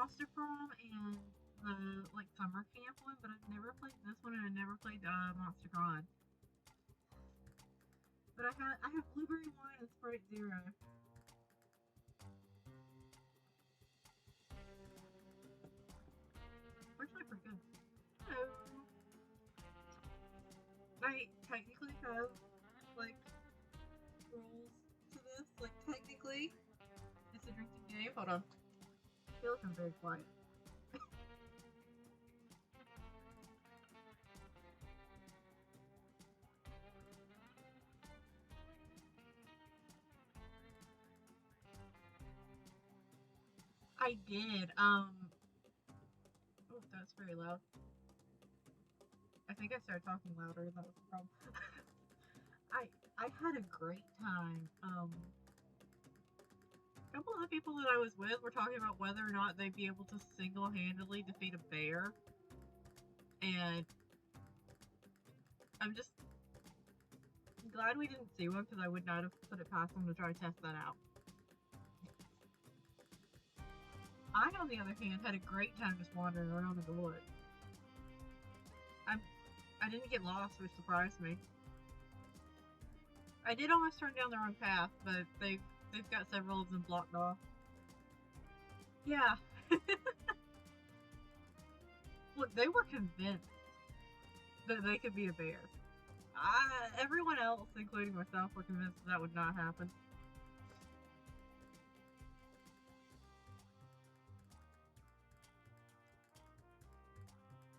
Monster Prom and the like summer camp one, but I've never played this one, and I never played Monster God. But I have Blueberry Wine and Sprite Zero. Actually pretty good. Hello. I technically have like rules to this. Like technically, it's a drinking game. Hold on. I feel like I'm very quiet. I did. Oh, that's very loud. I think I started talking louder. That was the problem. I had a great time. A couple of the people that I was with were talking about whether or not they'd be able to single-handedly defeat a bear, and I'm just glad we didn't see one because I would not have put it past them to try to test that out. I, on the other hand, had a great time just wandering around in the woods. I didn't get lost, which surprised me. I did almost turn down the wrong path, but they've got several of them blocked off. Yeah. Look, they were convinced that they could be a bear. Everyone else, including myself, were convinced that would not happen.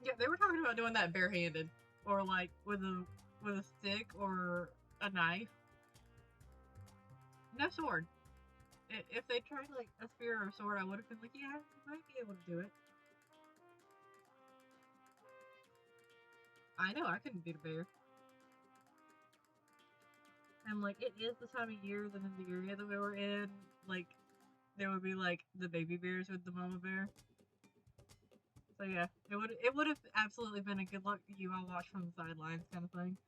Yeah, they were talking about doing that barehanded, or like with a stick or a knife. No sword. If they tried like a spear or a sword, I would have been like, yeah, you might be able to do it. I know I couldn't beat a bear. And like it is the time of year that in the area that we were in, like there would be like the baby bears with the mama bear. So yeah, it would have absolutely been a good luck you all watch from the sidelines kind of thing.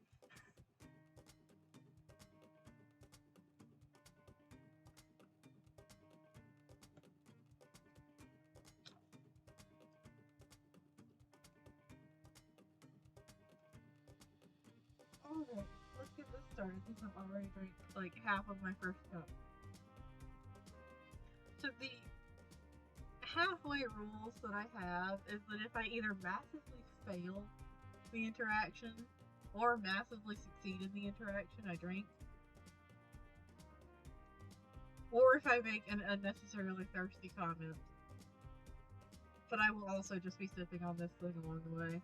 Alright, let's get this started since I've already drank like half of my first cup. So the halfway rules that I have is that if I either massively fail the interaction or massively succeed in the interaction, I drink. Or if I make an unnecessarily thirsty comment. But I will also just be sipping on this thing along the way.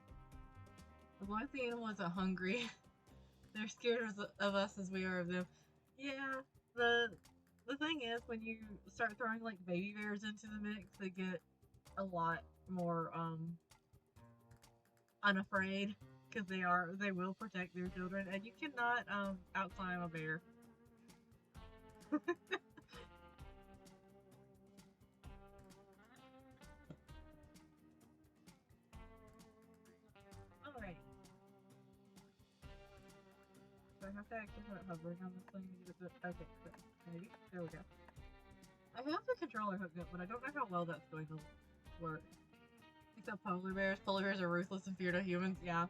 As long as the animal isn't hungry, they're scared of us as we are of them. Yeah, the thing is, when you start throwing like baby bears into the mix, they get a lot more unafraid because they will protect their children, and you cannot outclimb a bear. Alright. Do I have to actually put hovering on this thing to get it? Okay, good. Maybe. There we go. I have the controller hooked up, but I don't know how well that's going to work. Except polar bears. Polar bears are ruthless and fear no humans, yeah.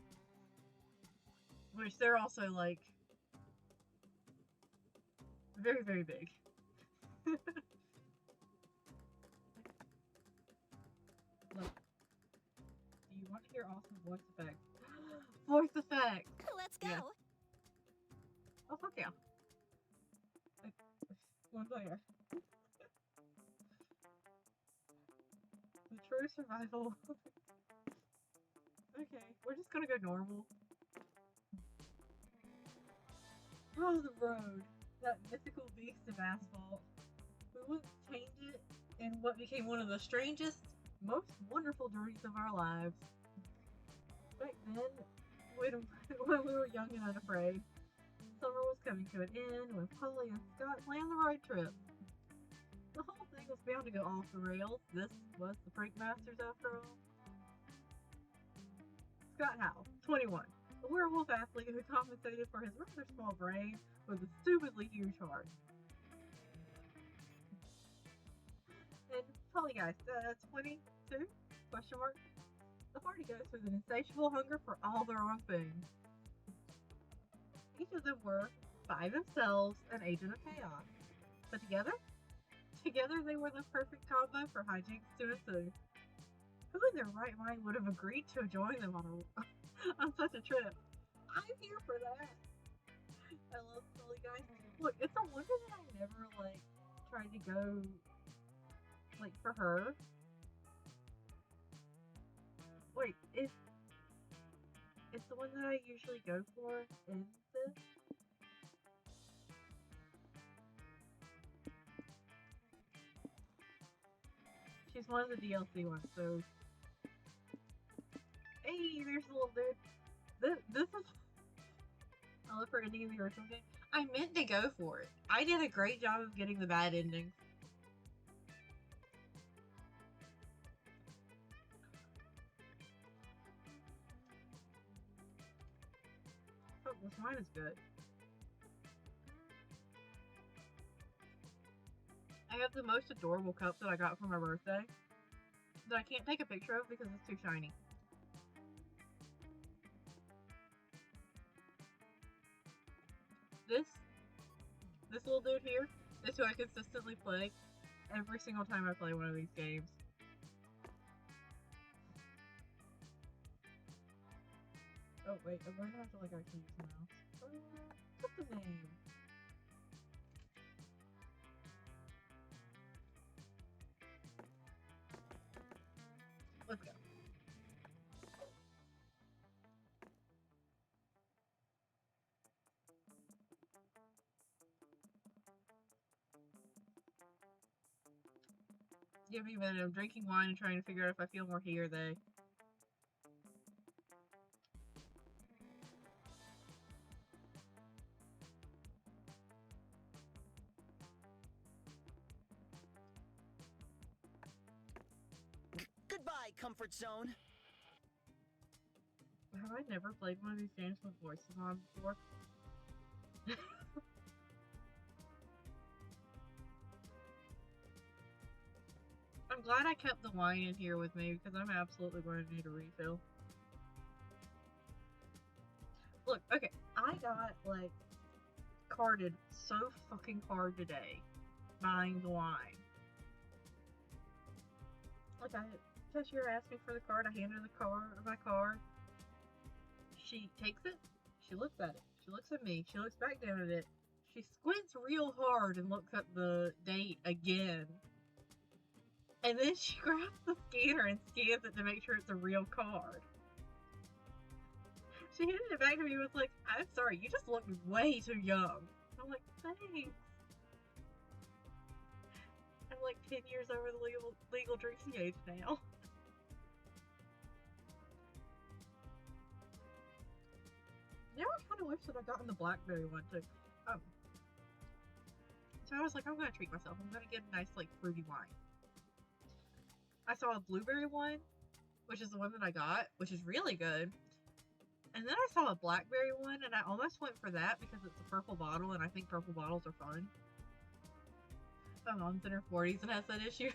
Which they're also like very, very big. Look. Do you want to hear awesome voice effects? Voice effects! Let's go! Yeah. Oh, fuck yeah. One player. The true survival. Okay, we're just gonna go normal. Oh, the road. That mythical beast of asphalt. We once tamed it in what became one of the strangest, most wonderful journeys of our lives. Back then, when we were young and unafraid, summer was coming to an end when Polly and Scott planned the road trip. The whole thing was bound to go off the rails. This was the Freak Masters after all. Scott Howe, 21, a werewolf athlete who compensated for his rather small brain with a stupidly huge heart. And Polly guys, 20, to? Question mark. The party goes with an insatiable hunger for all the wrong things. Each of them were, by themselves, an agent of chaos. But together? Together they were the perfect combo for hijinks to ensue. Who in their right mind would have agreed to join them on such a trip? I'm here for that. I love silly guys. Look, it's a wonder that I never, like, tried to go, like, for her. Wait, is the one that I usually go for in this? She's one of the DLC ones, so... Hey, there's a little dude. This is... I look for ending in the original game. I meant to go for it. I did a great job of getting the bad ending. Oh, this wine is good. I have the most adorable cup that I got for my birthday that I can't take a picture of because it's too shiny. This little dude here is who I consistently play every single time I play one of these games. Oh wait, I'm going to have to like actually use my mouse. What's the name? Let's go. Give me a minute. I'm drinking wine and trying to figure out if I feel more he or they. Goodbye, comfort zone. Have I never played one of these games with voices on before? I'm glad I kept the wine in here with me because I'm absolutely going to need a refill. Look, okay, I got, like, carded so fucking hard today buying the wine. Like, cashier asked me for the card, I handed her my card. She takes it, she looks at it, she looks at me, she looks back down at it, she squints real hard and looks at the date again. And then she grabs the scanner and scans it to make sure it's a real card. She handed it back to me and was like, I'm sorry, you just look way too young. I'm like, thanks. I'm like 10 years over the legal drinking age now. Now I kind of wish that I gotten the blackberry one too. So I was like, I'm gonna treat myself. I'm gonna get a nice, like, fruity wine. I saw a blueberry one, which is the one that I got, which is really good. And then I saw a blackberry one, and I almost went for that because it's a purple bottle, and I think purple bottles are fun. My mom's in her 40s and has that issue.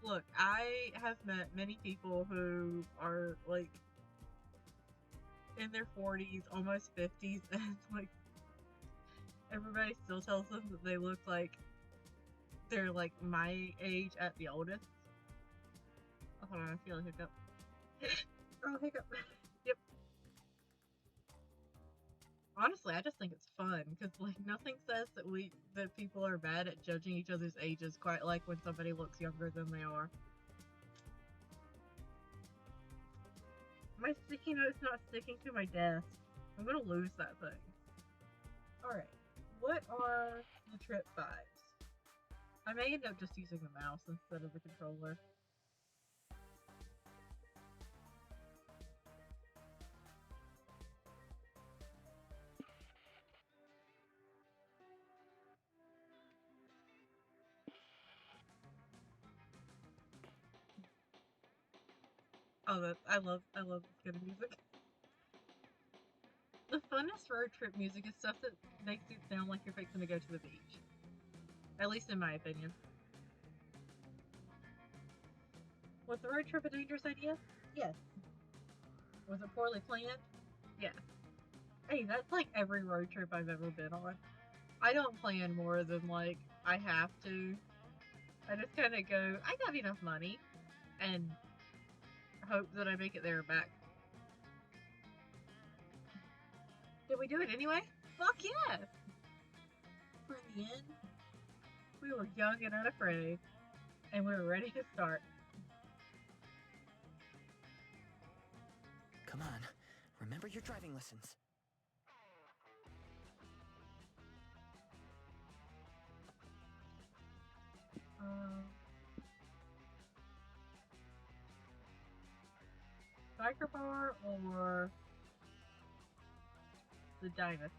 Look, I have met many people who are, like, in their 40s, almost 50s, and like, everybody still tells them that they look like they're, like, my age at the oldest. Oh, hold on, I feel a hiccup. Oh, hiccup. Yep. Honestly, I just think it's fun, because, like, nothing says that people are bad at judging each other's ages quite like when somebody looks younger than they are. My sticky note's not sticking to my desk. I'm gonna lose that thing. Alright, what are the trip vibes? I may end up just using the mouse instead of the controller. Oh, I love this kind of music. The funnest road trip music is stuff that makes it sound like you're fixing to go to the beach. At least in my opinion. Was the road trip a dangerous idea? Yes. Was it poorly planned? Yes. Hey, that's like every road trip I've ever been on. I don't plan more than like I have to. I just kind of go, I got enough money, and hope that I make it there and back. Did we do it anyway? Fuck yes! For the end, we were young and unafraid, and we were ready to start. Come on, remember your driving lessons. Biker bar or the diamond?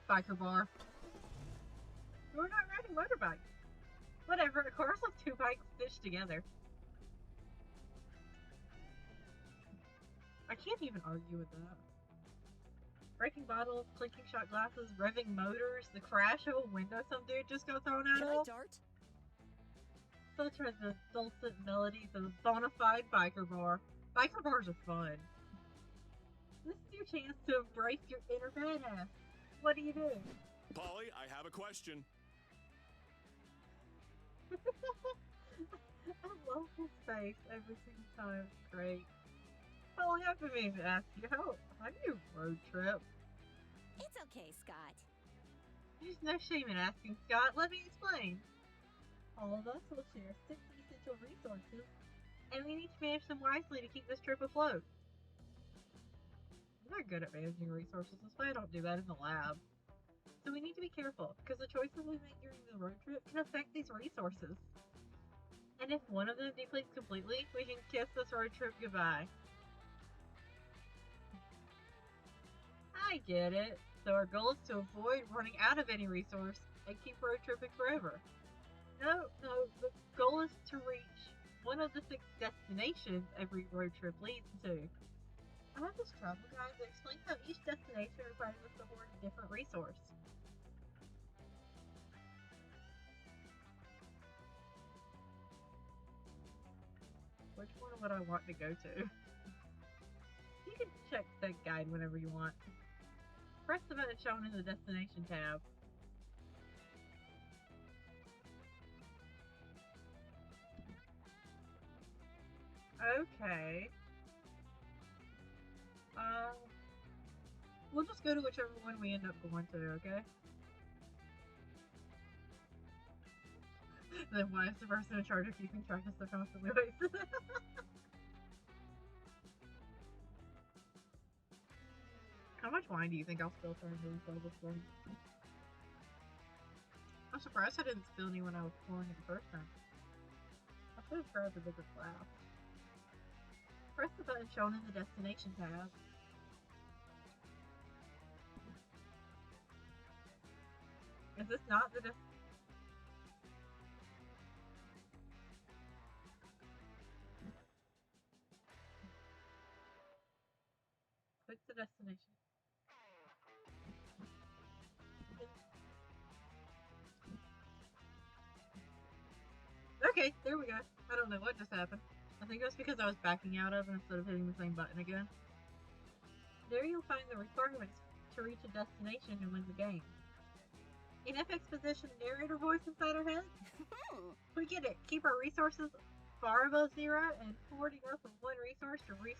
Biker bar. We're not riding motorbikes. Whatever, of course, like two bikes stitched together. I can't even argue with that. Breaking bottles, clinking shot glasses, revving motors, the crash of a window some dude just got thrown out Can of. I dart? Such are the dulcet melodies of a bona fide biker bar. Biker bars are fun. This is your chance to embrace your inner badass. What do you do? Polly, I have a question. I love his face every single time. It's great. Polly, I've been meaning to ask you, how do you road trip? It's okay, Scott. There's no shame in asking, Scott. Let me explain. All of us will share 6 essential resources, and we need to manage them wisely to keep this trip afloat. I'm not good at managing resources, that's why I don't do that in the lab. So we need to be careful, because the choices we make during the road trip can affect these resources. And if one of them depletes completely, we can kiss this road trip goodbye. I get it. So our goal is to avoid running out of any resource and keep road tripping forever. No, the goal is to reach one of the 6 destinations every road trip leads to. I have this travel guide that explains how each destination requires us to hoard a different resource. Which one would I want to go to? You can check that guide whenever you want. Press the button shown in the destination tab. Okay. We'll just go to whichever one we end up going to, okay? Then why is the person in charge of keeping track of stuff constantly wasted? How much wine do you think I'll spill trying to refill this thing? I'm surprised I didn't spill any when I was pouring it the first time. I should have grabbed a bigger glass. Press the button shown in the destination tab. Is this not the Click the destination. Okay, there we go. I don't know what just happened. I think it was because I was backing out of it instead of hitting the same button again. There you'll find the requirements to reach a destination and win the game. In FX position, narrator voice inside our head? We get it. Keep our resources far above 0 and hoarding up of one resource to reach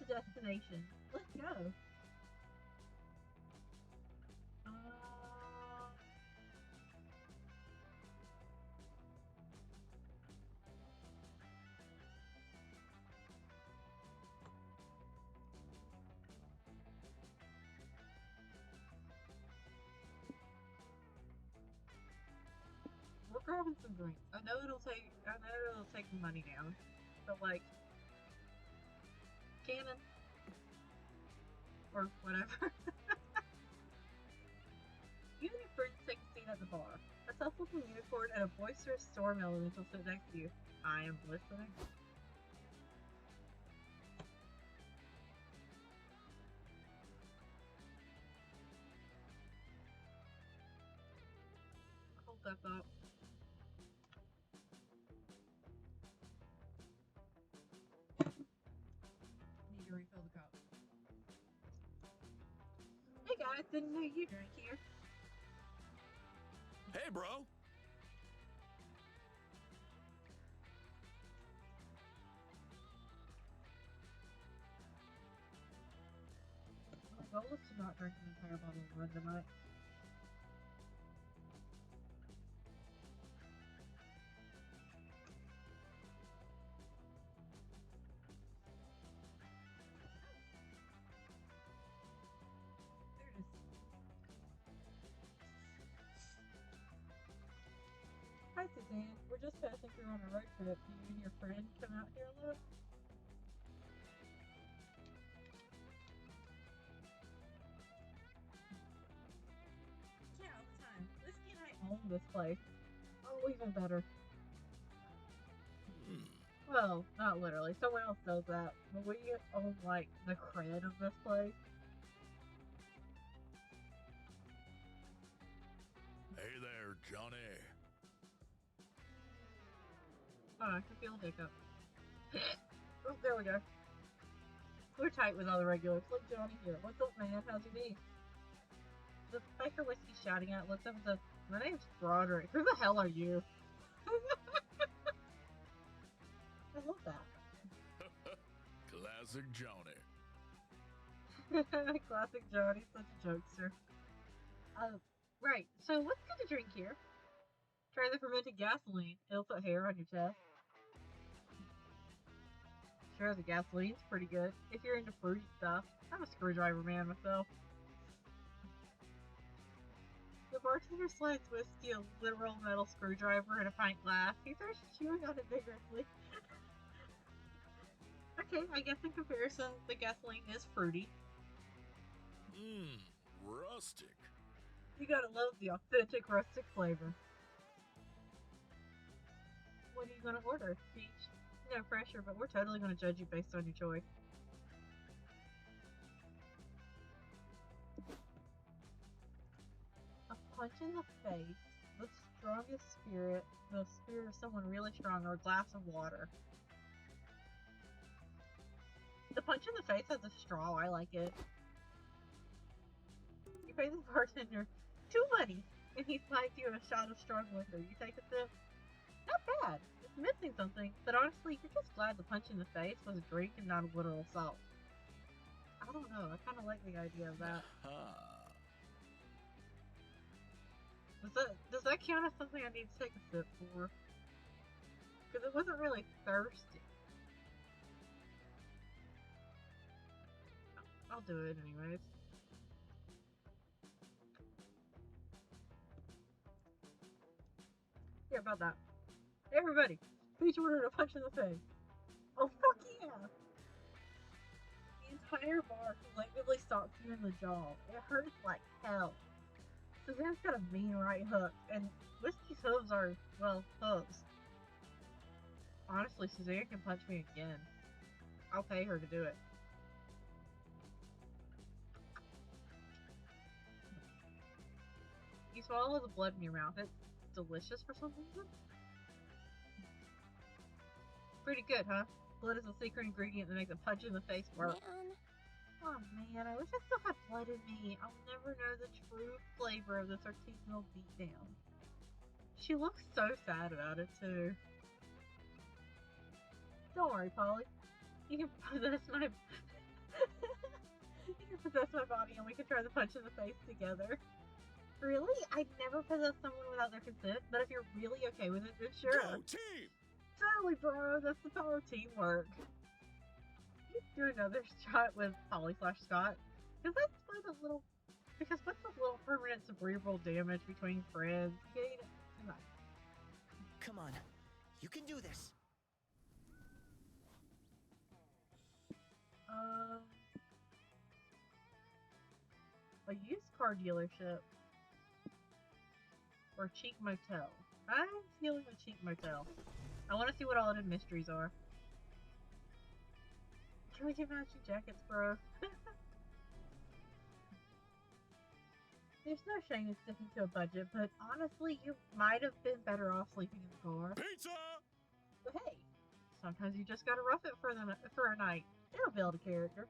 a destination. Let's go. We're grabbing some drinks. I know it'll take money down, but like cannon or whatever. You and your friends take a seat at the bar. A tough-looking unicorn and a boisterous storm elemental sit next to you. I am listening. that thought. Need to refill the cup. Hey guys, didn't know you drank here. Hey, bro. My goal is to not drink an entire bottle of wine tonight. There it is. Hi Suzanne, we're just passing through on a road trip. Do you and your friend come out here a lot? Yeah, all the time. Whiskey and I own this place. Oh, even better. Well, not literally. Someone else does that. But we own, like, the cred of this place. Hey there, Johnny. Oh, I can feel a hiccup. Oh, there we go. We're tight with all the regulars. Look, Johnny here. What's up, man? How's your knee? The Baker Whiskey shouting out looks up and says, my name's Broderick. Who the hell are you? I love that. Classic Johnny. Classic Johnny, such a jokester. Right, so what's good to drink here? Try the fermented gasoline. It'll put hair on your chest. Sure, the gasoline's pretty good. If you're into fruity stuff. I'm a screwdriver man myself. The bartender slides whiskey a literal metal screwdriver in a pint glass. He starts chewing on it vigorously. Okay, I guess in comparison, the gasoline is fruity. Rustic. You gotta love the authentic rustic flavor. What are you gonna order, Peach? No pressure, but we're totally gonna judge you based on your choice. A punch in the face, the strongest spirit, the spirit of someone really strong, or a glass of water. The punch in the face has a straw, I like it. You pay the bartender 2 money, and he slides you a shot of strong liquor. You take a sip. Not bad. It's missing something, but honestly, you're just glad the punch in the face was a drink and not a literal assault. I don't know. I kind of like the idea of that. Does that count as something I need to take a sip for? Because it wasn't really thirsty. I'll do it anyways. Yeah, about that. Hey everybody! Peach ordered a punch in the face. Oh fuck yeah! The entire bar collectively stalks you in the jaw. It hurts like hell. Suzanne's got a mean right hook, and Whiskey's hooves are, well, hooves. Honestly, Suzanne can punch me again. I'll pay her to do it. You swallow the blood in your mouth. It's delicious for some reason. Pretty good, huh? Blood is a secret ingredient that makes a punch in the face work. Man. Oh man, I wish I still had blood in me. I'll never know the true flavor of this artisanal beatdown. She looks so sad about it too. Don't worry, Polly. You can possess my you can possess my body and we can try the punch in the face together. Really? I'd never possess someone without their consent, but if you're really okay with it, then sure. Go team! Totally, bro. That's the power of teamwork. You do another shot with Polly / Scott. Because what's the little permanent cerebral damage between friends? You can eat it. Come on. Come on. You can do this. A used car dealership. Or cheap motel. I'm feeling the cheap motel. I want to see what all the mysteries are. Can we get matching jackets, bro? There's no shame in sticking to a budget, but honestly, you might have been better off sleeping in the car. Pizza! But hey, sometimes you just gotta rough it for a night. It'll build a character.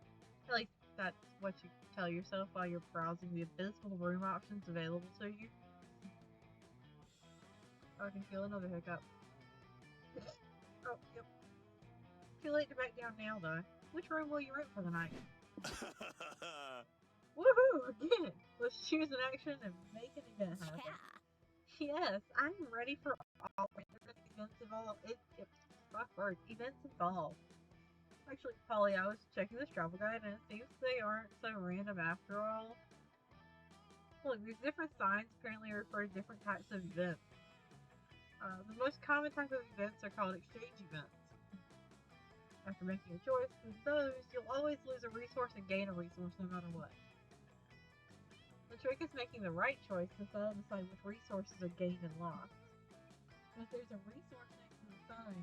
At least that's what you tell yourself while you're browsing the abysmal room options available to you. Oh, I can feel another hiccup. Oh, yep. Too late to back down now, though. Which room will you rent for the night? Woohoo! Again! Let's choose an action and make an event happen. Yes, I'm ready for all events involved. Events involved. Actually, Polly, I was checking this travel guide and it seems they aren't so random after all. Look, these different signs currently refer to different types of events. The most common type of events are called exchange events. After making a choice with those, you'll always lose a resource and gain a resource no matter what. The trick is making the right choice to decide which resources are gained and lost. If there's a resource next to the sign,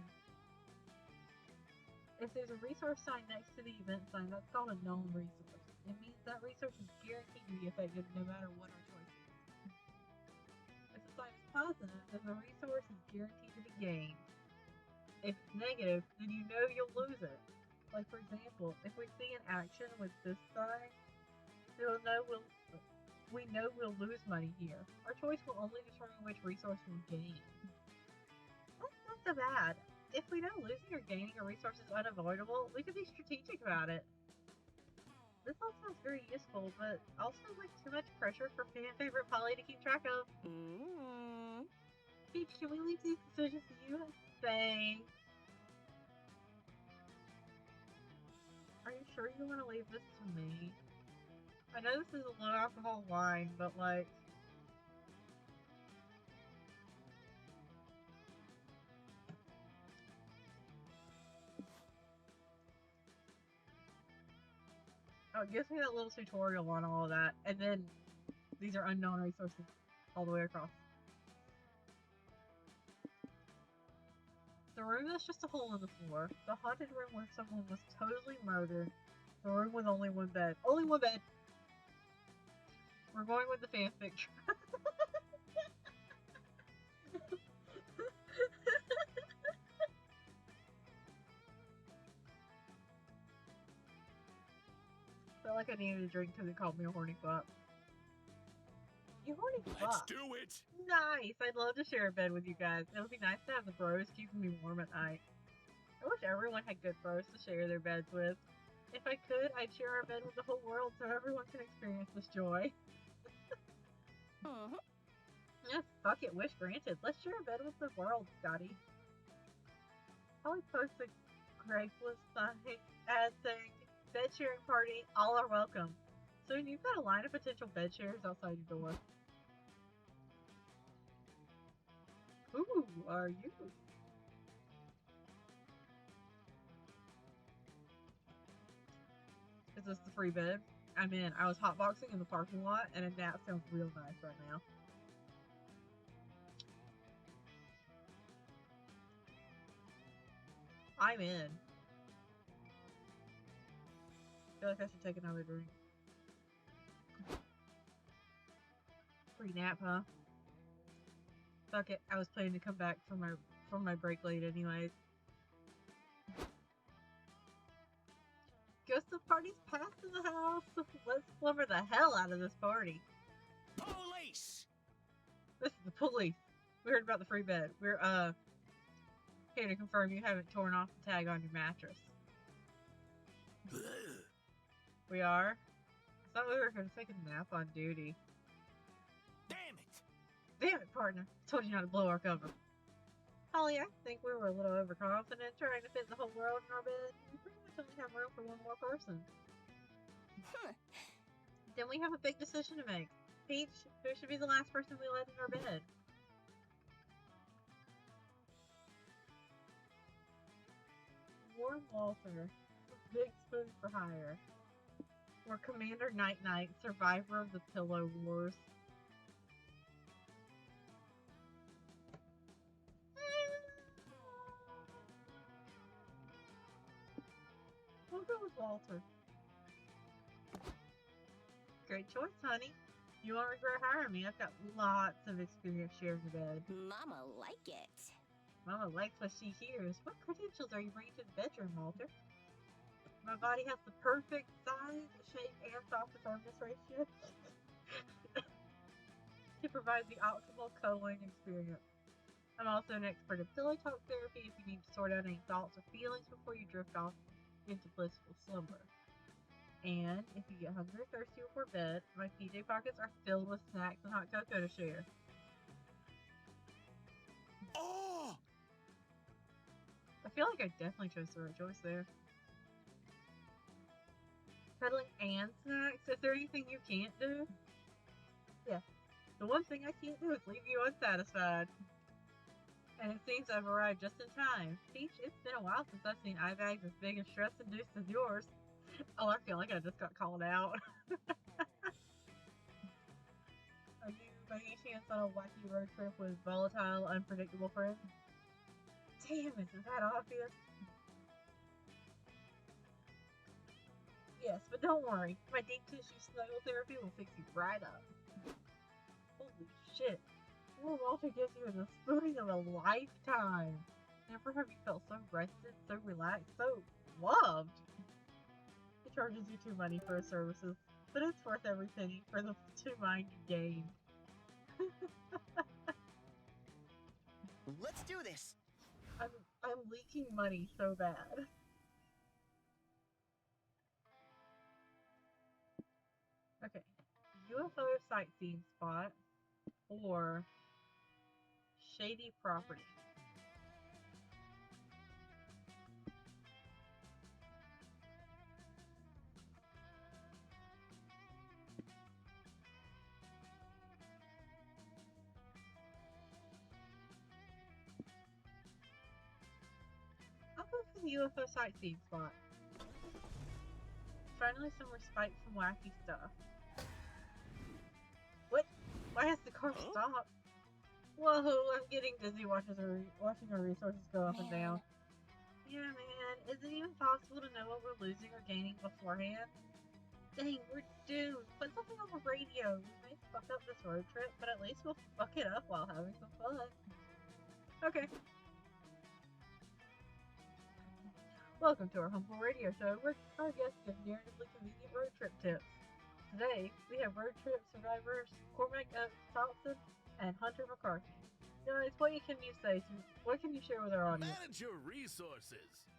if there's a resource sign next to the event sign, that's called a known resource. It means that resource is guaranteed to be affected no matter what our choice is. If the sign is positive, then the resource is guaranteed to be gained. If it's negative, then you know you'll lose it. Like for example, if we see an action with this sign, we know we'll lose money here. Our choice will only determine which resource we'll gain. That's not so bad. If we know losing or gaining a resource is unavoidable, we can be strategic about it. This all sounds very useful, but also like too much pressure for fan favorite Polly to keep track of. Peach, can we leave these decisions to you? Thanks. Are you sure you want to leave this to me? I know this is a low alcohol wine, but like... Oh, it gives me that little tutorial on all of that, and then these are unknown resources all the way across. The room that's just a hole in the floor. The haunted room where someone was totally murdered. The room with only one bed. Only one bed! We're going with the fanfic. Felt like I needed a drink because it called me a horny fuck. You horny Let's fuck. do it! Nice! I'd love to share a bed with you guys. It would be nice to have the bros keeping me warm at night. I wish everyone had good bros to share their beds with. If I could, I'd share our bed with the whole world so everyone can experience this joy. Yes, fuck it, wish granted. Let's share a bed with the world, Scotty. Probably post a Craigslist ad saying, bed sharing party, all are welcome. Soon you've got a line of potential bed sharers outside your door. Who are you? Is this the free bed? I'm in. I was hotboxing in the parking lot, and a nap sounds real nice right now. I'm in. I feel like I should take another drink. Free nap, huh? Fuck it. I was planning to come back from my break late anyways. Guess the party's passed in the house. Let's flummer the hell out of this party. Police! This is the police. We heard about the free bed. We're here to confirm you haven't torn off the tag on your mattress. We are? I thought we were going to take a nap on duty. Damn it! Damn it, partner. I told you not to blow our cover. Holly, I think we were a little overconfident trying to fit the whole world in our bed. We pretty much only have room for one more person. Then we have a big decision to make. Peach, who should be the last person we let in our bed? Warren Walter, Big Spoon for Hire. Or Commander Night Night, survivor of the Pillow Wars. We'll go with Walter. Great choice, honey. You won't regret hiring me. I've got lots of experience sharing a bed. Mama like it. Mama likes what she hears. What credentials are you bringing to the bedroom, Walter? My body has the perfect size, shape, and soft to firmness ratio to provide the optimal cuddling experience. I'm also an expert in pillow talk therapy if you need to sort out any thoughts or feelings before you drift off into blissful slumber. And if you get hungry or thirsty before bed, my PJ pockets are filled with snacks and hot cocoa to share. Oh! I feel like I definitely chose the right choice there. Cuddling and snacks? Is there anything you can't do? Yeah. The one thing I can't do is leave you unsatisfied. And it seems I've arrived just in time. Peach, it's been a while since I've seen eye bags as big and stress-induced as yours. Oh, I feel like I just got called out. Are you by any chance on a wacky road trip with volatile, unpredictable friends? Damn it, is that obvious? Yes, but don't worry. My deep tissue snuggle therapy will fix you right up. Holy shit. What Walter gives you is a spooning of a lifetime. Never have you felt so rested, so relaxed, so loved. He charges you too money for his services, but it's worth every penny for the 2 mind you gain. Let's do this. I'm leaking money so bad. Okay. UFO sightseeing spot or shady property. I'll go for the UFO sightseeing spot. Finally some respite from wacky stuff. What? Why has the car stopped? Whoa, I'm getting dizzy watching our resources go up and down. Yeah, man, is it even possible to know what we're losing or gaining beforehand? Dang, we're doomed. Put something on the radio. We may fuck up this road trip, but at least we'll fuck it up while having some fun. Okay. Welcome to our humble radio show where our guests give narratively convenient road trip tips. Today, we have road trip survivors Cormac Thompson and Hunter McCarthy. Guys, what can you share with our audience? Manage your resources.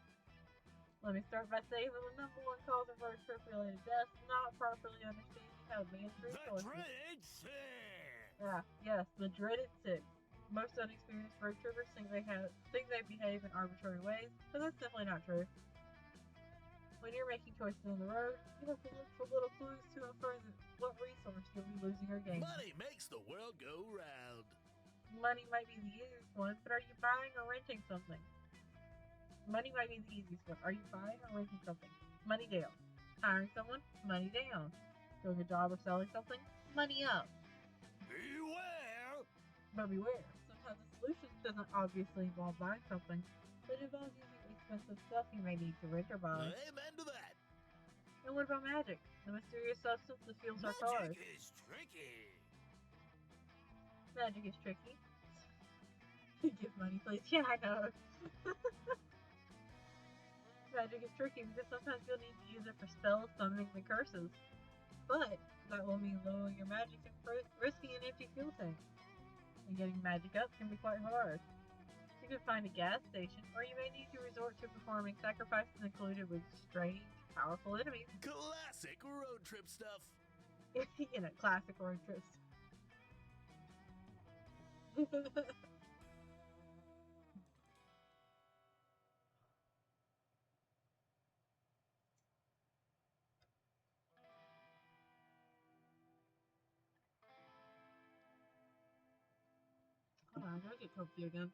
Let me start by saying that the number one cause of road trip related deaths is not properly understanding how to manage The resources. dreaded six. Yes, the dreaded six. Most unexperienced road trippers think they behave in arbitrary ways, but that's simply not true. When you're making choices on the road, you have to look for little clues to infer what resource you'll be losing or gaining. Money makes the world go round. Money might be the easiest one, but are you buying or renting something? Money might be the easiest one. Are you buying or renting something? Money down. Hiring someone? Money down. Doing a job or selling something? Money up. Beware. But beware, sometimes the solution doesn't obviously involve buying something, but it involves using expensive stuff you may need to rent or buy. Amen to that. And what about magic? The mysterious substance that fuels our cars. Magic is tricky. Magic is tricky. Give money, please. Yeah, I know. Magic is tricky because sometimes you'll need to use it for spells, summoning, and curses. But that will mean lowering your magic and risking an empty fuel tank. And getting magic up can be quite hard. You can find a gas station, or you may need to resort to performing sacrifices included with strange, powerful enemies. Classic road trip stuff. Classic road trips. Hold on, I gotta get comfy again.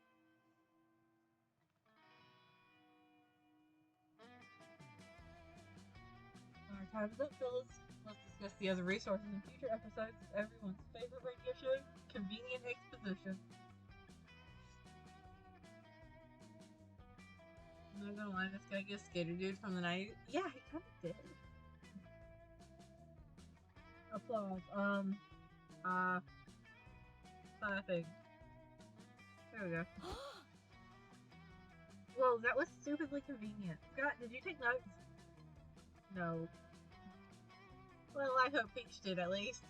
Our time's up, fellas. Let's discuss the other resources in future episodes of everyone's favorite radio show, Convenient Exposition. I'm not gonna lie, this guy gets Skater Dude from the 90s. Yeah, he kinda did. Applause. Laughing. There we go. Whoa, that was stupidly convenient. Scott, did you take notes? No. Well, I hope Peach did at least.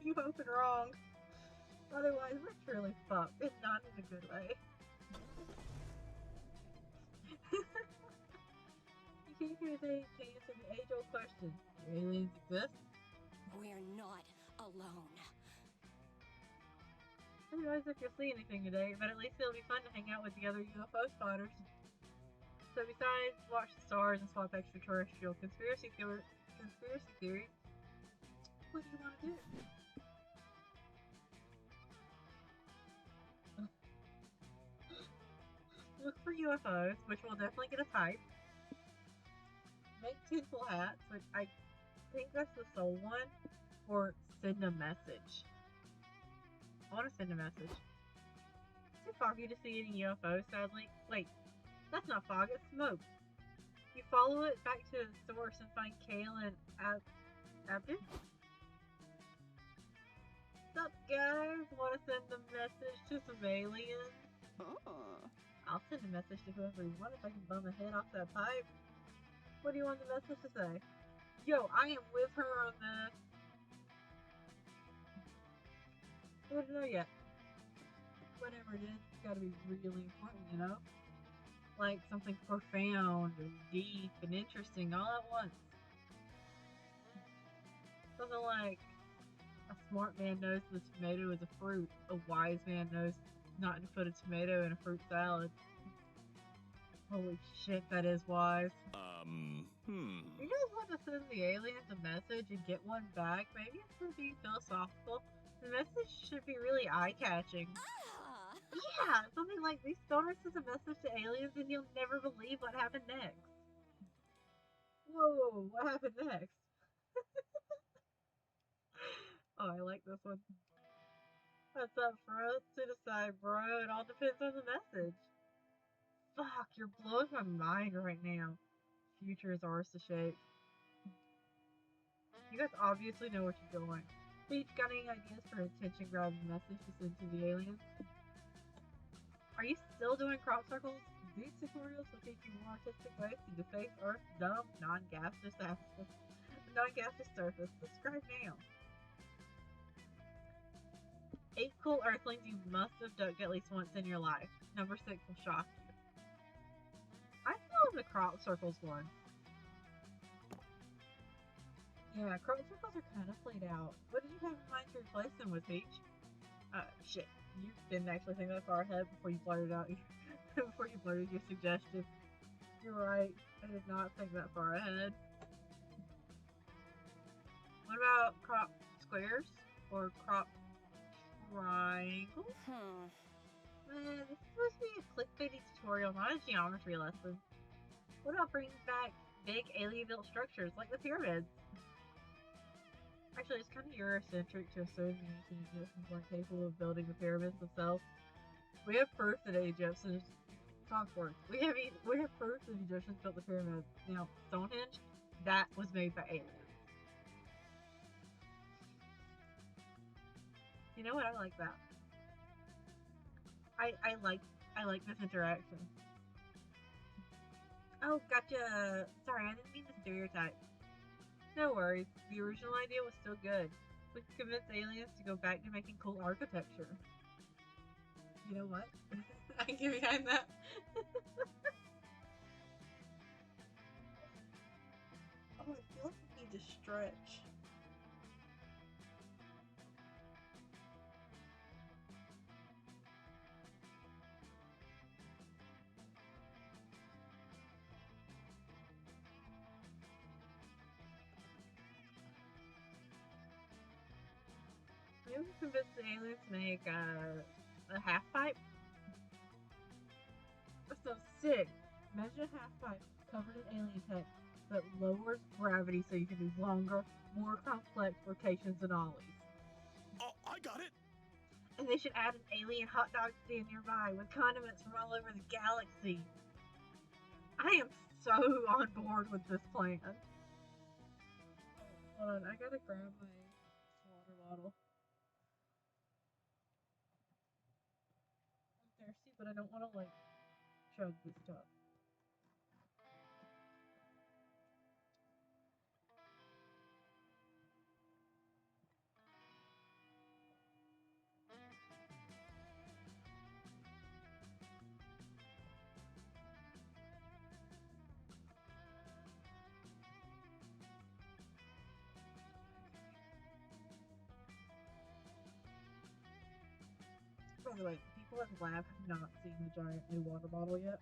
you hoping wrong. Otherwise, we're truly fucked, and not in a good way. You came here today to answer the age-old question: do aliens exist? We're not alone. Who knows if you'll see anything today, but at least it'll be fun to hang out with the other UFO spotters. So besides watch the stars and swap extraterrestrial conspiracy theories, what do you want to do? Look for UFOs, which will definitely get a type. Make tinfoil hats, which I think that's the soul one, or send a message. I want to send a message. It's too foggy to see any UFOs, sadly. Wait, that's not fog, it's smoke. You follow it back to the source and find Kale and Abdu? What's up, guys? Want to send a message to some aliens? Oh. I'll send a message to whoever you want if I can bum a head off that pipe. What do you want the message to say? Yo, I am with her on this. I don't know yet. Whatever it is, it's gotta be really important, you know? Like something profound and deep and interesting all at once. Something like, a smart man knows the tomato is a fruit. A wise man knows not to put a tomato in a fruit salad. Holy shit, that is wise. You guys want to send the aliens a message and get one back? Maybe it's going to be philosophical. The message should be really eye-catching. Ah. Yeah, something like these stoners send a message to aliens and you'll never believe what happened next. Whoa, what happened next? Oh, I like this one. What's up, bro? To the side, bro. It all depends on the message. Fuck, you're blowing my mind right now. Future is ours to shape. You guys obviously know what you're doing. Peach, got any ideas for attention-grabbing message to send to the aliens? Are you still doing crop circles? These tutorials will teach you more artistic ways to deface Earth's dumb, non-gaseous surface. Subscribe now. 8 cool Earthlings you must have ducked at least once in your life. Number 6 will shock you. I still have the crop circles one. Yeah, crop circles are kind of played out. What did you have in mind to replace them with, Peach? Shit. You didn't actually think that far ahead before you blurted out before you blurted your suggestion. You're right. I did not think that far ahead. What about crop squares or crop triangles? Man, this is supposed to be a clickbaity tutorial, not a geometry lesson. What about bringing back big alien-built structures like the pyramids? Actually, it's kind of Eurocentric to assume the ancient Egyptians weren't capable of building the pyramids themselves. We have proof that Egyptians We have proof that Egyptians built the pyramids. Now, Stonehenge, that was made by aliens. You know what? I like that. I like this interaction. Oh, gotcha. Sorry, I didn't mean to stereotype. No worries. The original idea was still good. We can convince aliens to go back to making cool architecture. You know what? I can get behind that. Oh, I feel like I need to stretch. Maybe we can convince the aliens to make a half pipe. That's so sick. Imagine a half pipe covered in alien tech that lowers gravity so you can do longer, more complex rotations and ollies. Oh, I got it. And they should add an alien hot dog stand nearby with condiments from all over the galaxy. I am so on board with this plan. Hold on, I gotta grab my water bottle. I'm thirsty, but I don't want to, like, chug this stuff. By the way, people at the lab have not seen the giant new water bottle yet.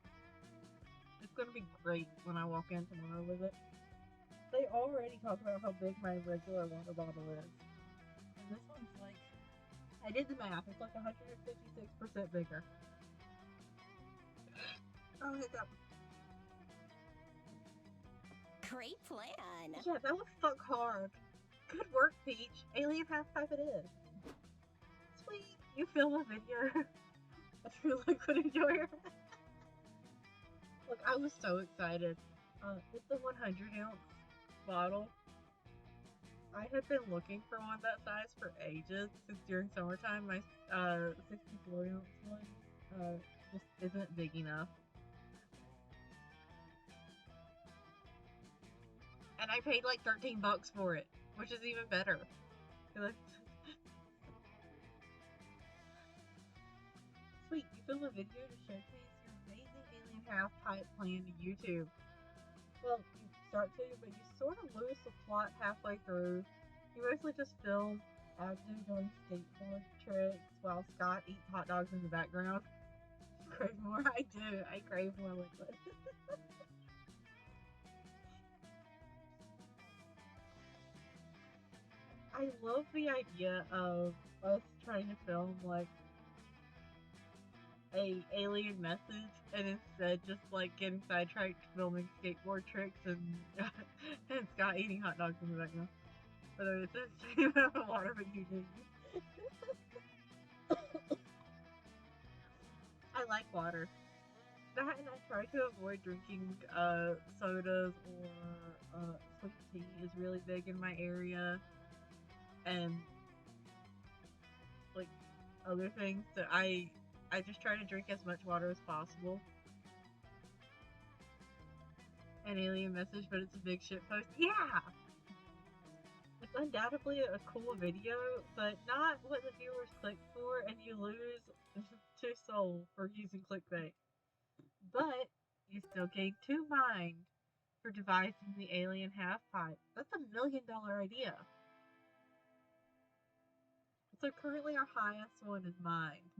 It's gonna be great when I walk in tomorrow with it. They already talk about how big my regular water bottle is. And this one's like, I did the math, it's like 156% bigger. Oh, hit that one. Great plan. Yeah, that was fuck hard. Good work, Peach. Alien half-pipe it is. Sweet. You film a video. A true liquid enjoyer. Look, I was so excited. With the 100-ounce bottle, I had been looking for one that size for ages, since during summertime my 64-ounce one just isn't big enough. And I paid like $13 for it, which is even better. Sweet, you film a video to showcase your amazing alien half-pipe plan to YouTube. Well, you start to, but you sort of lose the plot halfway through. You mostly just film Abdu doing skateboard tricks while Scott eats hot dogs in the background. Crave more? I do. I crave more liquid. I love the idea of us trying to film like a alien message and instead just like getting sidetracked filming skateboard tricks and and Scott eating hot dogs in the background. By the way, it's the same amount of water but you do. I like water. That and I try to avoid drinking sodas or sweet tea is really big in my area. And like other things that I just try to drink as much water as possible. An alien message, but it's a big shit post. Yeah! It's undoubtedly a cool video, but not what the viewers click for, and you lose 2 soul for using clickbait. But you still gain 2 mind for devising the alien half-pipe. That's $1 million idea. So currently our highest one is mind.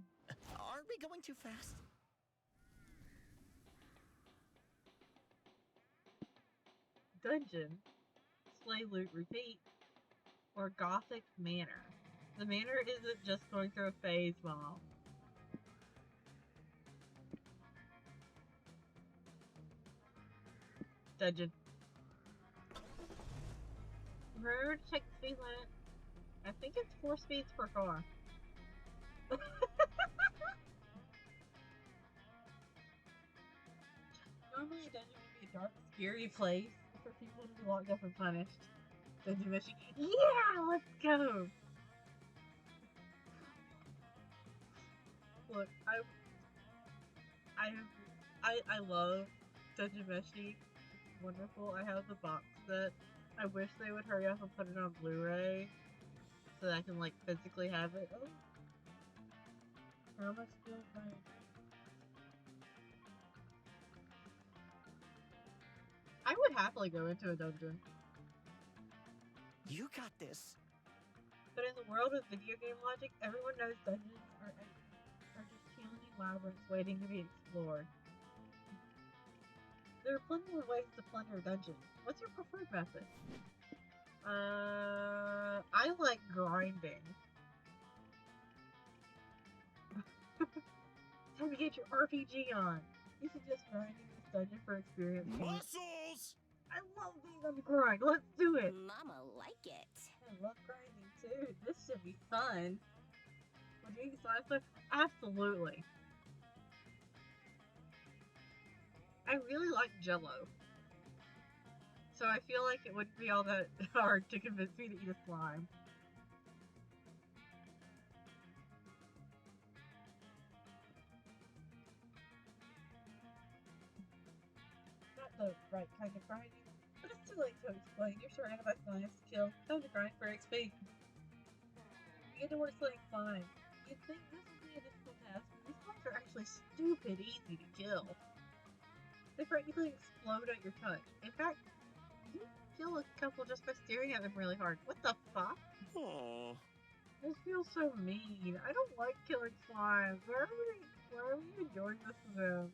Aren't we going too fast? Dungeon, slay, loot, repeat, or Gothic Manor. The manor isn't just going through a phase, Mom. Dungeon. Remember to check the speed limit. I think it's 4 speeds per car. Normally a dungeon would be a dark, scary place for people to be locked up and punished. Dungeon mission. Yeah, let's go! Look, I love Dungeon Meshi. It's wonderful. I have the box set. I wish they would hurry up and put it on Blu-ray so that I can like physically have it. Oh, how am I still playing? I would happily go into a dungeon. You got this. But in the world of video game logic, everyone knows dungeons are just challenging labyrinths waiting to be explored. There are plenty of ways to plunder a dungeon. What's your preferred method? I like grinding. Time to get your RPG on. You should just grinding this dungeon for experience points. Muscles! I love being on the grind. Let's do it. Mama like it. I love grinding too. This should be fun. Would you eat slime stuff? Absolutely. I really like Jello. So I feel like it wouldn't be all that hard to convince me to eat a slime. the right kind of grinding, but it's too late to explain. You're surrounded by slimes to kill. Time to grind for XP. You get to work slaying slime. You'd think this would be a difficult task, but these slimes are actually stupid easy to kill. They practically explode at your touch. In fact, you kill a couple just by staring at them really hard. What the fuck? Aw. This feels so mean. I don't like killing slimes. Why are we enjoying this to them?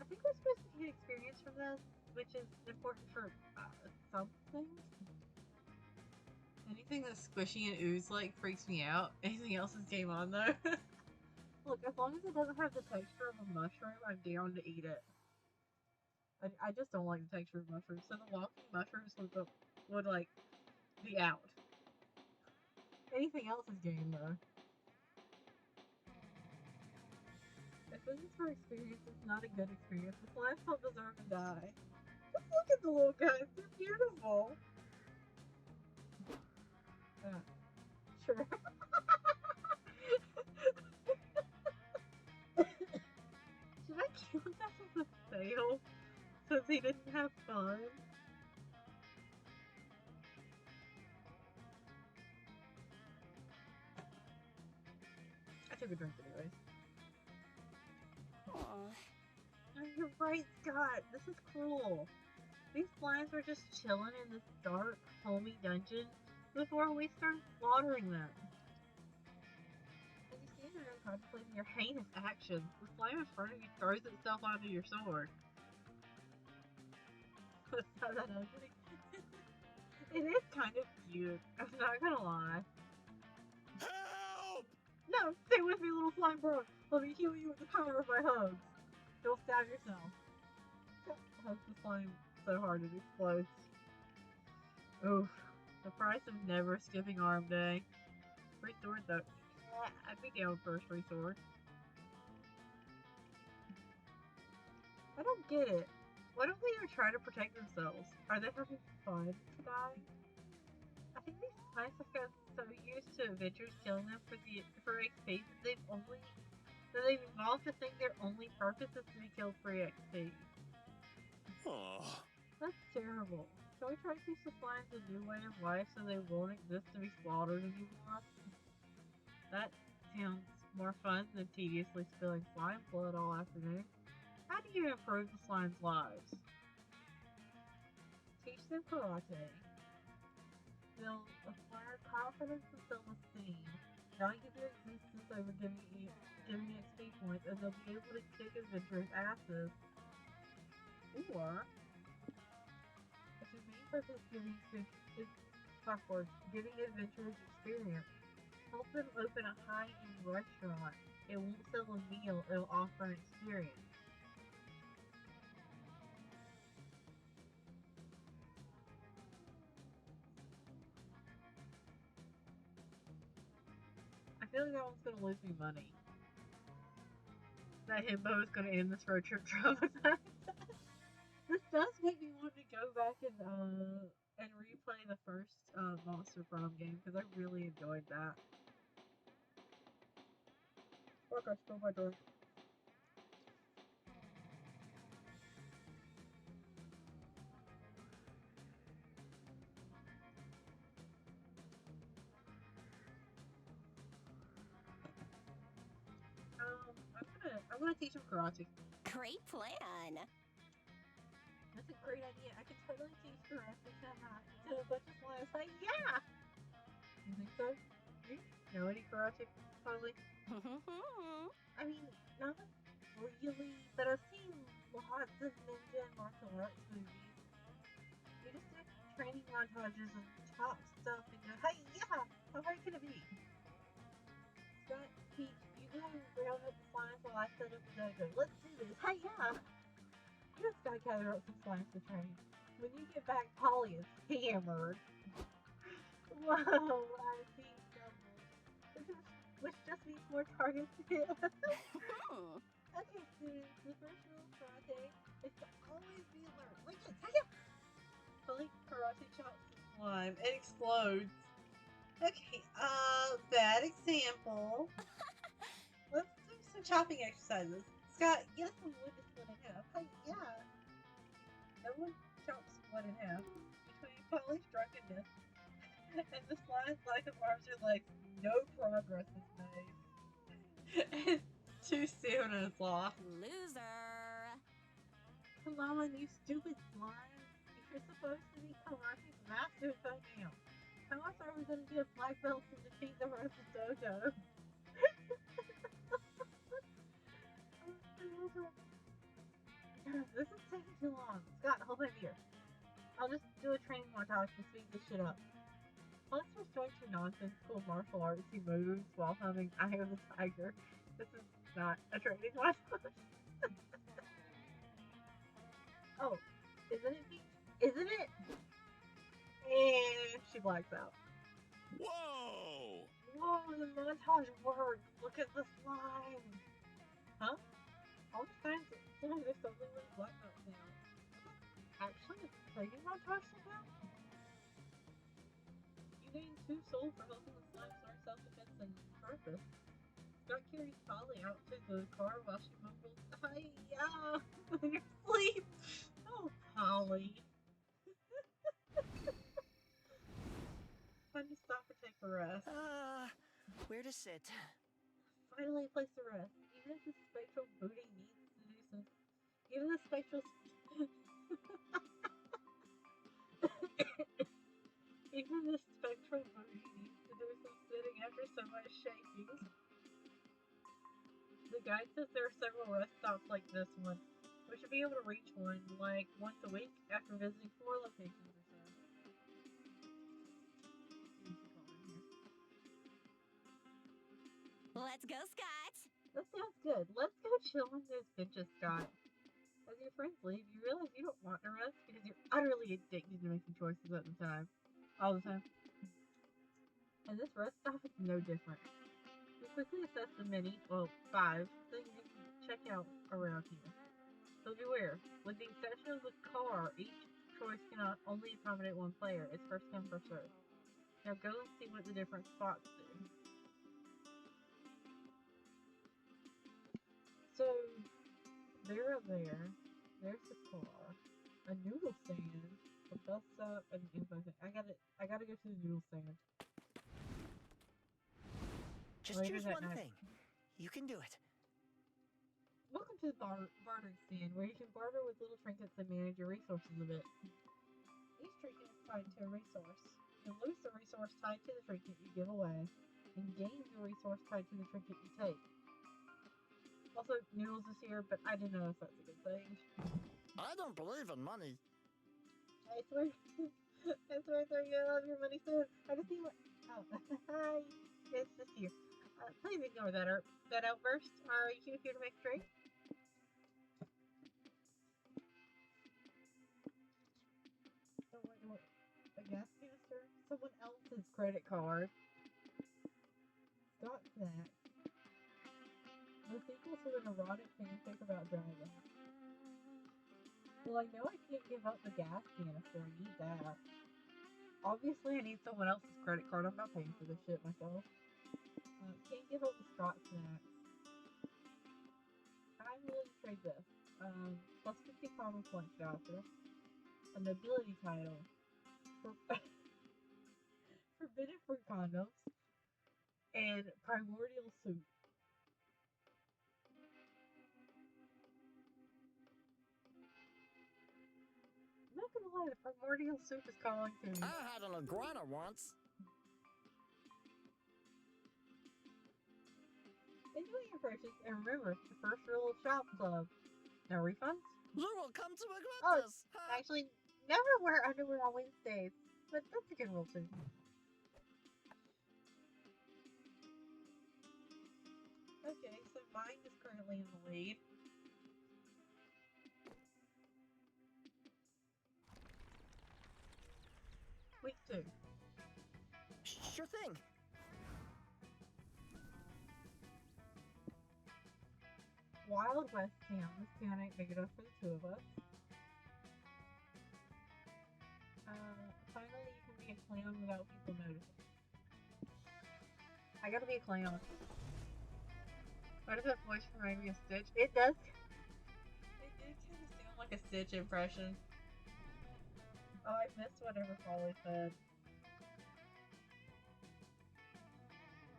I think we're supposed to get experience from this, which is important for some things. Anything that's squishy and ooze like freaks me out. Anything else is game on though. Look, as long as it doesn't have the texture of a mushroom, I'm down to eat it. I just don't like the texture of mushrooms, so the walking mushrooms would like be out. Anything else is game though. If this is for experience, it's not a good experience. The slimes don't deserve to die. Just look at the little guys, they're beautiful. Sure. Should I kill that with a fail? Since he didn't have fun? I took a drink anyways. Aw. Oh, you're right, Scott. This is cruel. These slimes were just chilling in this dark, homey dungeon before we started slaughtering them. As you stand there contemplating your heinous actions, the slime in front of you throws itself onto your sword. Was that ugly? It is kind of cute. I'm not gonna lie. Help! No, stay with me, little slime bro. Let me heal you with the power of my hugs. You'll stab yourself. Hug the slime so hard it explodes. Oof. The price of never skipping arm day. Free sword though. Yeah, I'd be down for a free sword. I don't get it. Why don't they even try to protect themselves? Are they having fun dying? I think these slimes have gotten so used to adventures killing them for XP that they've evolved to think their only purpose is to be killed for XP. Aw. That's terrible. Shall we try to teach the slimes a new way of life so they won't exist to be slaughtered anymore? That sounds more fun than tediously spilling slime blood all afternoon. How do you improve the slime's lives? Teach them karate. They'll acquire confidence and self-esteem, value their existence over giving XP points, and they'll be able to kick adventurers' asses. Or, if your main purpose is giving adventurers experience, help them open a high-end restaurant. It won't sell a meal, it'll offer an experience. I feel like that one's gonna lose me money. That himbo is gonna end this road trip traumatized. This does make me want to go back and replay the first Monster Prom game because I really enjoyed that. Fuck, I spilled my drink. I'm gonna teach him karate. Great plan. That's a great idea. I could totally teach karate to a bunch of slimes. Like, yeah! You think so? You know any karate, Polly? I mean, not really, but I've seen lots of ninja and martial arts movies. You just do training montages and chop stuff and go, hey, yeah! How hard can it be? Scott, Peach, you go round up the slimes while I set up the dojo. Let's do this. Hey, yeah! You and Scott gather up some slimes to train. When you get back, Polly is hammered. Whoa, I see something. Which just means more targets to hit. Okay, students, the first rule of karate is to always be alert. Like this, hiya! Polly karate chops the slime. It explodes. Okay, bad example. Let's do some chopping exercises. Scott, get us some wood to split in half. Hey, yeah. Someone chopped someone in half. Between Polly's drunkenness and the slide's lack of arms or legs, no progress is made. Too soon and it's lost. Loser. Come on, you stupid slime. If you're supposed to be Karate's masters by now, how else are we gonna get black belts to defeat the rest of Dojo? This is taking too long. Scott, hold my beer. I'll just do a training montage to speed this shit up. Let's restore to nonsensical martial artsy moves while humming Eye of the Tiger. This is not a training montage. Oh, isn't it Peach? Isn't it? And she blacks out. Whoa! Whoa, the montage worked. Look at the slime. Huh? All the times there's something with black belt now. Actually, a training montage somehow? You gain 2 souls for helping the slime learn self-defense and purpose. Scott carries Polly out to the car while she mumbles, "Hi-ya!" in her sleep. Oh, Polly. Time to stop and take a rest. Where to sit? Finally, a place to rest. Even if the spectral booty needs to do some. Even the spectral. Even the spectral booty needs to do some sitting after so much shaking. The guide says there are several rest stops like this one. We should be able to reach one, like, once a week after visiting 4 locations or so. Let's go, Scott. That sounds good. Let's go chill on those benches, Scott. As your friends leave, you realize you don't want to rest because you're utterly addicted to making choices at the time. All the time. And this rest stop is no different. We quickly assess the many, well, 5, things you can check out around here. So beware, with the exception of the car, each choice cannot only accommodate 1 player. It's first come, first served. Now go and see what the different spots do. So, they're there. There's the car. A noodle stand. A bus stop and an info thing. I gotta go to the noodle stand. Just Later choose that one night. thing. You can do it. Welcome to the bartering stand, where you can barter with little trinkets and manage your resources a bit. Each trinket is tied to a resource. You can lose the resource tied to the trinket you give away, and gain the resource tied to the trinket you take. Also, Noodles is here, but I don't know if that's a good thing. I don't believe in money. I swear, I swear to you, I'll have your money soon. I just need what. Oh, hi. It's just you. Please ignore that outburst. Are you here to make a drink? Oh, wait, a gas canister? Someone else's credit card. Scott snacks. The sequel to an erotic fanfic about dragons. Well, I know I can't give up the gas canister. I need that. Obviously, I need someone else's credit card. I'm not paying for this shit myself. Can't give up the Scott snacks. I'm willing to trade this. Plus 50 common points voucher. A nobility title. Forbidden fruit condoms. And primordial soup. I'm not gonna lie, the primordial soup is calling to me. I had an iguana once. Enjoy your purchase, and remember, the first rule of Shop Club. No refunds? You will come to regret Oh, this. actually, never wear underwear on Wednesdays. But that's a good rule, too. Okay, so mine is currently in the lead. Week 2. Sure thing. Wild West Town. This town ain't big enough for the 2 of us. Finally, you can be a clown without people noticing. I gotta be a clown. Why does that voice remind me of Stitch? It does. It did kind of sound like a Stitch impression. Oh, I missed whatever Polly said.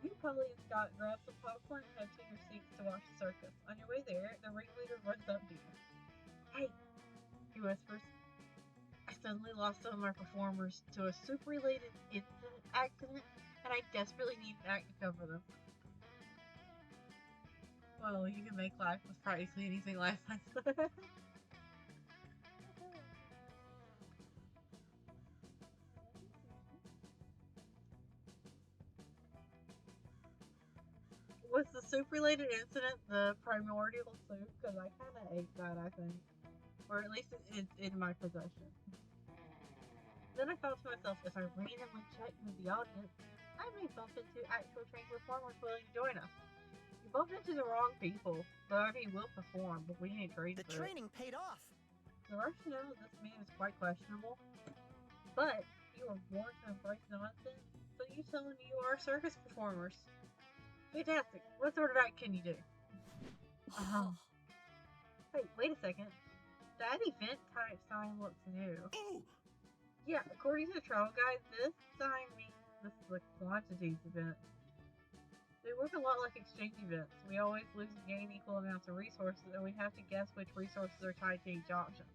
You, Polly, and Scott grab some popcorn and head to your seats to watch the circus. On your way there, the ringleader runs up to you. Hey, he whispers. I suddenly lost some of my performers to a super-related accident, and I desperately need an act to cover them. Well, you can make life with practically anything life has. Was the soup-related incident the primordial soup? Because I kind of ate that, I think. Or at least it's in my possession. Then I thought to myself, if I randomly check with the audience, I may bump into actual trained performers willing to join us. You bumped into the wrong people. The RV will perform, but we ain't trained The for it. training paid off. The rationale of this man is quite questionable, but you are born to embrace nonsense, so you tell him you are circus performers. Fantastic. What sort of act can you do? Wait a second. That event type sign looks new. Oh! Yeah, according to the travel guide, this sign means this is a quantities event. They work a lot like exchange events. We always lose and gain equal amounts of resources, and we have to guess which resources are tied to each option.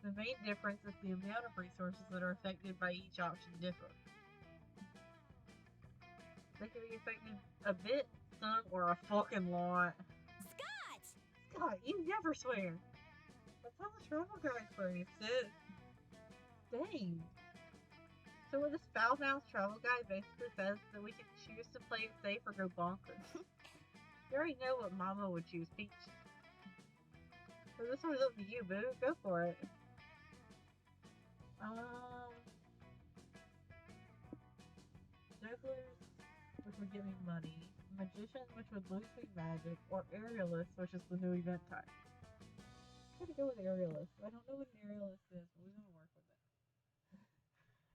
The main difference is the amount of resources that are affected by each option differ. They can be affected a bit, some, or a fucking lot. Scott! God, you never swear. That's how the travel guide phrased it. Dang. So what this foul-mouthed travel guide basically says is that we can choose to play it safe or go bonkers. You already know what Mama would choose, Peach. So this one's up to you, boo. Go for it. Jugglers, which would give me money. Magician, which would lose me magic. Or Aerialist, which is the new event type. I'm gonna go with Aerialist. I don't know what an Aerialist is, but we're gonna work with it.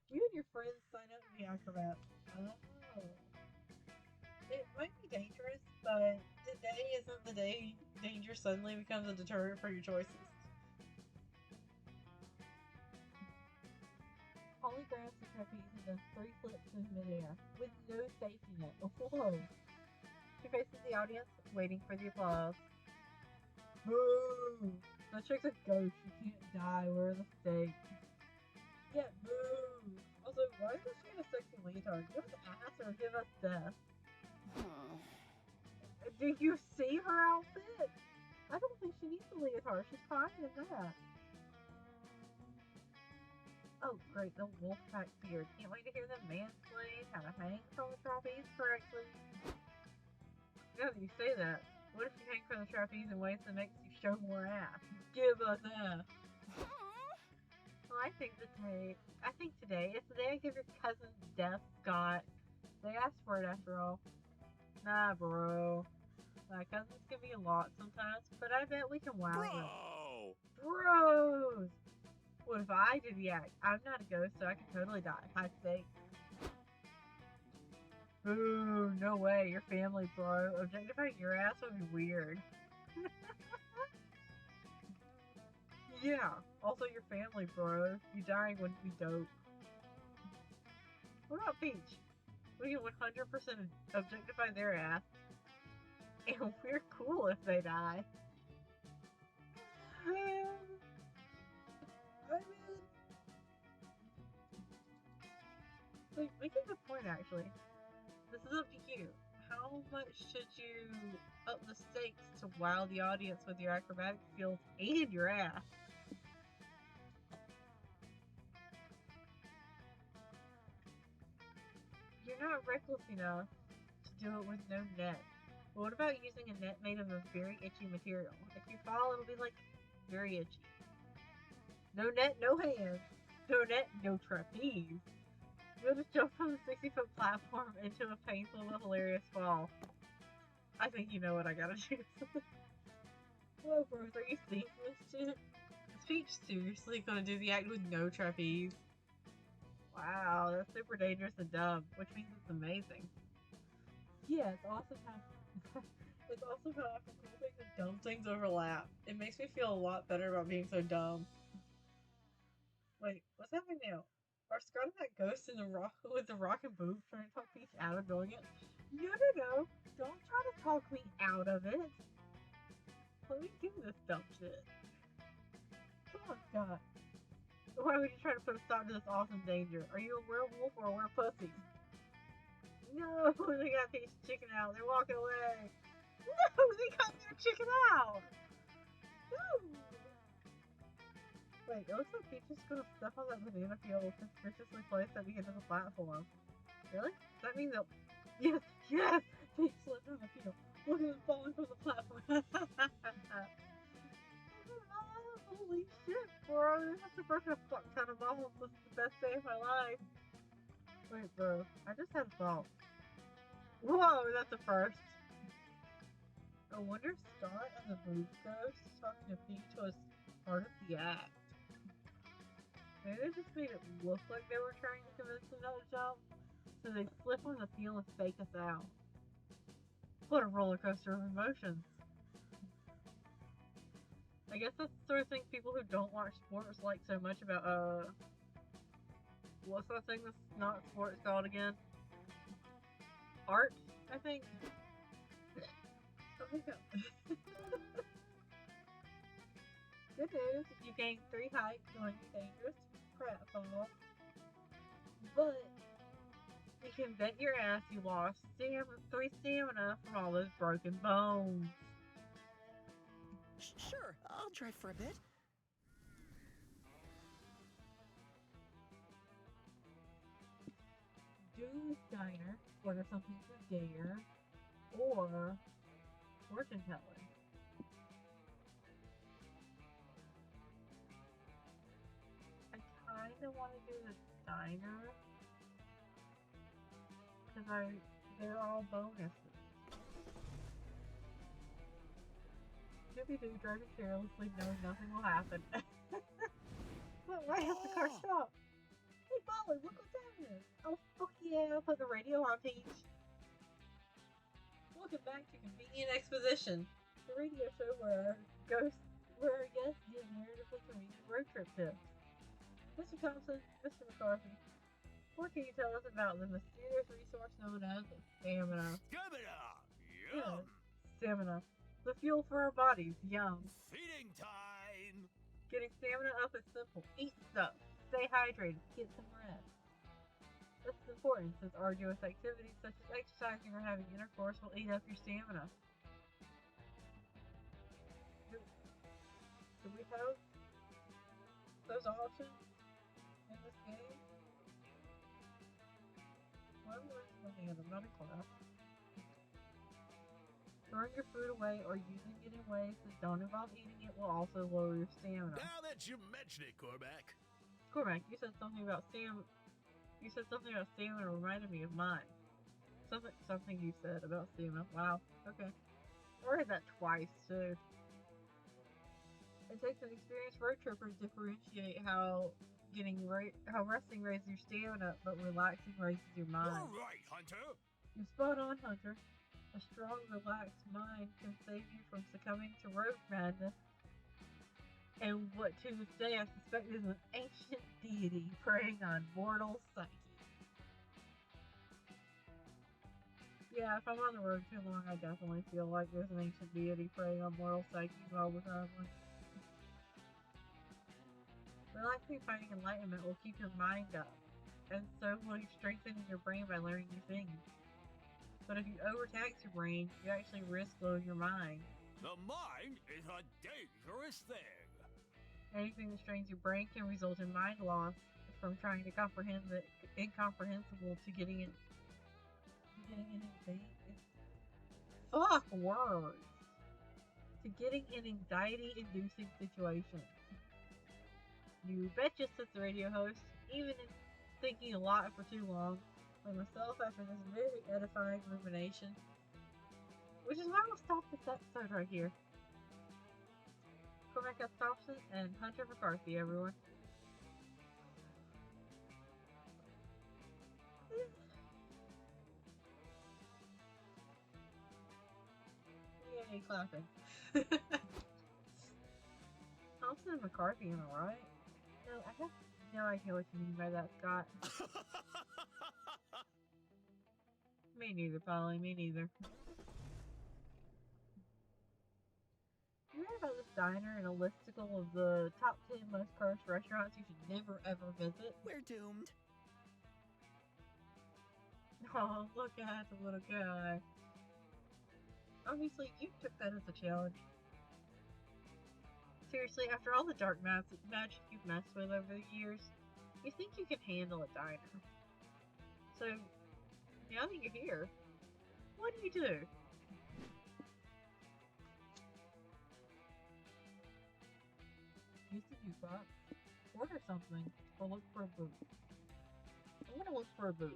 You and your friends sign up to be acrobats. Oh. It might be dangerous, but today isn't the day danger suddenly becomes a deterrent for your choices. Polly grabs the trapeze and does 3 flips in midair, with no safety net. Oh, whoa! She faces the audience, waiting for the applause. Boo! That chick's a ghost. She can't die. Where are the stakes? Yeah, boo! Also, why is she in a sexy leotard? Give us ass or give us death. Did you see her outfit? I don't think she needs a leotard. She's fine in that. Oh, great, the wolf pack beard. Can't wait to hear them mansplain how to hang from the trapeze correctly. Now that you say that, what if you hang from the trapeze in ways that makes you show more ass? Give us ass. Well, I think today is the day I give your cousin death, Scott. They asked for it after all. Nah, bro. My cousins can be a lot sometimes, but I bet we can wow them. Bros! What if I do the act? I'm not a ghost, so I can totally die. High stakes. Boo, no way. Your family, bro. Objectifying your ass would be weird. Yeah. Also, your family, bro. You dying wouldn't be dope. What about Peach? We can 100% objectify their ass. And we're cool if they die. Like, make a good point, actually. This is up to you. How much should you up the stakes to wow the audience with your acrobatic skills and your ass? You're not reckless enough to do it with no net. But what about using a net made of a very itchy material? If you fall, it'll be like very itchy. No net, no hands. No net, no trapeze. You'll just jump from the 60-foot platform into a painful but hilarious fall. I think you know what I gotta choose. Whoa, bros, are you seeing this shit? Is Peach seriously gonna do the act with no trapeze? Wow, that's super dangerous and dumb, which means it's amazing. Yeah, it's awesome how it's awesome how often cool things and dumb things overlap. It makes me feel a lot better about being so dumb. Wait, what's happening now? Are Scott and that ghost in the rock with the rock and boob trying to talk Peach out of doing it? No, no, no! Don't try to talk me out of it. Let me do this dumb shit. Come on, Scott. Why would you try to put a stop to this awesome danger? Are you a werewolf or a werepussy? No, they got Peach chicken out. They're walking away. No, they got their chicken out. No. Wait, it looks like Peach is gonna step on that banana peel conspicuously placed at the end of the platform. Really? Does that mean they'll... Yes, yes! Peach slipped on the peel. Look at them falling from the platform. Holy shit, bro. This has broken a fuck ton of bubbles. This is the best day of my life. Wait, bro. I just had a thought. Whoa, that's a first. I wonder if Scott and the boob ghost talking to Peach was part of the act. Maybe they just made it look like they were trying to convince them not to jump, so they flip on the field and fake us out. What a roller coaster of emotions. I guess that's the sort of thing people who don't watch sports like so much about, what's that thing that's not sports called again? Art, I think? Oh my god. Good news, you gained 3 height doing dangerous pratfall. But you can bet your ass you lost 3 stamina from all those broken bones. Sure, I'll drive for a bit. Do's Diner, order something for Dare, or fortune teller. I kinda want to do the diner because they're all bonuses. Scooby-Doo driving carelessly knowing nothing will happen. But why has the car stopped? Hey, Molly, look what that is! Oh, fuck yeah, put the radio on, Peach. Welcome back to Convenient Exposition, the radio show where our guests give narratively convenient road trip tips. Mr. Thompson, Mr. McCarthy, what can you tell us about the mysterious resource known as stamina? Stamina! Yeah, Yum! stamina. The fuel for our bodies, yum. Feeding time! Getting stamina up is simple. Eat stuff. Stay hydrated. Get some rest. This is important since arduous activities such as exercising or having intercourse will eat up your stamina. Do we have those options in this game? Why am I looking at them? Not in class. Throwing your food away or using it in ways that don't involve eating it will also lower your stamina. Now that you mention it, Cormac. Cormac, you said something about stamina. You said something about stamina reminded me of mine. Something you said about stamina. Wow. Okay. I read that twice too. It takes an experienced road tripper to differentiate how resting raises your stamina, but relaxing raises your mind. You're right, Hunter. You're spot on, Hunter. A strong, relaxed mind can save you from succumbing to road madness and what to this day I suspect is an ancient deity preying on mortal psyche. Yeah, if I'm on the road too long, I definitely feel like there's an ancient deity preying on mortal psyches all the time. Relaxing, finding enlightenment will keep your mind up, and so will you strengthening your brain by learning new things. But if you overtax your brain, you actually risk blowing your mind. The mind is a dangerous thing. Anything that strains your brain can result in mind loss, from trying to comprehend the incomprehensible to getting in fuck words to getting in anxiety-inducing situations. You betcha, says the radio host, even in thinking a lot for too long, like myself after this very edifying rumination. Which is why we'll stop this episode right here. Cormac F. Thompson and Hunter McCarthy, everyone. Yay, clapping. Thompson and McCarthy, am I right? No, I have No, I get what you mean by that, Scott. Me neither, Polly. Me neither. You read about this diner and a listicle of the top 10 most cursed restaurants you should never ever visit? We're doomed. Oh, look at the little guy. Obviously, you took that as a challenge. Seriously, after all the dark magic you've messed with over the years, you think you can handle a diner. So, now that you're here, what do you do? Use the jukebox, order something, or look for a booth. I'm gonna look for a booth.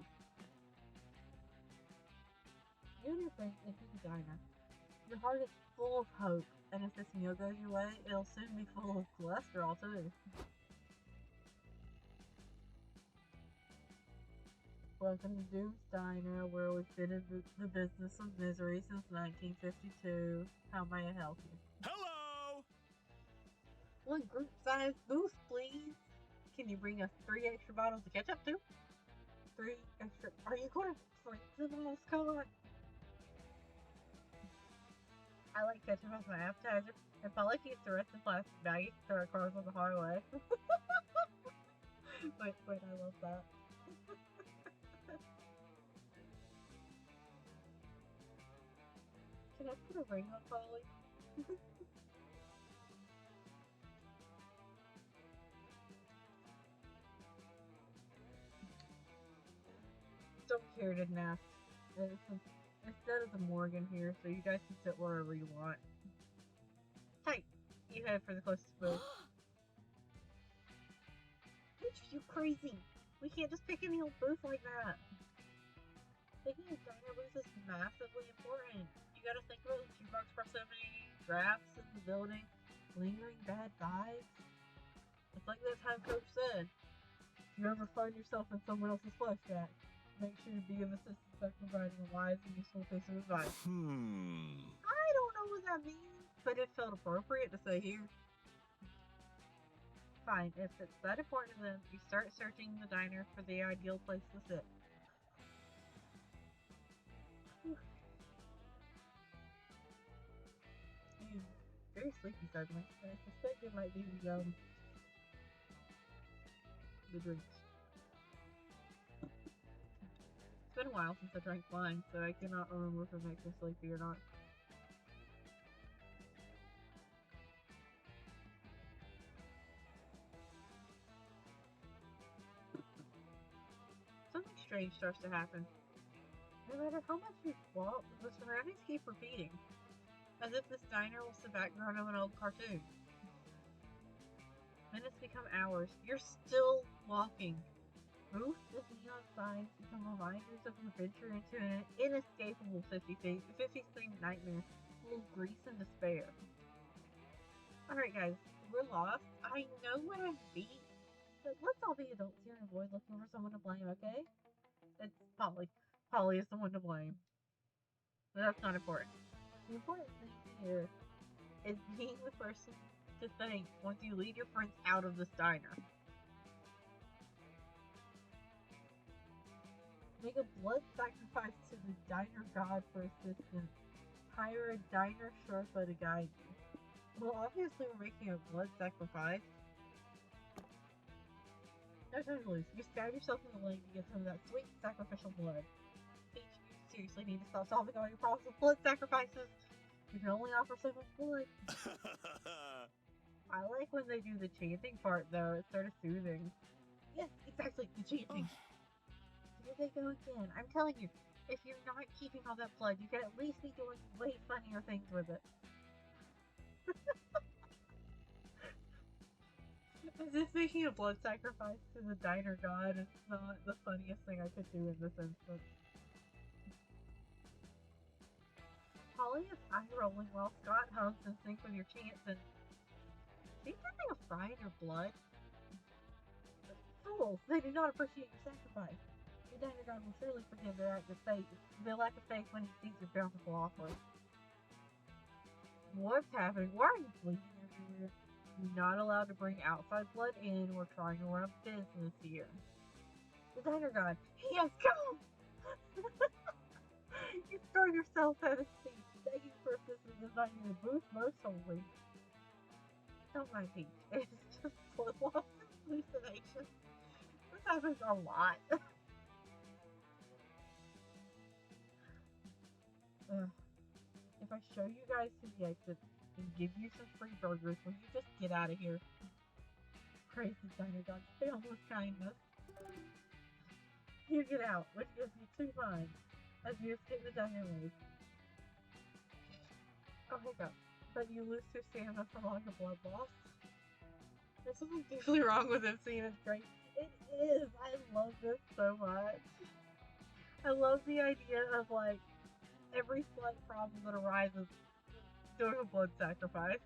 You and your friends enter the diner. Your heart is full of hope, and if this meal goes your way, it'll soon be full of cholesterol too. Welcome to Doom's Diner, where we've been in the business of misery since 1952. How may I help you? Hello! One group-sized booth, please. Can you bring us 3 extra bottles of ketchup too? 3 extra. Are you going to freeze them all, Scott? I like ketchup as my appetizer. If I like to get the rest of the plastic baggies to throw our cars on the highway. wait, I love that. Can I put a ring on Polly? Don't care, didn't ask. Instead of the Morgan here, so you guys can sit wherever you want. Tight. You head for the closest booth. Bitch, you crazy! We can't just pick any old booth like that. Picking a diner booth is massively important. You gotta think about the jukebox proximity, drafts in the building, lingering bad vibes. It's like that time Coach said, if you ever find yourself in someone else's flashback, make sure to be of assistance by providing a wise and useful piece of advice. I don't know what that means, but it felt appropriate to say here. Fine, if it's that important to them, you start searching the diner for the ideal place to sit. Very sleepy suddenly. I suspect it might be the drinks. It's been a while since I drank wine, so I cannot remember if it makes me sleepy or not. Something strange starts to happen. No matter how much you walk, the surroundings keep repeating. As if this diner was the background of an old cartoon. Minutes become hours. You're still walking. Booths with neon signs become reminders of your venture into an inescapable 50-themed nightmare full of grease and despair. Alright guys, we're lost. I know what I'm beat, but let's all be adults here and avoid looking for someone to blame, okay? It's Polly. Polly is the one to blame. But that's not important. The important thing here is being the person to thank once you lead your friends out of this diner. Make a blood sacrifice to the diner god for assistance. Hire a diner Sherpa to guide you. Well, obviously we're making a blood sacrifice. No time to lose. You stab yourself in the leg to get some of that sweet sacrificial blood. Peach, you seriously need to stop solving all your problems with blood sacrifices. You can only offer so much blood. I like when they do the chanting part though, it's sort of soothing. Yes, exactly, the chanting. Here they go again. I'm telling you, if you're not keeping all that blood, you can at least be doing way funnier things with it. As if making a blood sacrifice to the diner god is not the funniest thing I could do in this instance. Polly is eye-rolling while Scott hums in sync with your chants and... See something of fry in your blood? Fools! They do not appreciate your sacrifice. Your diner god will surely forgive their lack of faith when he sees your bountiful offer. What's happening? Why are you bleeding everywhere? You're not allowed to bring outside blood in. We're trying to run a business here. The diner god, he has come! You throw yourself at his feet, begging for assistance and finding the booth most holy. Don't mind Peach. It's just full of hallucination. This happens a lot. If I show you guys to the exit and give you some free burgers, will you just get out of here? Praise the diner god, fail with kindness. You get out, which gives me 2 minds as you escape the diner maze. Oh my god, but you lose 2 stamina from like a blood loss. There's something deeply wrong with him seeing his strength. It is! I love this so much. I love the idea of like every slight problem that arises doing a blood sacrifice.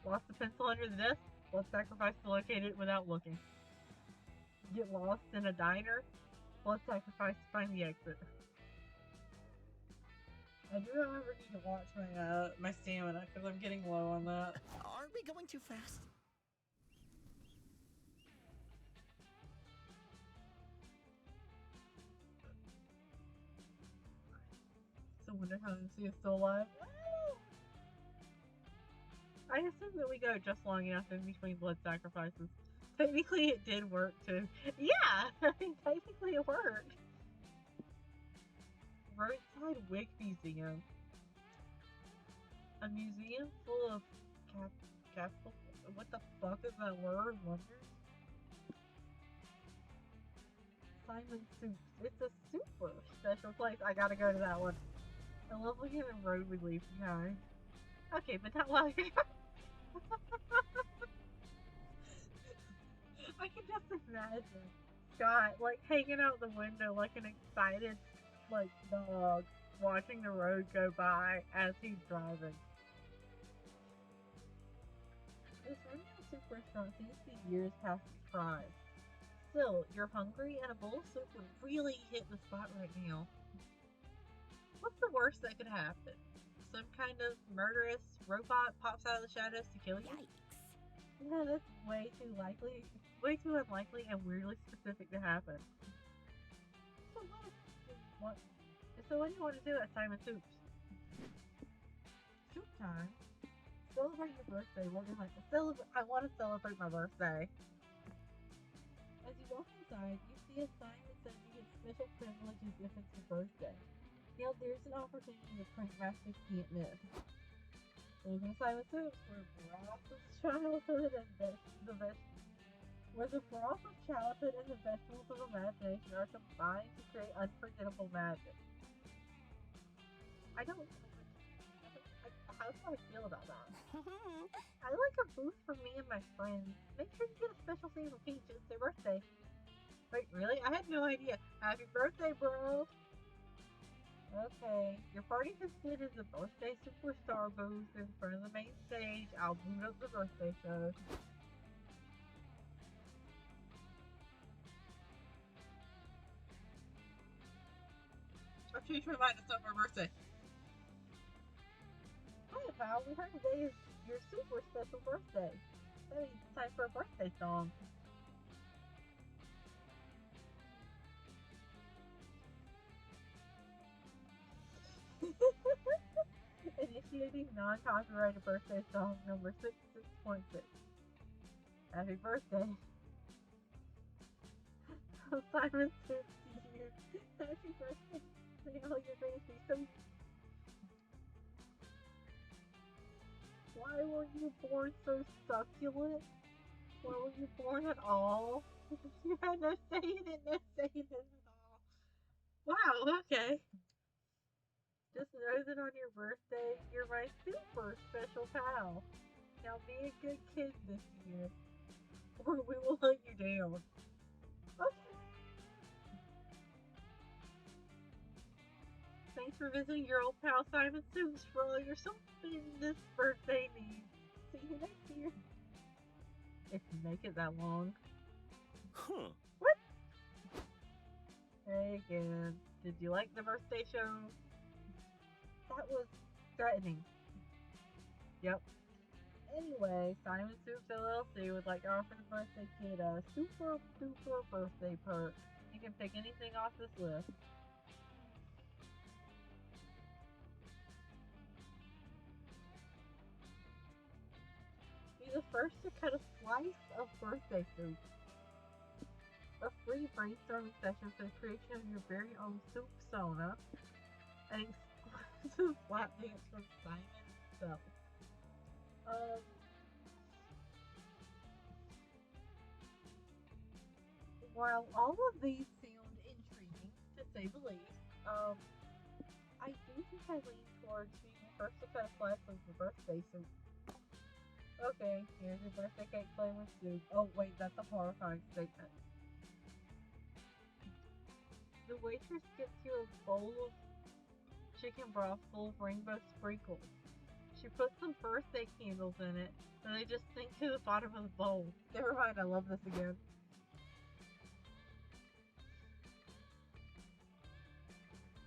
Lost a pencil under the desk, blood sacrifice to locate it without looking. Get lost in a diner, blood sacrifice to find the exit. I do however need to watch my stamina because I'm getting low on that. Aren't we going too fast? So wonder how MC is still alive. I assume that we go just long enough in between blood sacrifices. Technically, it did work too. Yeah, I mean, technically it worked. Roadside Wig Museum. A museum full of what the fuck is that word? Wonders? Simon Soups. It's a super special place. I gotta go to that one. I love looking at road we leave behind. Okay, but not while you're I can just imagine Scott like hanging out the window like an excited like dog watching the road go by as he's driving. This Romeo soup restaurant seems to be years past its prime. Still, you're hungry and a bowl of soup would really hit the spot right now. What's the worst that could happen? Some kind of murderous robot pops out of the shadows to kill you? Yikes. Yeah, that's way too unlikely and weirdly specific to happen. So what do you want to do at Simon Soups? Soup time? Celebrate your birthday. We're gonna I want to celebrate my birthday. As you walk inside, you see a sign that says you get special privileges if it's your birthday. Now there's an opportunity the prank masters can't miss. Welcome to Simon Soups, where broth of childhood and the vegetables of imagination are combined to create unforgettable magic. How do I feel about that? I like a booth for me and my friends. Make sure you get a special thing for Peach. It's their birthday. Wait, really? I had no idea. Happy birthday, bro! Okay, your party consists of the birthday superstar booth in front of the main stage. I'll boot up the birthday show. I've changed my mind. It's not my birthday. Hi, pal. We heard today is your super special birthday. That means it's time for a birthday song. Initiating non-copyrighted birthday song number 66.6. Happy birthday. Simon Soups to you. Happy birthday. May all your days be so... Why were you born so succulent? Why were you born at all? You had no say in it, no say in it at all. Wow, okay. Just know that on your birthday, you're my super special pal. Now be a good kid this year, or we will let you down. Okay. Thanks for visiting your old pal Simon Soups for all your this birthday needs. See you next year. If you make it that long. Huh. What? Hey again. Did you like the birthday show? That was threatening. Yep. Anyway, Simon Soups LLC would like to offer the birthday kid a super duper birthday perk. You can pick anything off this list. Be the first to cut a slice of birthday soup. A free brainstorming session for the creation of your very own soup sauna. An exclusive lap dance from Simon himself. While all of these sound intriguing, to say the least, I do think I lean towards being the first to cut a slice of the birthday soup. Okay, here's your birthday cake flavored soup. Oh wait, that's a horrifying statement. The waitress gets you a bowl of chicken broth full of rainbow sprinkles. She puts some birthday candles in it, and they just sink to the bottom of the bowl. Never mind, I love this again.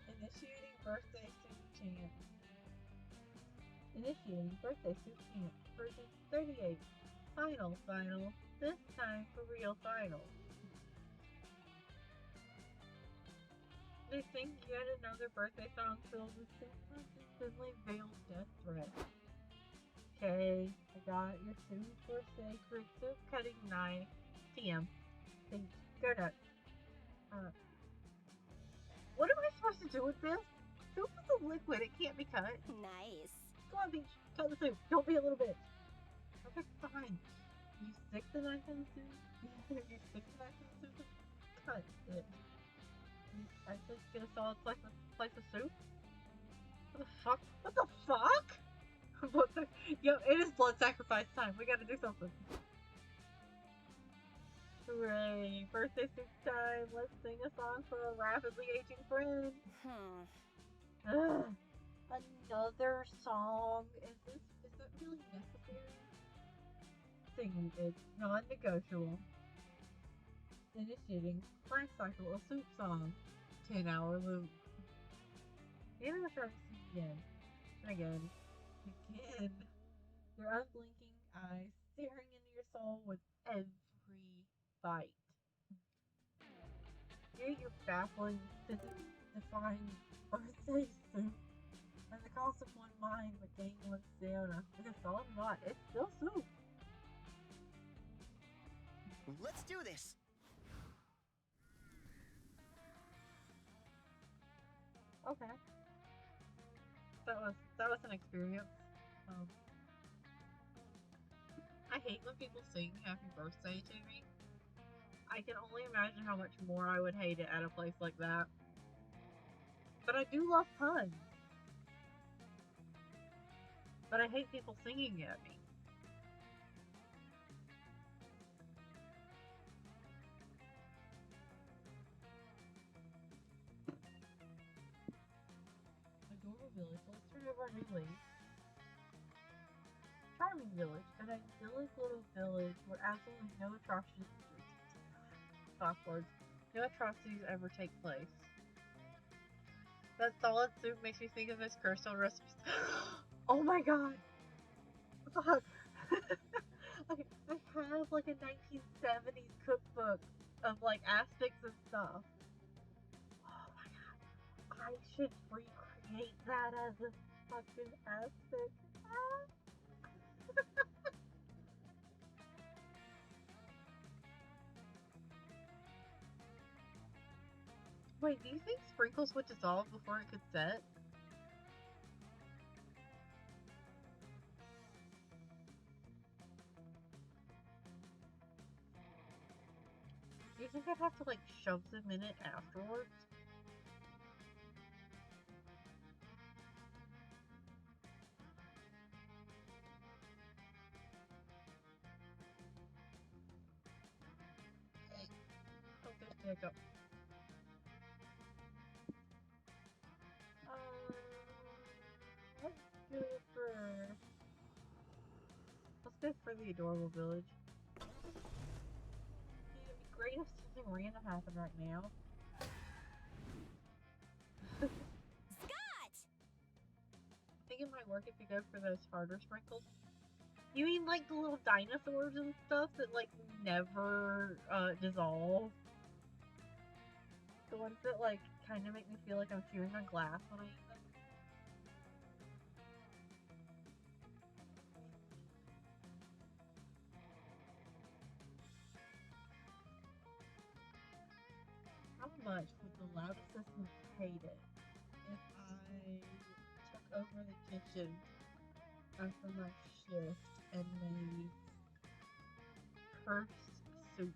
Initiating birthday soup chant. Initiating birthday soup chant. Version 38. Final. This time for real final. They sing yet another birthday song filled with sometimes thinly veiled death threats. Okay, I got your super sacred soup cutting knife. TM. Thanks. Go nuts. What am I supposed to do with this? Soup is a liquid, it can't be cut. Nice. Come on, Peach, cut the soup. Don't be a little bitch. Okay, fine. You stick the knife in the soup. You stick the knife in the soup and cut it. You actually get a solid slice of soup? What the fuck? What the fuck? Yo, it is blood sacrifice time. We gotta do something. Hooray! Birthday soup time. Let's sing a song for a rapidly aging friend. Ugh. Another song. Is that really necessary? Singing is non-negotiable. Initiating life cycle of soup song. 10-hour loop. The end of the service again. And again. Again. Your unblinking eyes staring into your soul with every bite. Get your baffling, physics-defying birthday soup. At the cost of one mind, but gain one stamina. And if all not, it's still soup. Let's do this. Okay. That was an experience. I hate when people sing happy birthday to me. I can only imagine how much more I would hate it at a place like that. But I do love puns. But I hate people singing at me. Adorable village. Let's turn over our new leaf. Charming village. An idyllic little village where absolutely no atrocities ever take place. That solid soup makes me think of this cursed on recipes. Oh my god! Fuck! Okay, I have like a 1970s cookbook of like aspects and stuff. Oh my god. I should recreate that as a fucking aspect. Wait, do you think sprinkles would dissolve before it could set? Do you think I'd have to like shove them in it afterwards? Oh, there's Jacob. Let's go for the adorable village. It'd be great if something random happened right now. Scott! I think it might work if you go for those harder sprinkles. You mean like the little dinosaurs and stuff that like never dissolve? The ones that like kind of make me feel like I'm chewing on glass when I eat them? How much would the lab assistant hate it if I took over the kitchen after my shift and made cursed soup?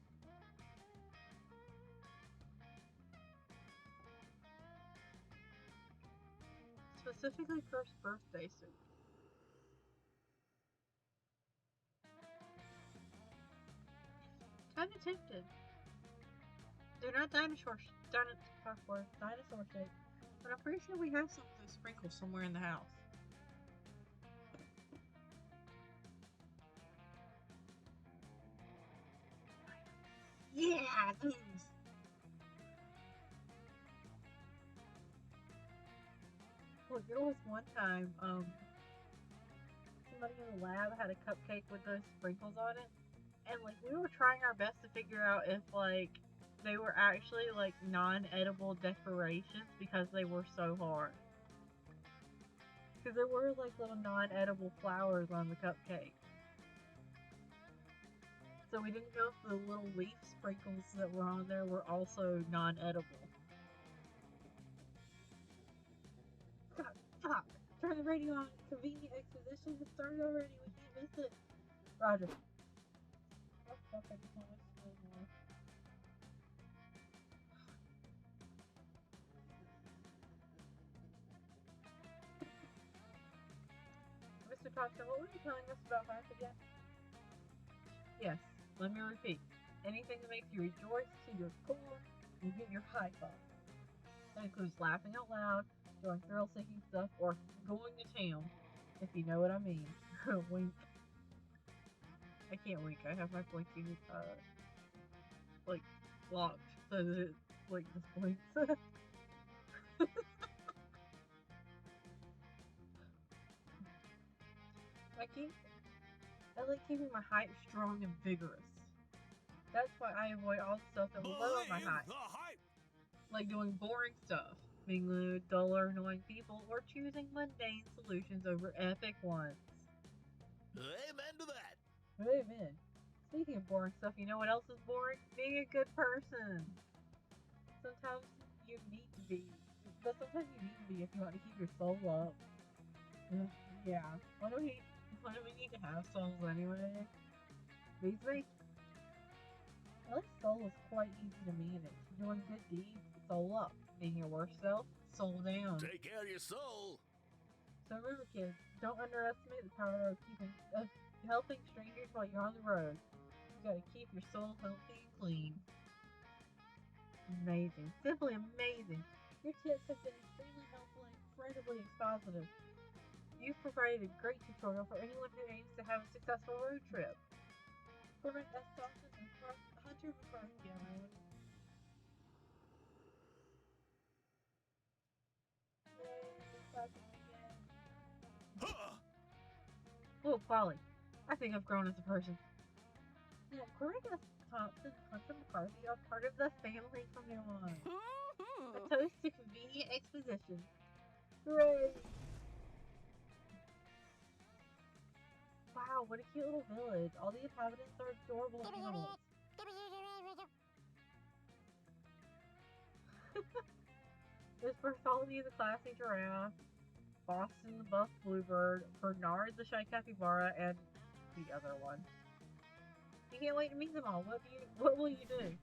Specifically cursed birthday soup. Kinda tempted. They're not dinosaur shaped, but I'm pretty sure we have some of those sprinkles somewhere in the house. Yeah, those. Look, there was one time, somebody in the lab had a cupcake with those sprinkles on it, and like we were trying our best to figure out if like they were actually like non-edible decorations because they were so hard. Because there were like little non-edible flowers on the cupcake. So we didn't know if the little leaf sprinkles that were on there were also non-edible. Fuck! Turn the radio on. Convenient exposition has started already. We can't miss it. Roger. Oh, fuck, I just want to slow more. Mr. Thompson, what were you telling us about life again? Yes, let me repeat. Anything that makes you rejoice to your core, you get your high five. That includes laughing out loud, doing thrill-seeking stuff, or going to town, if you know what I mean. Wink. I can't wink. I have my blinking, like, locked so that it, like, just blinks. I like keeping my hype strong and vigorous. That's why I avoid all the stuff that will lower my hype. The hype. Like doing boring stuff, being rude, dull, or annoying people, or choosing mundane solutions over epic ones. Amen to that. Amen. Speaking of boring stuff, you know what else is boring? Being a good person. Sometimes you need to be, but sometimes you need to be if you want to keep your soul up. Yeah. Why do we need to have souls anyway? Beats me. At least soul is quite easy to manage. Doing good deeds, soul up. Being your worst self, soul down. Take care of your soul. So remember, kids, don't underestimate the power of helping strangers while you're on the road. You gotta keep your soul healthy and clean. Amazing. Simply amazing. Your tips have been extremely helpful and incredibly expositive. You've provided a great tutorial for anyone who aims to have a successful road trip. Correct S. Dawson and Hunter McCarthy, everyone. Oh, Polly, I think I've grown as a person. Yeah, Correct S. Thompson and Hunter McCarthy are part of the family from now on. A toast to convenient exposition. Hooray! Wow, what a cute little village. All the inhabitants are adorable animals. There's Bartholomew the classy giraffe, Boston the buff bluebird, Bernard the shy capybara, and the other one. You can't wait to meet them all. What will you do?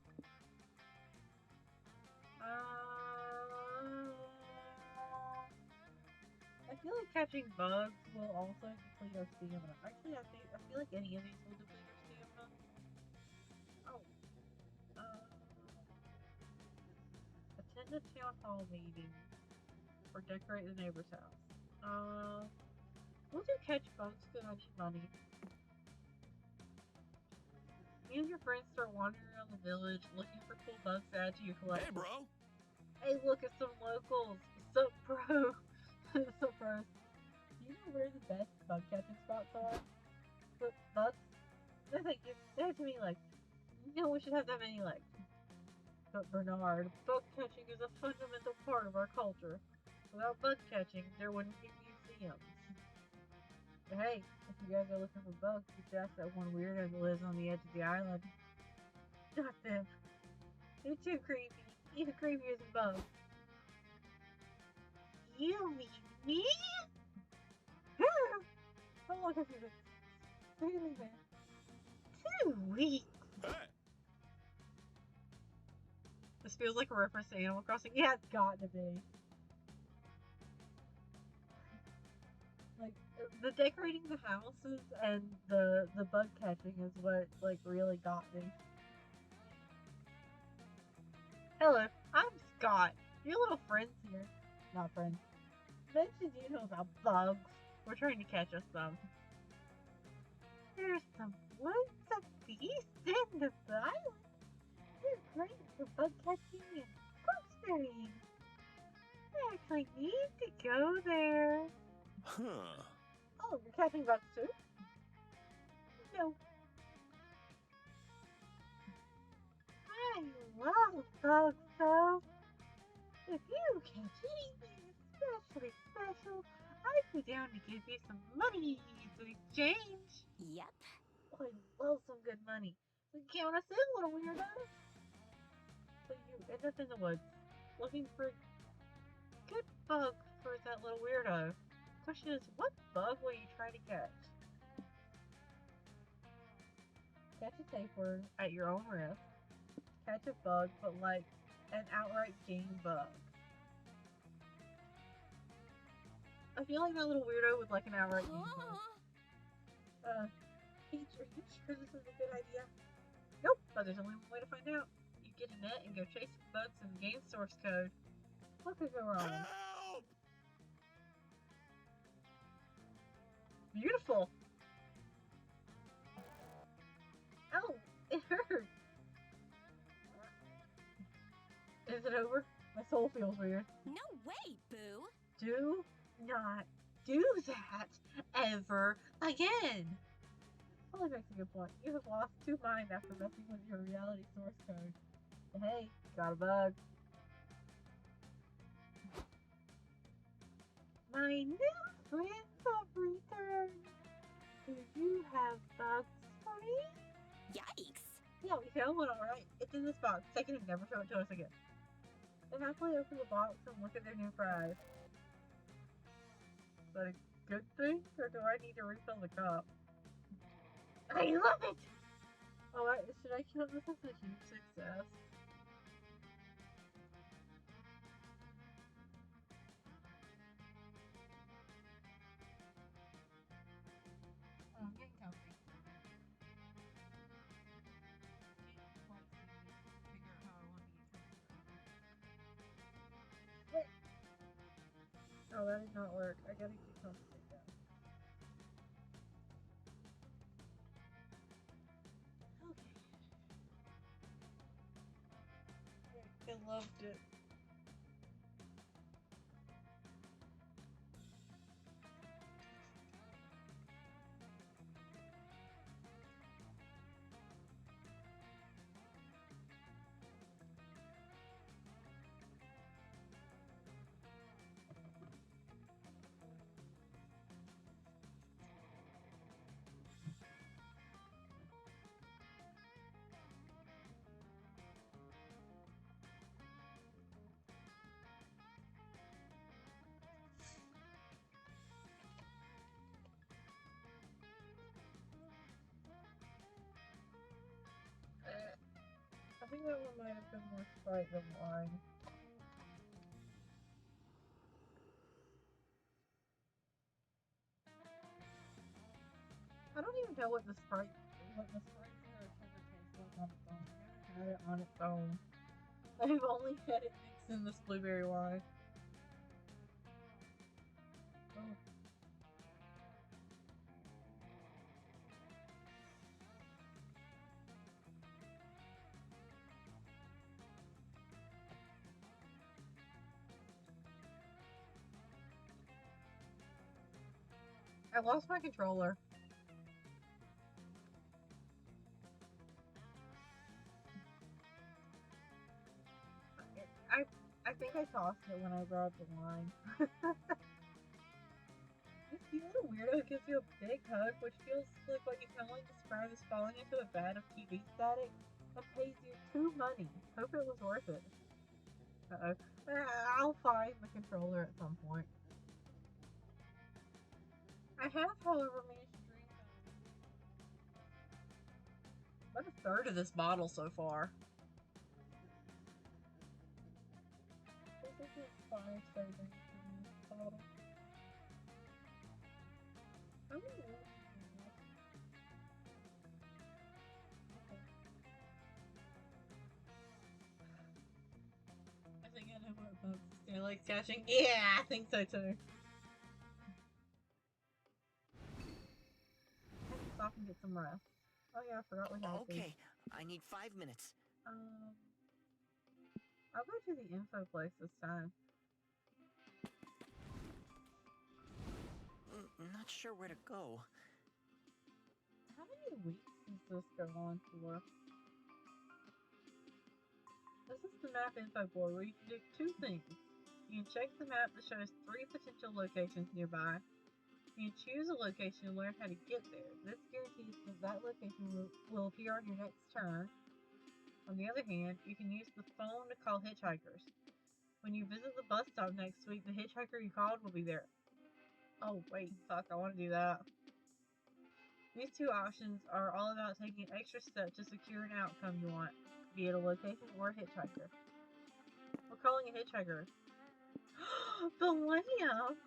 I feel like catching bugs will also deplete our stamina. Actually, I feel like any of these will deplete our stamina. Oh. Attend a town hall meeting or decorate the neighbor's house. We'll do catch bugs because I need money. You and your friends start wandering around the village looking for cool bugs to add to your collection. Hey, bro. Hey, look at some locals. Sup, bro? Sup, bros? Do you know where the best bug catching spots are? the bugs, they have too many legs. No one should have that many legs. But Bernard, bug catching is a fundamental part of our culture. Without bug catching, there wouldn't be museums. But hey, if you guys are looking for bugs, you should ask that one weirdo that lives on the edge of the island. Not them. They're too creepy. Even creepier than bugs. You mean me? How long have you been standing there? 2 weeks. Hey! This feels like a reference to Animal Crossing. Yeah, it's got to be. Like, the decorating the houses and the bug catching is what, like, really got me. Hello, I'm Scott. Your little friend's here. Not friends. Mentioned you know about bugs. We're trying to catch us some. There's some woods of beasts in the island. They're great for bug catching and gooseberrying. I actually need to go there. Huh. Oh, you're catching bugs too? No. I love bugs though. If you catch anything especially special, I'd be down to give you some money in exchange. Yep. Oh, I love some good money. So count us in, little weirdo. So you end up in the woods, looking for good bugs for that little weirdo. Question is, what bug will you try to catch? Catch a tapeworm at your own risk. Catch a bug, but like an outright game bug. I feel like that little weirdo would like an outright game bug. Peach, are you sure this is a good idea? Nope, but there's only one way to find out. You get a net and go chase bugs in the game source code. What could go wrong? Help! Beautiful! Ow! It hurts! Is it over? My soul feels weird. No way, Boo. Do not do that ever again! Polly makes a good point. You have lost 2 mind after messing with your reality source code. But hey, got a bug. My new friends have returned. Do you have bugs for me? Yikes. Yeah, we found one alright. It's in this box. Take it and never show it to us again. They happily open the box and look at their new prize. Is that a good thing? Or do I need to refill the cup? I love it! Oh, should I count this as a huge success? Oh, I'm getting comfy. Wait. Oh, that did not work. I gotta keep comfy again. Okay. I loved it. I think that one might have been more Sprite than wine. I don't even know what the Sprite or sugar tastes like on its own. I haven't had it on its own. I've only had it mixed in this blueberry wine. Oh. I lost my controller. like I tossed it when I grabbed the line. This cute little weirdo gives you a big hug, which feels like what you can only describe as falling into a vat of TV static, and pays you 2 money. Hope it was worth it. Uh-oh. I'll find the controller at some point. I have, however, managed to drink about a third of this bottle so far. I think it's 5 servings in this bottle. How many really is this? Okay. I think I know what bugs Stan likes catching. Yeah, I think so too. I can stop and get some rest. Oh yeah, I forgot we had these. Okay, I need 5 minutes. I'll go to the info place this time. Not sure where to go. How many weeks does this go on for? This is the map info board where you can do 2 things. You can check the map that shows 3 potential locations nearby. You can choose a location and learn how to get there. This guarantees that that location will appear on your next turn. On the other hand, you can use the phone to call hitchhikers. When you visit the bus stop next week, the hitchhiker you called will be there. Oh wait, fuck, I want to do that. These 2 options are all about taking an extra step to secure an outcome you want, be it a location or a hitchhiker. We're calling a hitchhiker. The lamp!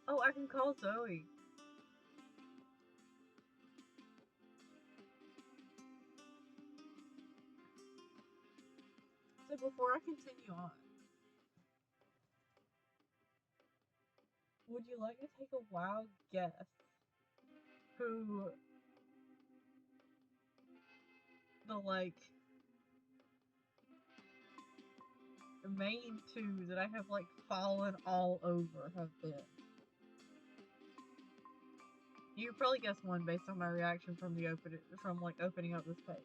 Oh, I can call Zoe. So before I continue on, would you like to take a wild guess who the, like, main 2 that I have, like, fallen all over have been? You could probably guess one based on my reaction from the opening up this page.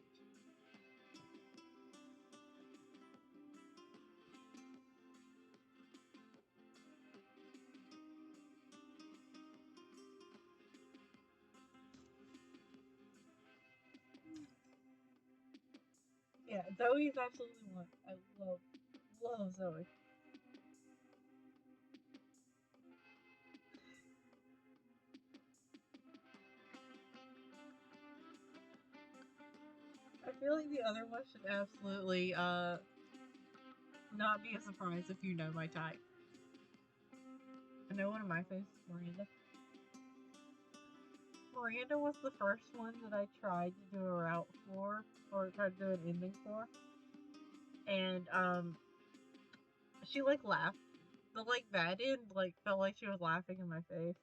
Yeah, Zoe's absolutely one. I love Zoe. I feel like the other one should absolutely not be a surprise if you know my type. I know one of my faves is Miranda. Miranda was the first one that I tried to do a route for, or tried to do an ending for. And she like laughed. The like bad end like felt like she was laughing in my face.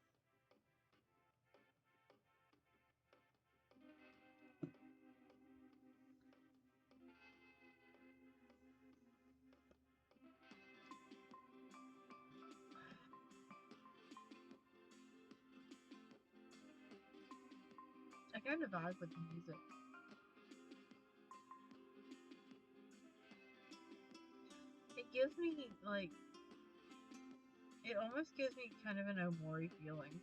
I kind of vibe with the music. It gives me, like, it almost gives me kind of an Omori feeling.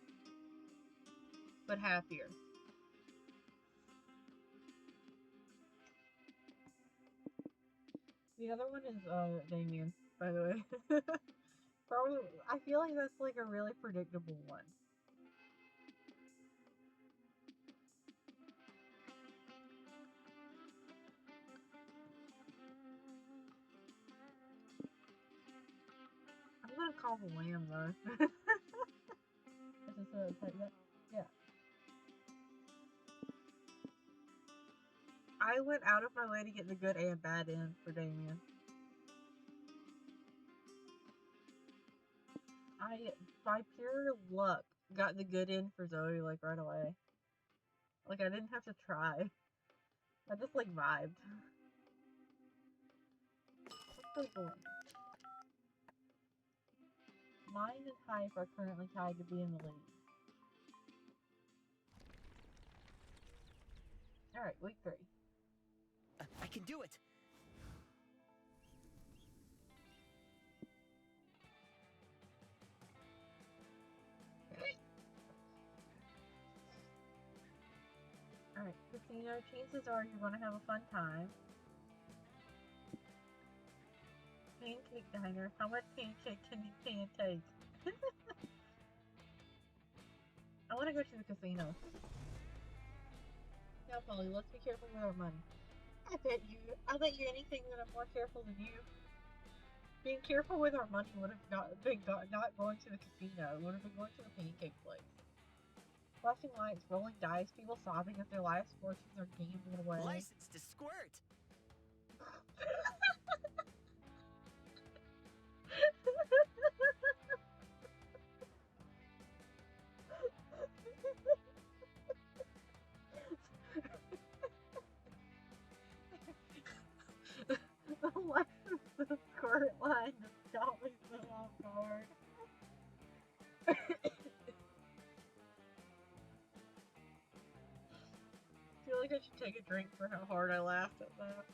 But happier. The other one is, Damien, by the way. Probably, I feel like that's, like, a really predictable one. I'm gonna call the lamb, though. Is this a type that? Yeah. I went out of my way to get the good and bad end for Damien. I, by pure luck, got the good end for Zoe, like, right away. Like, I didn't have to try. I just, like, vibed. Let's go. Mine and Hype are currently tied to be in the lead. Alright, week 3. I can do it. Alright, casino, chances are you're gonna have a fun time. Pancake diner, how much pancake can you take? I wanna go to the casino. Now, Polly, let's be careful with our money. I bet you anything that I'm more careful than you. Being careful with our money would have not been not going to the casino. It would have been going to the pancake place. Flashing lights, rolling dice, people sobbing as their lives fortunes are gambled away. License to squirt. The license to squirt line just got me so off guard. I feel like I should take a drink for how hard I laughed at that.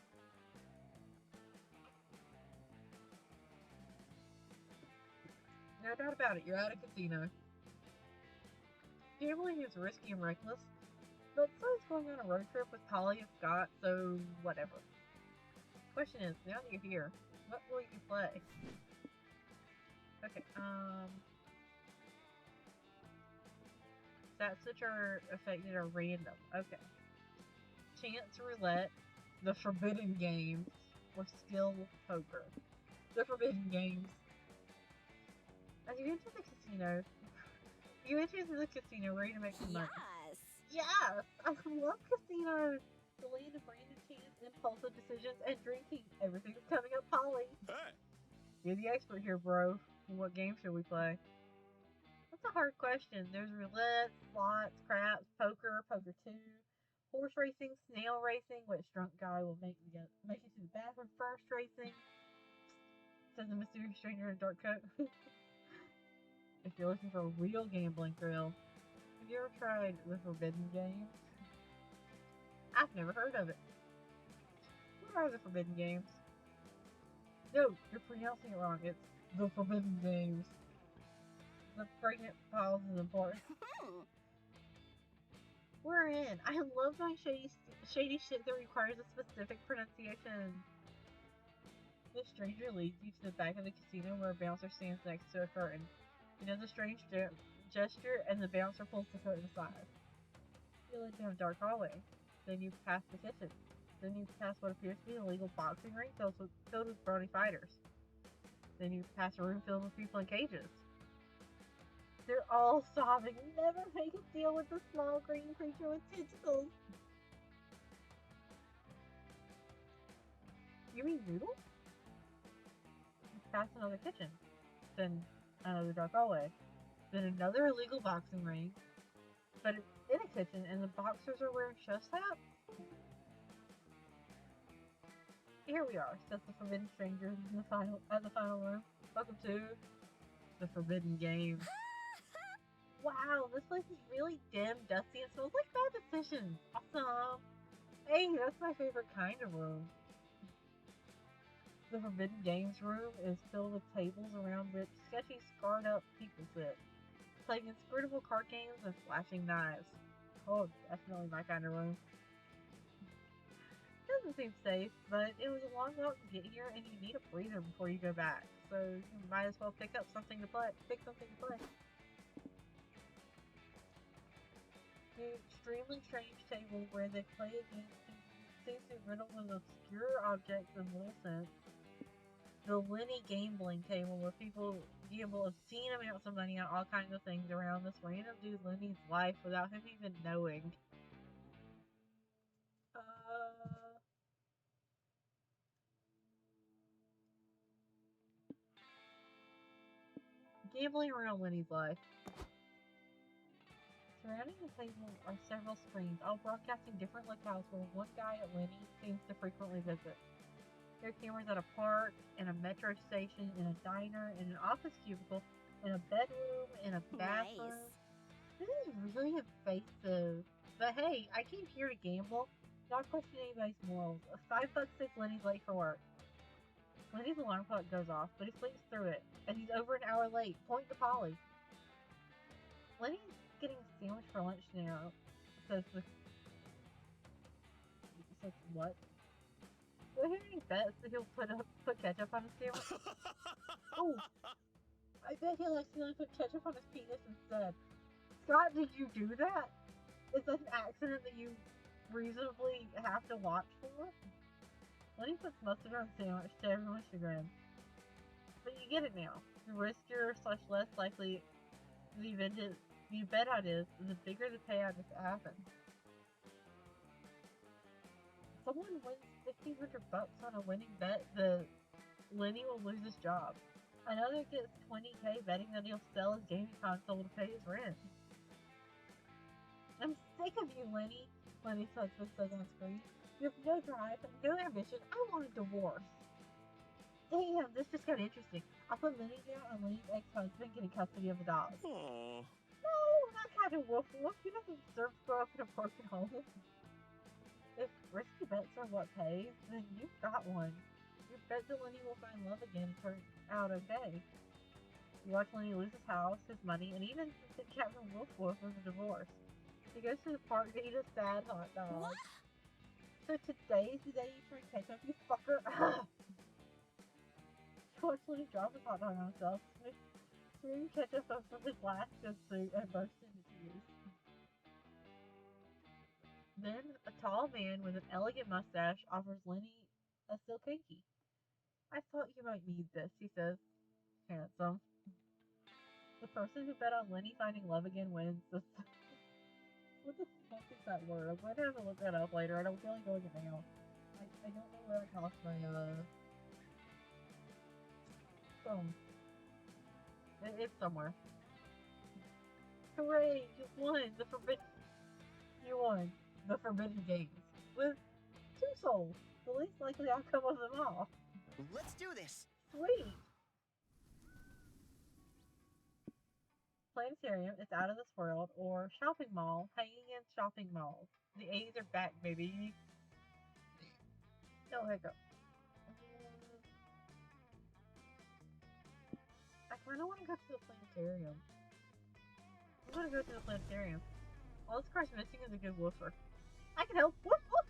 No doubt about it, you're at a casino. Gambling is risky and reckless, but so is going on a road trip with Polly and Scott, so whatever. Question is, now that you're here, what will you play? Okay, stats which are affected are random. Okay. Chance roulette, the forbidden games, or skill poker. The forbidden games. As you enter the casino, ready to make some money. Yes. Yes! I love casinos! The land of random chance, impulsive decisions, and drinking. Everything's coming up, Polly. Hey. You're the expert here, bro. What game should we play? That's a hard question. There's roulette, slots, craps, poker, poker 2, horse racing, snail racing, which drunk guy will make you to the bathroom first racing, says the mysterious stranger in a dark coat. If you're looking for a real gambling thrill, have you ever tried the Forbidden Games? I've never heard of it. What are the Forbidden Games? No, you're pronouncing it wrong. It's the Forbidden Games. The pregnant pause is important. We're in. I love doing shady shit that requires a specific pronunciation. The stranger leads you to the back of the casino where a bouncer stands next to a curtain. He does a strange gesture and the bouncer pulls the curtain aside. You lead down a dark hallway. Then you pass the kitchen. Then you pass what appears to be an illegal boxing ring filled with brawny fighters. Then you pass a room filled with people in cages. They're all sobbing. Never make a deal with the small green creature with tentacles. You mean Noodle? You pass another kitchen. Then another dark hallway. Then another illegal boxing ring. But it's in a kitchen and the boxers are wearing chest hats? Here we are, says the forbidden stranger in the final room. Welcome to the Forbidden Games. Wow, this place is really dim, dusty, and smells like bad decisions. Awesome. Hey, that's my favorite kind of room. The Forbidden Games room is filled with tables around which sketchy, scarred up people sit, playing inscrutable card games and flashing knives. Oh, definitely my kind of room. Doesn't seem safe, but it was a long walk to get here, and you need a breather before you go back. So you might as well pick something to play. The extremely strange table where they play a game seems to be riddled with obscure objects and little sense. The Lenny gambling table where people gamble obscene amounts of money on all kinds of things around this random dude Lenny's life without him even knowing. Gambling around Lenny's life. Surrounding the table are several screens, all broadcasting different locales where one guy at Lenny seems to frequently visit. There are cameras at a park, in a metro station, in a diner, in an office cubicle, in a bedroom, in a bathroom. Nice. This is really invasive. But hey, I came here to gamble. Not question anybody's morals. $5.06, Lenny's late for work. Lenny's alarm clock goes off, but he sleeps through it, and he's over an hour late. Point to Polly. Lenny's getting a sandwich for lunch now. Says what? Do I hear any bets that he'll put ketchup on his sandwich? Oh, I bet he'll accidentally put ketchup on his penis instead. Scott, did you do that? Is that an accident that you reasonably have to watch for? Lenny puts mustard on the sandwich to everyone's chagrin. But you get it now. The riskier / less likely the bet on is, the bigger the payout is to happen. Someone wins $1,500 on a winning bet, Lenny will lose his job. Another gets $20K betting that he'll sell his gaming console to pay his rent. I'm sick of you, Lenny, Lenny's husband says on screen. You have no drive, no ambition. I want a divorce. Damn, this just got interesting. I'll put Lenny down on Lenny's ex-husband getting custody of the dog. Aww. No, not kind of woof woof. He doesn't deserve to grow up in a broken home. If risky bets are what pays, then you've got one. You bet that Lenny will find love again and turn out okay. You watch Lenny lose his house, his money, and even sit Captain Wolf Wolf with a divorce. He goes to the park to eat a sad hot dog. What? So today's the day you try to catch up, you fucker. You watch Lenny drop his hot dog on himself, threw ketchup up from his last good suit, and burst into tears. Then, a tall man with an elegant mustache offers Lenny a silk hanky. I thought you might need this, he says. Handsome. The person who bet on Lenny finding love again wins. What the fuck is that word? I'm going to have to look that up later. I don't feel like going it now. I don't know where I tossed my, phone. It's somewhere. Hooray! You won! You won the Forbidden Games. With 2 souls. The least likely outcome of them all. Let's do this. Sweet! Planetarium is out of this world, or shopping mall, hanging in shopping malls. The 80s are back, baby. No hiccup. I kind of want to go to the planetarium. I'm going to go to the planetarium. All this car's missing is a good woofer. I can help. Woof woof!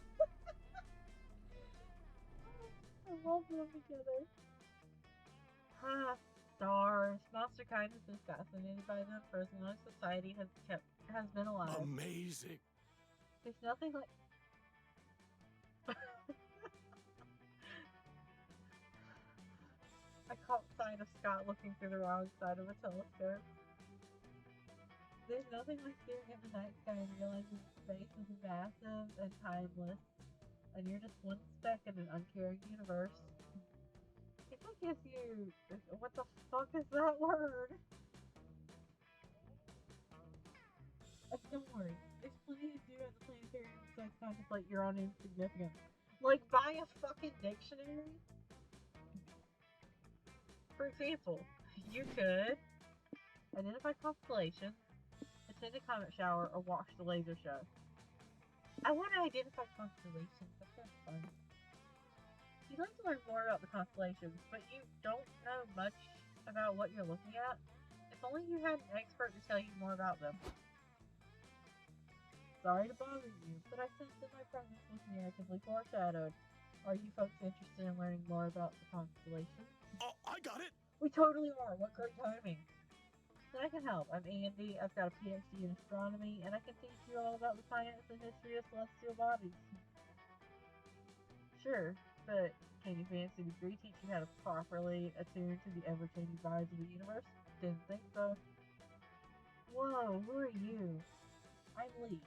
I love them together. Ah, stars. Monster kindness is fascinated by them for as long as society has been alive. Amazing. There's nothing like. I caught sight of Scott looking through the wrong side of a telescope. There's nothing like staring at the night sky and realizing space is massive and timeless, and you're just one speck in an uncaring universe. It's like if you... What the fuck is that word? Don't worry, there's plenty to do at the planetarium besides contemplate your own insignificance. Like, buy a fucking dictionary? For example, you could identify constellations, attend a comet shower, or watch the laser show. I want to identify constellations. That sounds fun. You'd like to learn more about the constellations, but you don't know much about what you're looking at. If only you had an expert to tell you more about them. Sorry to bother you, but I sense that my presence was narratively foreshadowed. Are you folks interested in learning more about the constellations? Oh, I got it. We totally are. What great timing. Then I can help. I'm Andy. I've got a PhD in astronomy, and I can teach you all about the science and history of celestial bodies. Sure, but can your fancy degree teach you how to properly attune to the ever-changing vibes of the universe? Didn't think so. Whoa, who are you? I'm Lee,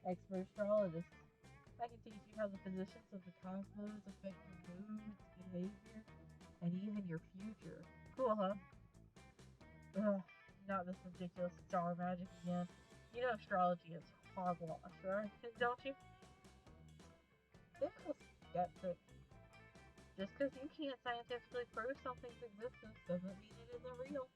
expert astrologist. I can teach you how the positions of the cosmos affect your moods, behavior, and even your future. Cool, huh? Ugh, not this ridiculous star magic again. You know astrology is hogwash, right? Don't you? Typical skeptic. Just because you can't scientifically prove something's existence doesn't mean it isn't real.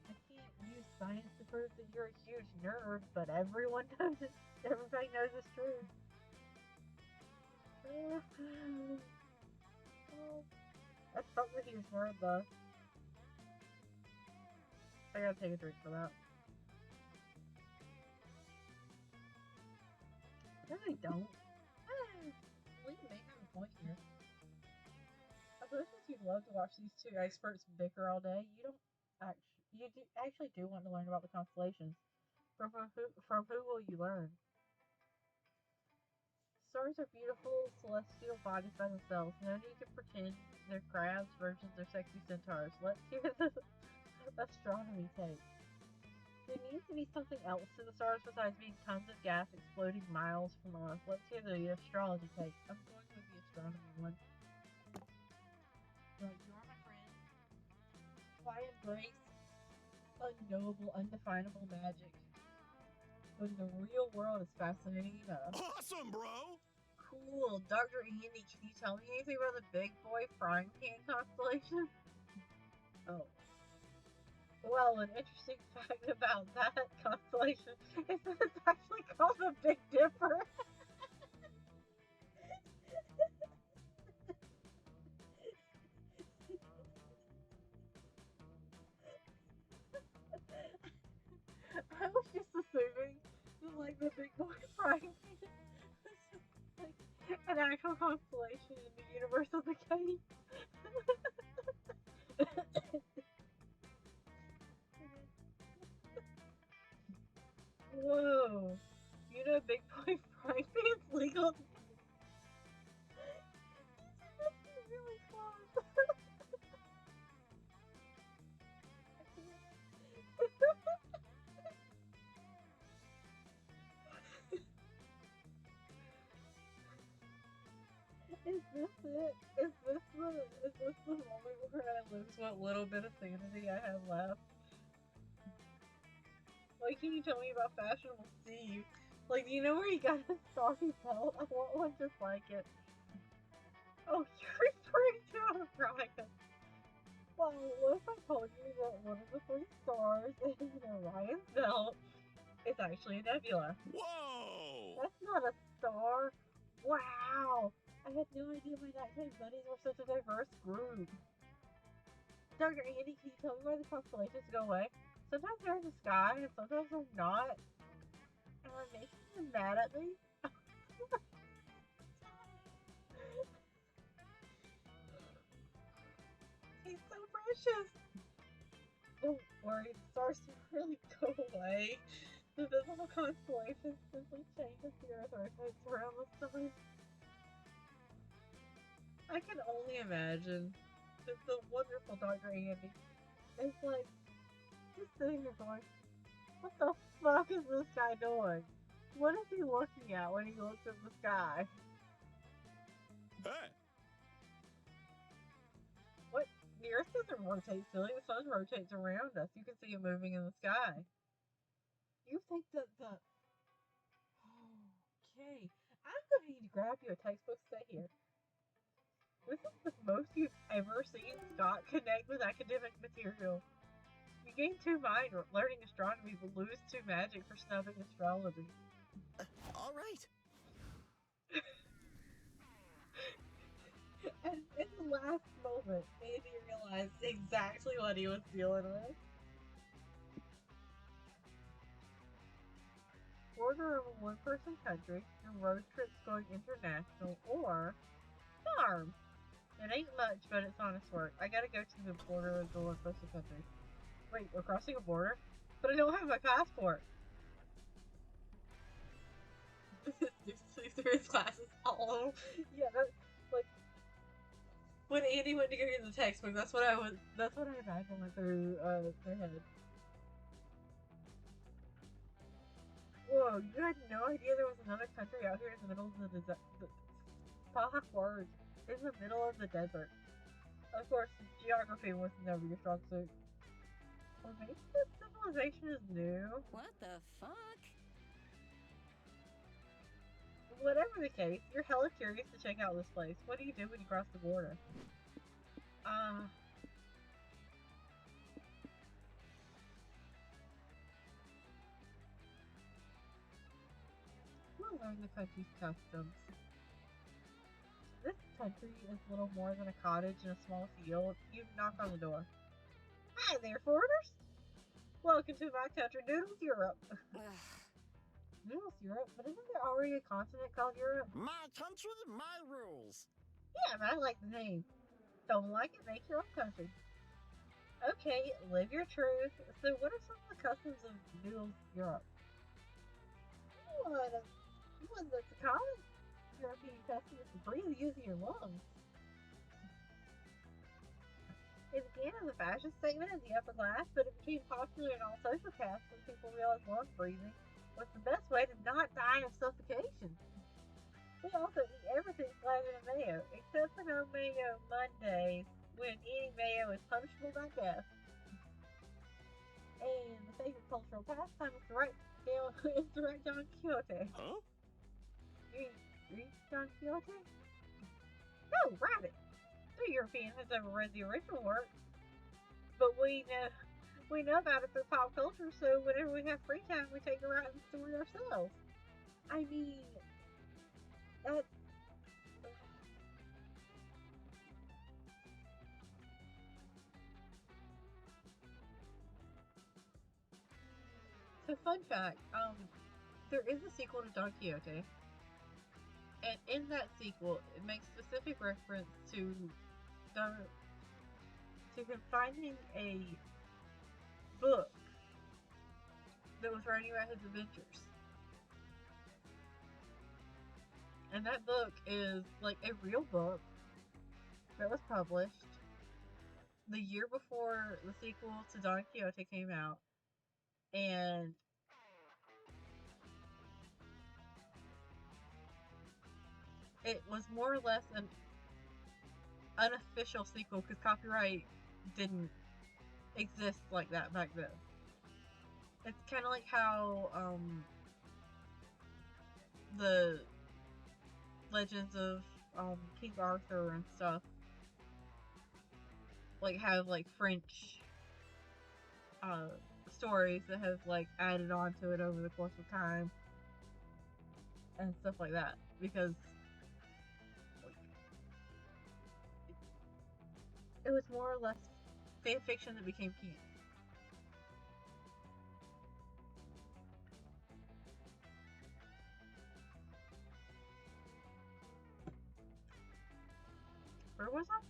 I can't use science to prove that you're a huge nerd, but everybody knows it's true. That's something huge word, though. I gotta take a drink for that. No, I don't. Lee may have a point here. As much as you'd love to watch these two experts bicker all day, you actually do want to learn about the constellations. From who will you learn? Stars are beautiful celestial bodies by themselves. No need to pretend they're crabs, virgins, or sexy centaurs. Let's hear the astronomy take. There needs to be something else to the stars besides being tons of gas exploding miles from Earth. Let's hear the astrology take. I'm going with the astronomy one. Right, you are my friend. Why embrace unknowable, undefinable magic when the real world is fascinating enough? Awesome, bro! Cool. Dr. Andy, can you tell me anything about the Big Boy Frying Pan constellation? Oh. Well, an interesting fact about that constellation is that it's actually called the Big Dipper. I was just assuming that, like, the Big Boy Frying Pan was like an actual constellation in the universe of the cave. Whoa. You know Big Boy Frying Pan's legal? That's really close. Is this it? Is this the moment where I lose what little bit of sanity I have left? Like, can you tell me about Fashionable Steve? Like, do you know where he got his stocking belt? I want one just like it. Oh, you're referring to Orion. Well, what if I told you that one of the 3 stars in Orion's belt is actually a nebula? Whoa! That's not a star. Wow. I had no idea my nighttime buddies were such a diverse group. Dr. Andy, can you tell me why the constellations go away? Sometimes they're in the sky and sometimes they're not. Am I making them mad at me? He's so precious. Don't worry, the stars don't really go away. The visible constellations simply change as the Earth rotates around the sun. I can only imagine that the wonderful Dr. Andy is like just sitting there going, what the fuck is this guy doing? What is he looking at when he looks at the sky? Hey! What? The Earth doesn't rotate, silly. The sun rotates around us. You can see it moving in the sky. You think that the... Okay. I'm gonna need to grab you a textbook. Stay here. This is the most you've ever seen Scott connect with academic material. You gain 2 mind learning astronomy, but lose 2 magic for snubbing astrology. All right. And in the last moment, Andy realized exactly what he was dealing with. Border of a 1-person country, and road trips going international, or farm. It ain't much, but it's honest work. I gotta go to the border of the 1-person country. Wait, we're crossing a border? But I don't have my passport. Sleep through his classes all. Yeah, that's like when Andy went to go get the textbook. That's what I imagined went through their head. Whoa, you had no idea there was another country out here in the middle of the desert. Fuck words. In the middle of the desert. Of course, geography was never your strong suit. Or maybe this civilization is new. What the fuck? Whatever the case, you're hella curious to check out this place. What do you do when you cross the border? We'll learn the country's customs. country is little more than a cottage in a small field, you knock on the door. Hi there, foreigners! Welcome to my country, Noodles Europe. Noodles Europe? But isn't there already a continent called Europe? My country, my rules. Yeah, but I like the name. Don't like it, make your own country. Okay, live your truth. So what are some of the customs of Noodles Europe? One that's a common European custom is to breathe using your lungs. It began as a fashion statement in the upper class, but it became popular in all social castes when people realized lung breathing was the best way to not die of suffocation. We also eat everything slathered in mayo, except for no mayo Mondays, when eating mayo is punishable by death. And the favorite cultural pastime is to write Don Quixote. Huh? You read Don Quixote? No, write it. No European has ever read the original work, but we know about it through pop culture. So whenever we have free time, we take a write the story ourselves. I mean, that's so. Fun fact: there is a sequel to Don Quixote, and in that sequel, it makes specific reference to him finding a book that was writing about his adventures. And that book is like a real book that was published the year before the sequel to Don Quixote came out. And it was more or less an unofficial sequel because copyright didn't exist like that back then. It's kind of like how the legends of King Arthur and stuff like have like French stories that have like added on to it over the course of time and stuff like that, because like, it was more or less fan fiction that became canon. Where was I?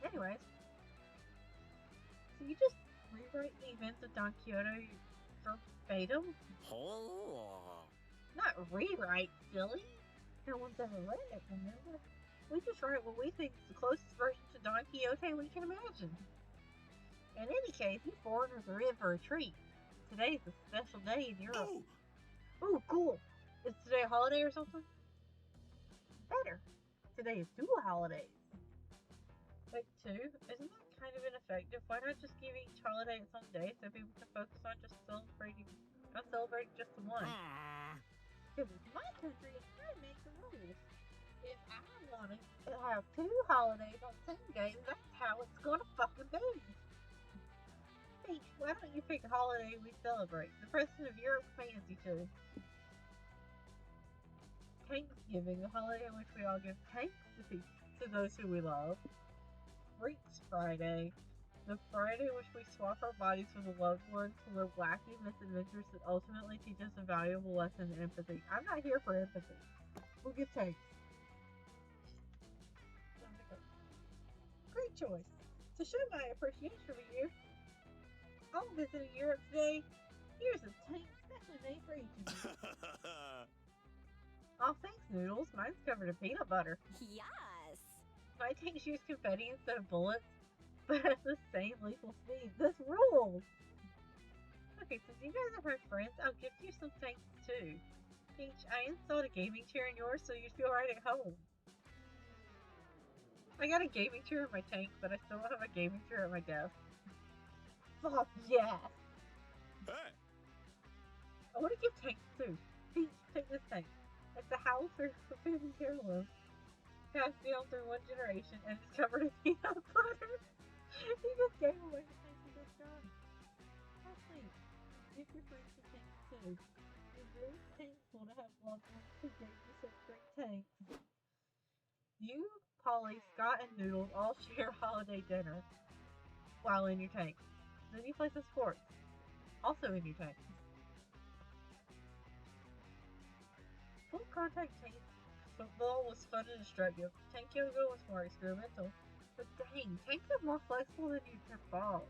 Anyways, so you just rewrite the events of Don Quixote verbatim? Oh. Not rewrite, silly. No one's ever read it, remember? We just write what we think is the closest version to Don Quixote we can imagine. In any case, you foreigners are in for a treat. Today's a special day in Europe. Ooh, cool. Is today a holiday or something? Better. Today is dual holidays. Wait, two? Isn't that kind of ineffective? Why not just give each holiday its own day so people can focus on just celebrating just the one? Because it's my country and I make the rules. If I want to have two holidays on the same day, that's how it's gonna fucking be. Peach, why don't you pick a holiday we celebrate? The President of Europe fancy too. Thanksgiving, the holiday in which we all give thanks to those who we love. Freaks Friday, the Friday in which we swap our bodies with a loved one to live wacky misadventures that ultimately teach us a valuable lesson in empathy. I'm not here for empathy. We'll give thanks. Great choice. To show my appreciation for you, I'll visit Europe today. Here's a tank specially made for each of you. Oh, thanks, Noodles. Mine's covered in peanut butter. Yes. My tank shoots confetti instead of bullets, but at the same lethal speed. This rules! Okay, since you guys are my friends, I'll gift you some tanks too. Peach, I installed a gaming chair in yours so you'd feel right at home. I got a gaming chair in my tank, but I still don't have a gaming chair at my desk. Fuck yes! Hey. I want to give tanks too. Peach, take this tank. It's a house for food and heirloom. Passed down through one generation and it's covered in peanut butter. He just gave away the tank he just got. How sweet. Give your friends the tanks too. You're very thankful to have loved ones who gave you such great all share holiday dinner while in your tanks. Then you play some sports, also in your tanks. Full contact tank football was fun and destructive. Tank yoga was more experimental. But dang, tanks are more flexible than you'd have thought.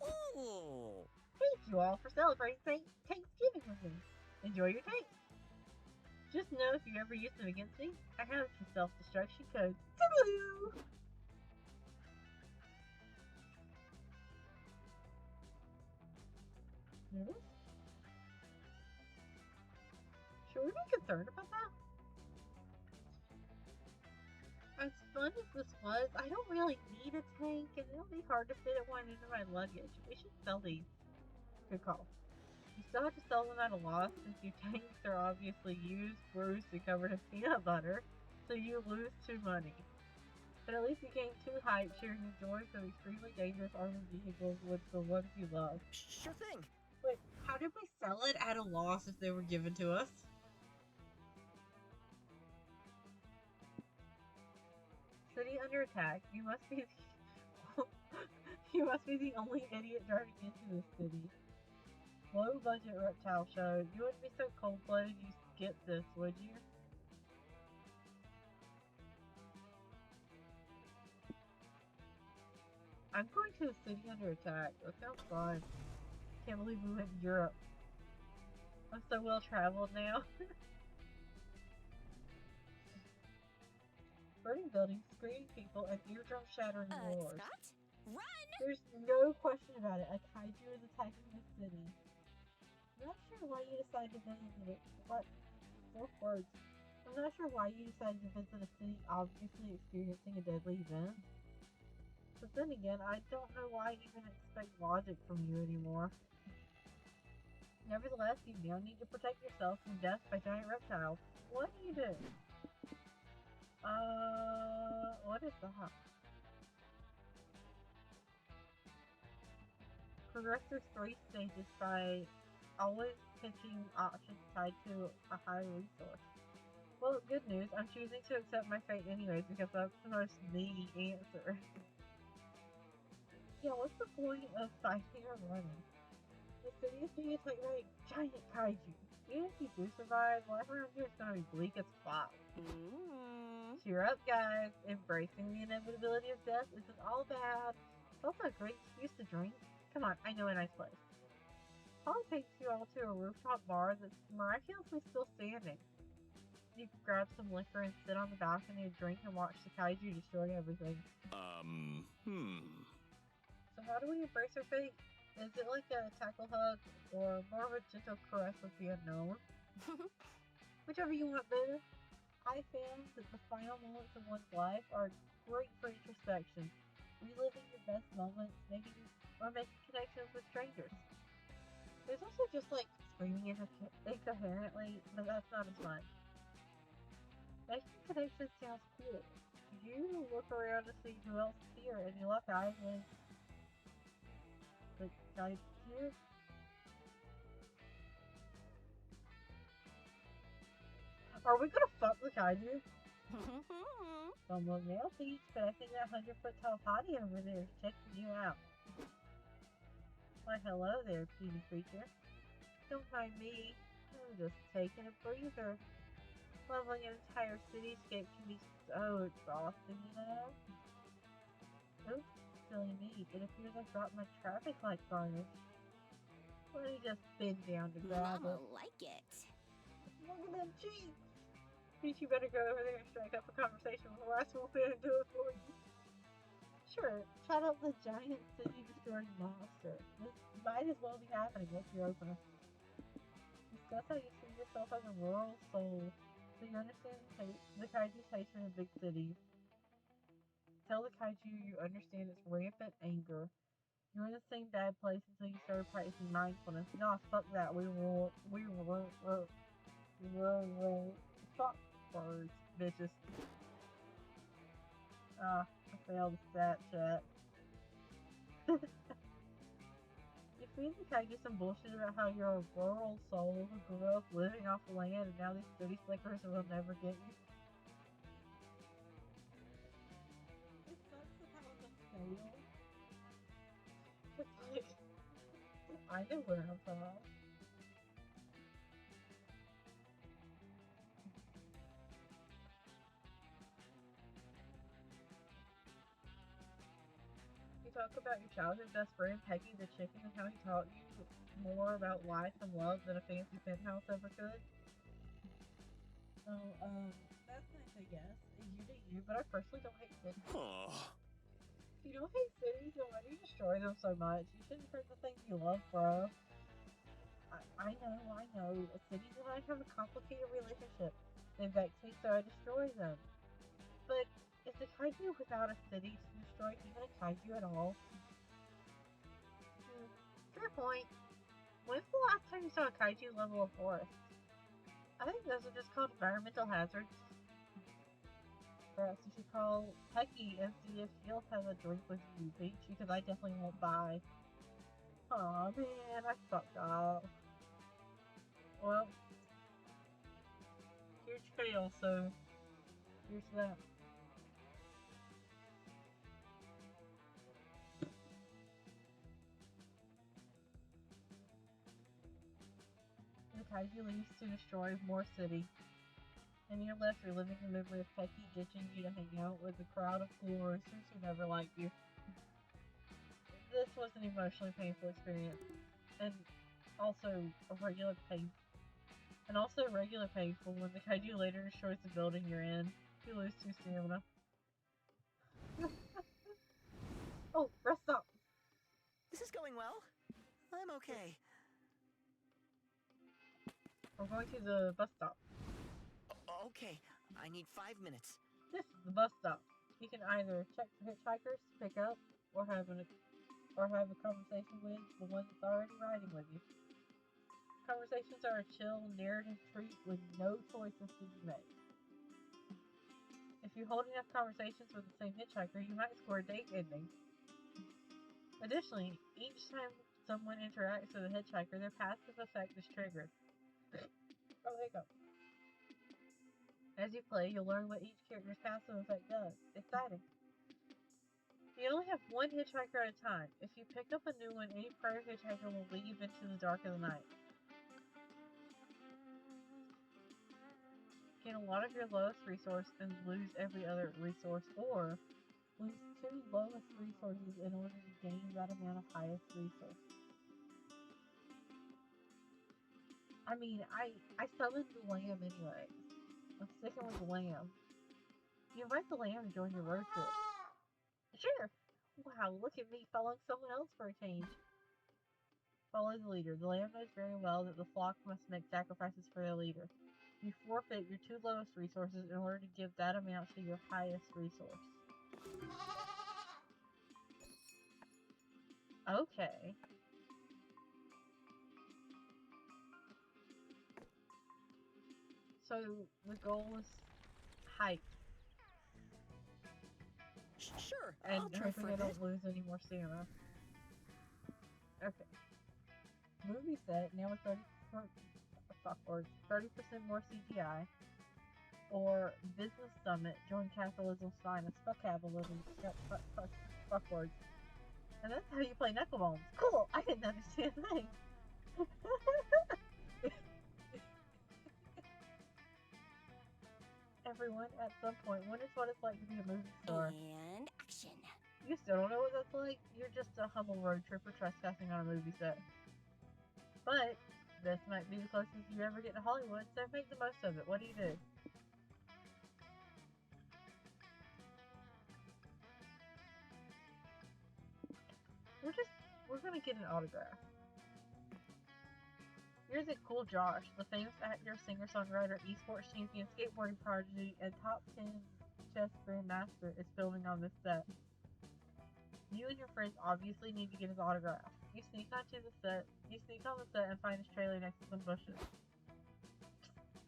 Ooh. Thank you all for celebrating Thanksgiving with me. Enjoy your tanks. Just know if you ever use them against me, I have some self-destruction code. Toodaloo! Noodles? Should we be concerned about that? As fun as this was, I don't really need a tank, and it'll be hard to fit one into my luggage. We should sell these. Good call. You still have to sell them at a loss since your tanks are obviously used, bruised, and covered in peanut butter, so you lose 2 money. But at least you gain 2 hype sharing the joys of extremely dangerous armored vehicles with the ones you love. Sure thing. Wait, how did we sell it at a loss if they were given to us? City under attack. You must be the only idiot driving into this city. Low budget reptile show. You wouldn't be so cold blooded you skip this, would you? I'm going to a city under attack. That sounds fun. Can't believe we went to Europe. I'm so well traveled now. Burning buildings, screaming people, and eardrum shattering roars. Scott? Run! There's no question about it. A kaiju is attacking the city. I'm not sure why you decided to visit it. What? 4 words. I'm not sure why you decided to visit a city obviously experiencing a deadly event. But then again, I don't know why I even expect logic from you anymore. Nevertheless, you now need to protect yourself from death by giant reptiles. What do you do? What is that? Progress through 3 stages by always pitching options tied to a high resource. Well, good news, I'm choosing to accept my fate anyways because that's the most me answer. Yeah, what's the point of fighting or running? The city is being attacked by a giant kaiju. Even if you do survive, life around here is gonna be bleak as fuck. Cheer up, guys. Embracing the inevitability of death isn't all bad. It's also a great excuse to drink. Come on, I know a nice place. Probably takes you all to a rooftop bar that's miraculously still standing. You can grab some liquor and sit on the balcony and drink and watch the kaiju destroy everything. So how do we embrace our fate? Is it like a tackle hug or more of a gentle caress with the unknown? Whichever you want, boo. I found that the final moments of one's life are great for introspection, reliving your best moments, making connections with strangers. There's also just like screaming incoherently, but that's not as fun. Making connections sounds cool. You look around to see who else is here, and you lock eyes with the guy here. Are we gonna fuck the kaiju? Someone else eats, but I think that 100-foot tall hottie over there is checking you out. Why, hello there, puny creature. Don't mind me. I'm just taking a breather. Leveling an entire cityscape can be so exhausting, you know? Oops, silly me. It appears I dropped my traffic light varnish. Let me just bend down to grab Mama it. like it. Look at them cheeks! Peach, you better go over there and strike up a conversation with the last wolf and do it for you. Sure, chat up the giant city-destroying monster. This might as well be happening once you're open. Discuss how you see yourself as a rural soul, so you understand the kaiju's hatred in big cities. Tell the kaiju you understand its rampant anger. You're in the same bad place until you started practicing mindfulness. No, fuck that. Fuck words, bitches. I failed the stat chat. You feed the kaiju some bullshit about how you're a rural soul who grew up living off the land and now these city slickers will never get you. I know where I'm from. You talk about your childhood best friend, Peggy the chicken, and how he taught you more about life and love than a fancy penthouse ever could. So, that's gonna say yes. You do you, but I personally don't hate cities. Oh. If you don't hate cities, then why do you destroy them so much? You shouldn't hurt the things you love, bro. I know. Cities and I have a complicated relationship. They vex me, so I destroy them. But is the kaiju without a city to destroy even a kaiju at all? Fair point. When's the last time you saw a kaiju level of forest? I think those are just called environmental hazards. Perhaps you should call Pecky and see if she'll have a drink with you, Peach, because I definitely won't buy. Aw, man, I fucked up. Well, huge fail, so here's that. The kaiju leaves to destroy more city, and you're left reliving the memory of Pecky ditching you to hang out with a crowd of cool roosters who never liked you. This was an emotionally painful experience, and also regular painful when the kaiju later destroys the building you're in. You lose 2 stamina. Oh, rest stop. This is going well. I'm okay. We're going to the bus stop. Okay, I need 5 minutes. This is the bus stop. You can either check for hitchhikers to pick up, or have a conversation with the one that's already riding with you. Conversations are a chill, narrative treat with no choices to be made. If you hold enough conversations with the same hitchhiker, you might score a date ending. Additionally, each time someone interacts with a hitchhiker, their passive effect is triggered. Oh, there you go. As you play, you'll learn what each character's passive effect does. Exciting. You only have one hitchhiker at a time. If you pick up a new one, any prior hitchhiker will leave into the dark of the night. Gain a lot of your lowest resource and lose every other resource, or lose 2 lowest resources in order to gain that amount of highest resource. I mean, I summoned the lamb anyways. I'm sticking with the lamb. You invite the lamb to join your road trip. Sure. Wow, look at me following someone else for a change. Follow the leader. The lamb knows very well that the flock must make sacrifices for their leader. You forfeit your 2 lowest resources in order to give that amount to your highest resource. Okay. So the goal is height. Sure, And I'll try for hoping I a bit. don't lose any more stamina. Okay. Movie set, now with 30% more CGI. Or Business Summit, join capitalism's finest. Fuck capitalism. Fuck words. And that's how you play Knucklebones. Cool! I didn't understand that. Everyone, at some point, wonders what it's like to be a movie star. And action. You still don't know what that's like? You're just a humble road tripper trespassing on a movie set. But, this might be the closest you ever get to Hollywood, so make the most of it. What do you do? We're gonna get an autograph. Here's a cool Josh, the famous actor, singer-songwriter, esports champion, skateboarding prodigy, and top 10 chess grandmaster is filming on this set. You and your friends obviously need to get his autograph. You sneak on the set and find his trailer next to some bushes.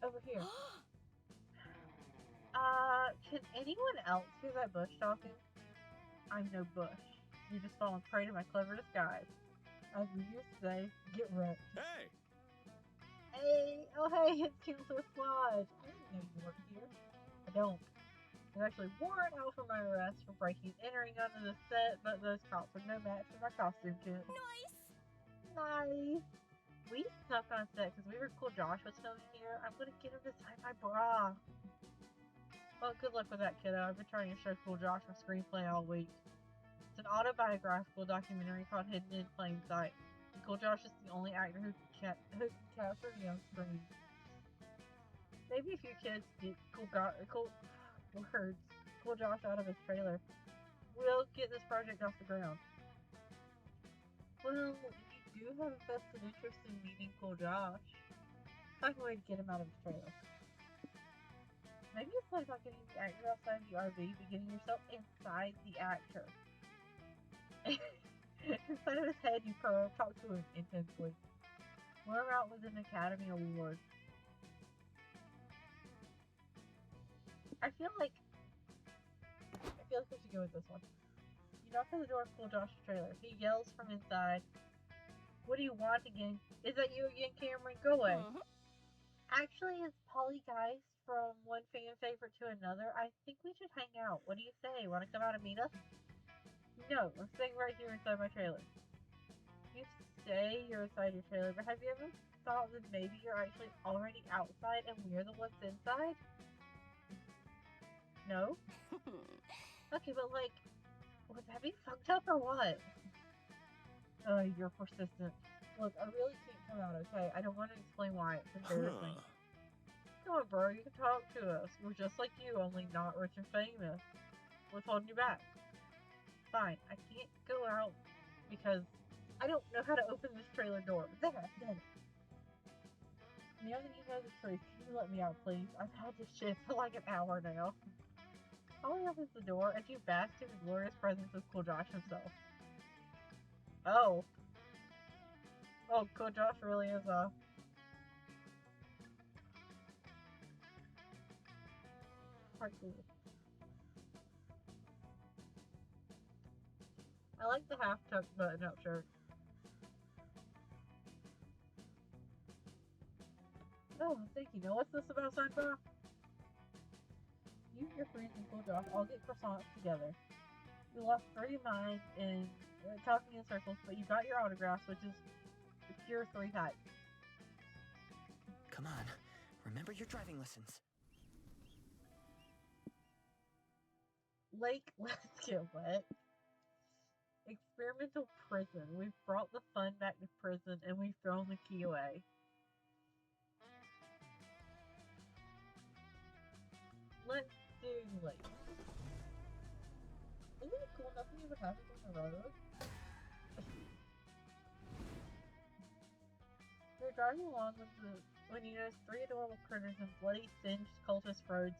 Over here. Can anyone else hear that bush talking? I'm no bush. You just fallen prey to my clever disguise. As we used to say, get wrecked. Hey! Hey! Oh hey, it's Counselor Squad! I didn't know you worked here. I don't. There's actually a warrant out for my arrest for breaking and entering onto the set, but those cops are no match for my costume kit. Nice. Nice. We snuck on set because we were cool. Josh was filming here. I'm gonna get him to sign my bra. Well, good luck with that, kiddo. I've been trying to show Cool Josh my screenplay all week. It's an autobiographical documentary called Hidden in Plain Sight. And Cool Josh is the only actor who can capture me on screen. Maybe if your kids get Cool Josh out of his trailer, we'll get this project off the ground. Well, if you do have a vested interest in meeting Cool Josh, find a way to get him out of his trailer. Maybe it's like not getting the actor outside the RV, but getting yourself inside the actor. Inside of his head, you talk to him intensely. We're out with an Academy Award. I feel like we should go with this one. You knock on the door of Cool Josh's trailer. He yells from inside, "What do you want again? Is that you again, Cameron? Go away." Actually, it's Pollygeist from one fan favorite to another. I think we should hang out. What do you say? Want to come out and meet us? No, I'm staying right here inside my trailer. You say you're inside your trailer, but have you ever thought that maybe you're actually already outside and we're the ones inside? No? Okay, but like, was that being fucked up or what? You're persistent. Look, I really can't come out, okay? I don't want to explain why. It's embarrassing. Come on, bro, you can talk to us. We're just like you, only not rich and famous. What's holding you back? Fine, I can't go out because I don't know how to open this trailer door. There, then. Now that you know the truth, can you let me out, please? I've had this shit for like an hour now. Holly opens the door and you bask in the glorious presence of Cool Josh himself. Oh. Oh, Cool Josh really is, quite cool. I like the half-tucked button-up shirt. Oh, thank you. Now, what's this about sci-fi? You and your friends and Cool Josh all get croissants together. You lost 30 minds in talking in circles, but you got your autographs, which is the pure 3 types. Come on, remember your driving lessons. Lake, let's get wet. Experimental prison. We've brought the fun back to prison and we've thrown the key away. Let's do lake. Isn't it cool nothing ever happens on the road? You're driving along when you notice 3 adorable critters in bloody, singed cultist robes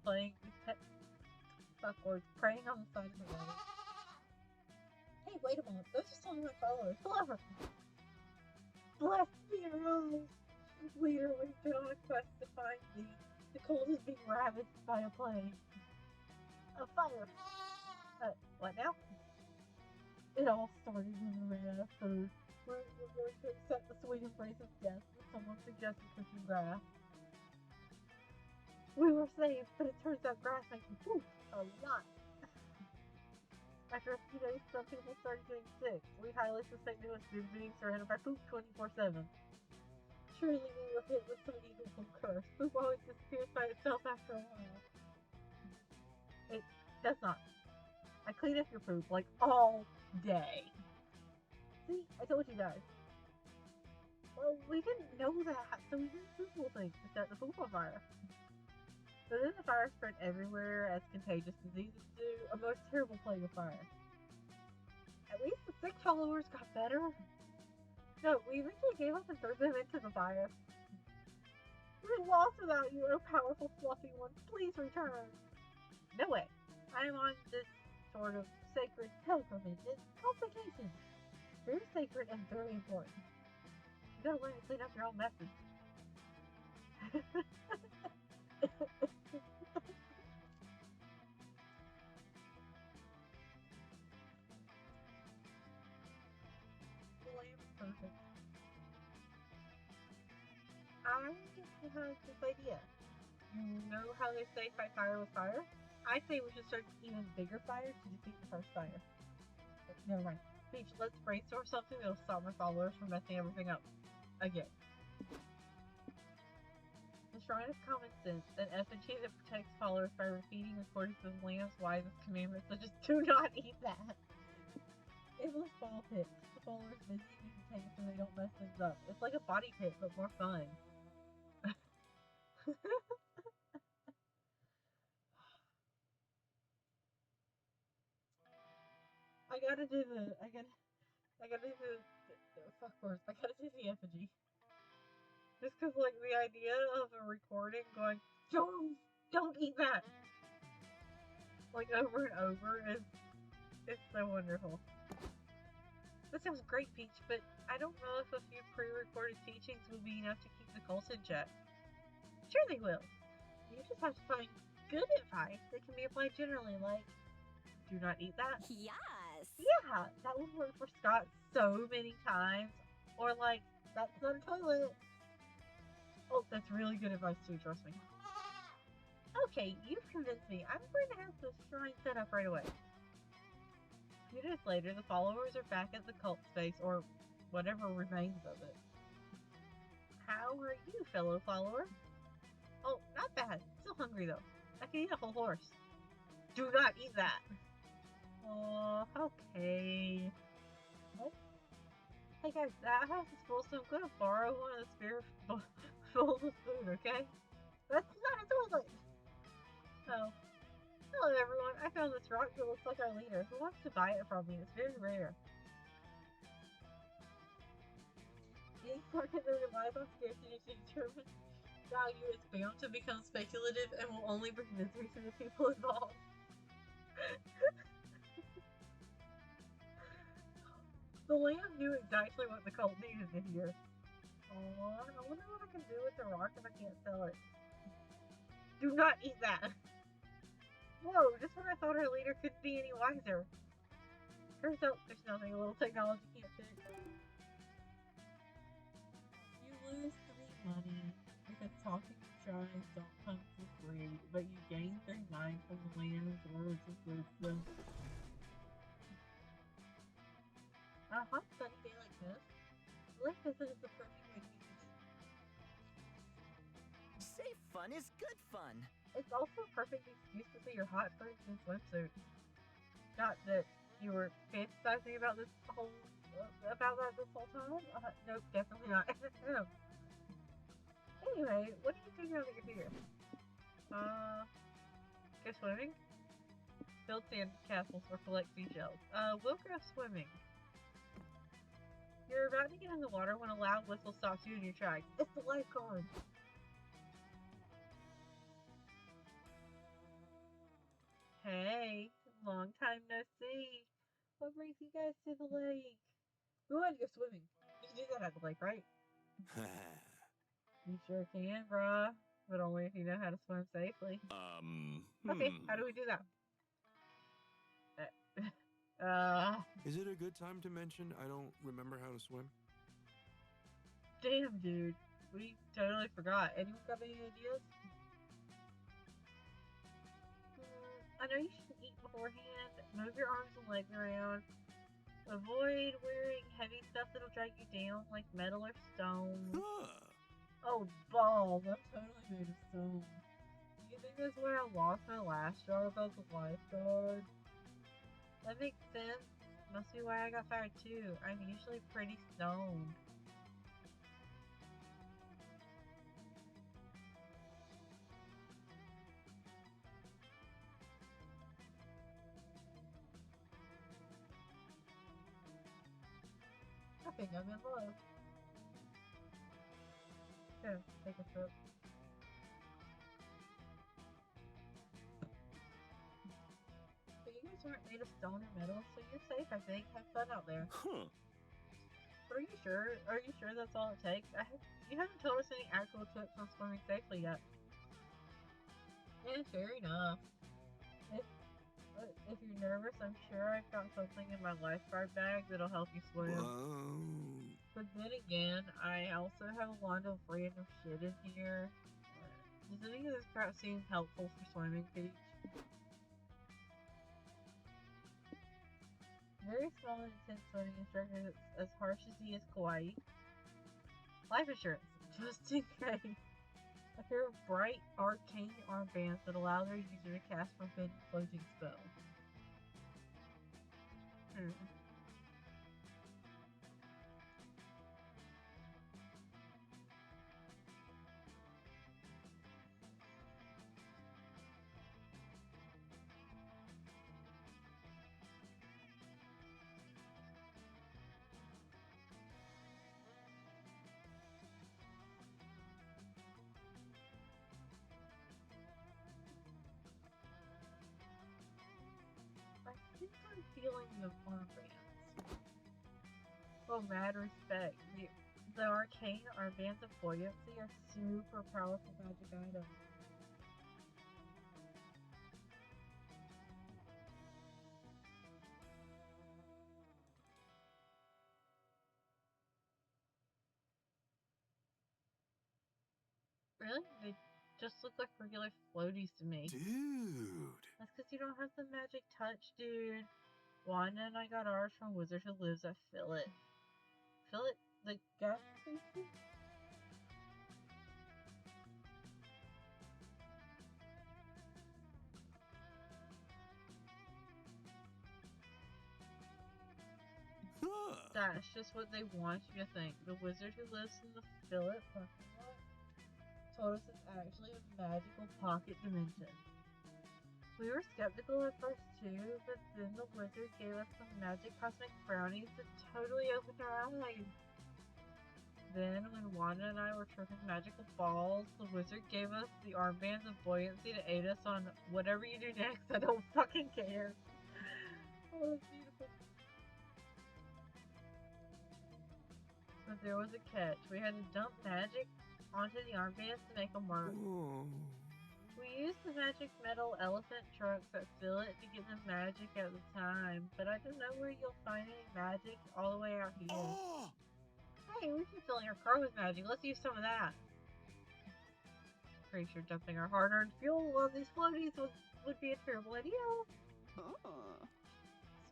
preying on the side of the road. Hey, wait a moment. Those are some of my followers. Clever. Bless your eyes. Leader, we've been on a quest to find thee. The cold is being ravaged by a plague. A fire. What now? It all started when we ran out of food. We're going to accept the sweet embrace of death when someone suggested cooking grass. We were saved, but it turns out grass makes me poop a lot. After a few days, some people started getting sick. We highly suspect it was due to being surrounded by poop 24/7. Surely we were hit with some evil from curse. Poop always disappears by itself after a while. It does not. I clean up your poop like all day. See, I told you guys. Well, we didn't know that, so we didn't Google things to set the poop on fire. But then the fire spread everywhere as contagious diseases do, a most terrible plague of fire. At least the sick followers got better. No, we eventually gave up and threw them into the fire. We're lost without you, oh powerful fluffy one. Please return. No way. I am on this sort of sacred pilgrimage. It's called vacation. Very sacred and very important. You gotta learn to clean up your own messes. Perfect. I just have this idea. You know how they say fight fire with fire? I say we should start an even bigger fire to defeat the first fire. But never mind. Peach, let's brainstorm something that'll stop my followers from messing everything up again. The Shrine of Common Sense, an effigy that protects followers by repeating according to the Lamb's wisest commandments, such as do not eat that. Endless ball pits. The followers busy using tanks so they don't mess things up. It's like a body pit, but more fun. I gotta do the effigy. Just cause like the idea of a recording going, don't eat that, like over and over is so wonderful. That sounds great, Peach, but I don't know if a few pre-recorded teachings will be enough to keep the cult in check. Sure they will. You just have to find good advice that can be applied generally, like, do not eat that. Yes. Yeah, that would work for Scott so many times. Or like, that's not a toilet. Oh, that's really good advice too, trust me. Okay, you've convinced me. I'm going to have the shrine set up right away. A few days later, the followers are back at the cult space, or whatever remains of it. How are you, fellow follower? Oh, not bad. Still hungry though. I can eat a whole horse. Do not eat that. Oh, okay. What? Hey guys, that house is full, so I'm gonna borrow one of the spare bowls of food, okay? That's not a toilet! Oh. Hello everyone, I found this rock that looks like our leader. Who wants to buy it from me? It's very rare. Any market that relies on scarcity to determine value is bound to become speculative and will only bring misery to the people involved. The lamb knew exactly what the cult needed to hear. Oh, I wonder what I can do with the rock if I can't sell it. Do not eat that! Whoa, just when I thought our leader couldn't be any wiser. Turns out there's nothing a little technology can't fix. You lose 3 money because talking shrines don't come for free, but you gain 3 mind from the lamb's words of wisdom. Sunny day like this. Life is the perfect way to be busy. Say fun is good fun. It's also a perfect excuse to see your hot prince in swimsuit. Not that you were fantasizing about this whole time. Nope, definitely not. Anyway, what do you do now that you're here? Go swimming? Build sand castles or collect seashells. We'll go swimming. You're about to get in the water when a loud whistle stops you in your tracks. It's the lifeguard! Hey, long time no see. What brings you guys to the lake? We want to go swimming. You can do that at the lake, right? You sure can, bruh. But only if you know how to swim safely. Okay, how do we do that? Is it a good time to mention I don't remember how to swim? Damn, dude. We totally forgot. Anyone got any ideas? I know you should eat beforehand. Move your arms and legs around. Avoid wearing heavy stuff that'll drag you down, like metal or stone. Oh, balls. I'm totally made of stone. Do you think that's why I lost my last job as a lifeguard? That makes sense. Must be why I got fired too. I'm usually pretty stoned. I think I'm in love. Here, take a trip. But you guys aren't made of stone or metal, so you're safe, I think. Have fun out there. Huh. But are you sure? Are you sure that's all it takes? You haven't told us any actual tips on swimming safely yet. Yeah, fair enough. If you're nervous, I'm sure I've got something in my lifeguard bag that'll help you swim. Whoa. But then again, I also have a lot of random shit in here. Does any of this crap seem helpful for swimming, Peach? Very small tall and intense sweating instructor that's as harsh as he is kawaii. Life insurance, just in case. A pair of bright, arcane armbands that allow their user to cast forbidden floating spells. I think I'm feeling the armbands. Oh, mad respect. The arcane armbands of buoyancy are super powerful magic items. Really? They just look like regular floaties to me. Dude. That's because you don't have the magic touch, dude. Wanda and I got ours from Wizard Who Lives at Philip. Philip, the gas station? Huh. That's just what they want you to think. The wizard who lives in the Philip parking lot told us it's actually a magical pocket dimension. We were skeptical at first too, but then the wizard gave us some magic cosmic brownies that totally opened our eyes. Then, when Wanda and I were tripping magical balls, the wizard gave us the armbands of buoyancy to aid us on whatever you do next. I don't fucking care. Oh, that's beautiful. But there was a catch. We had to dump magic onto the armbands to make them work. Oh. We used the magic metal elephant trucks at Philip to get the magic at the time, but I don't know where you'll find any magic all the way out here. Oh. Hey, we can fill your car with magic. Let's use some of that. Pretty sure dumping our hard-earned fuel on these floaties would be a terrible idea.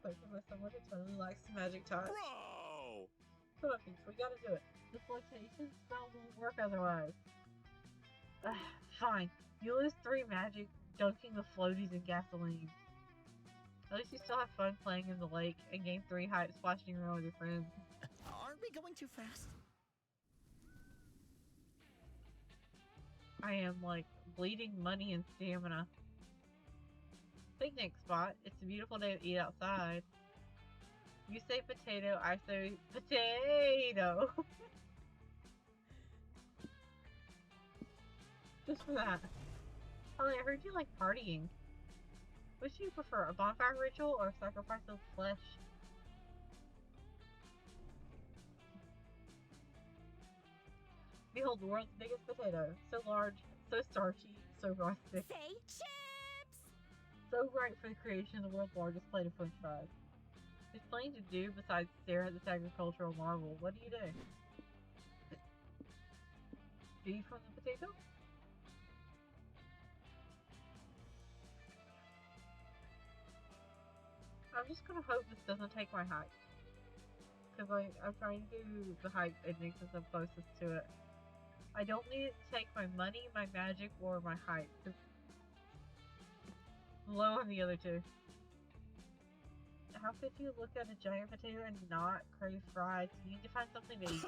Spoken by someone who totally likes the magic touch. Bro! Come on, Peach, we gotta do it. The flotation spell won't work otherwise. Fine. You lose 3 magic dunking the floaties in gasoline. At least you still have fun playing in the lake and gain 3 hype splashing around with your friends. Aren't we going too fast? I am like bleeding money and stamina. Picnic spot. It's a beautiful day to eat outside. You say potato, I say potato. Just for that. Holly, I heard you like partying. Which do you prefer, a bonfire ritual or a sacrifice of flesh? Behold the world's biggest potato. So large, so starchy, so rustic. Say chips! So great for the creation of the world's largest plate of french fries. There's plenty to do besides stare at this agricultural marvel. What do you do? Feed from the potato? I'm just gonna hope this doesn't take my hike. Because I'm trying to do the hike ending since I'm closest to it. I don't need it to take my money, my magic, or my height. Cause low on the other 2. How could you look at a giant potato and not crave fries? You need to find something to eat.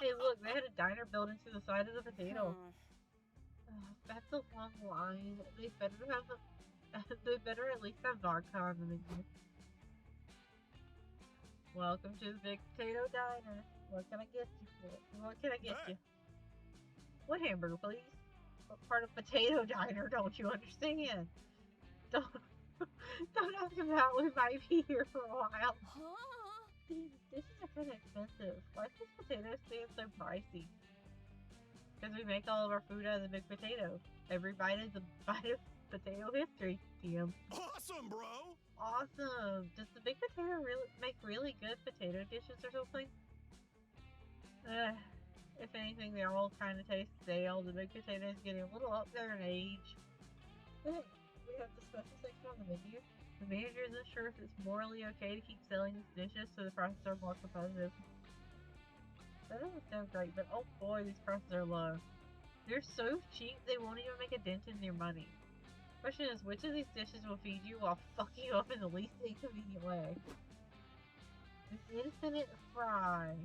Hey, look, they had a diner built into the side of the potato. That's a long line. They better have they better at least have vodka on the menu. Welcome to the Big Potato Diner. What can I get you for? What can I get you? What hamburger, please? What part of Potato Diner don't you understand? Don't ask about. We might be here for a while. These dishes are kind of expensive. Why is this potato stand so pricey? Because we make all of our food out of the big potato. Every bite is a bite of potato history, TM. Awesome, bro! Awesome! Does the big potato really make really good potato dishes or something? If anything, they all kind of taste stale. The big potato is getting a little up there in age. We have the special section on the menu. The manager isn't sure if it's morally okay to keep selling these dishes, so the prices are more competitive. That doesn't sound great, but oh boy, these prices are low. They're so cheap, they won't even make a dent in your money. Question is, which of these dishes will feed you while fucking you up in the least inconvenient way? An infinite fry.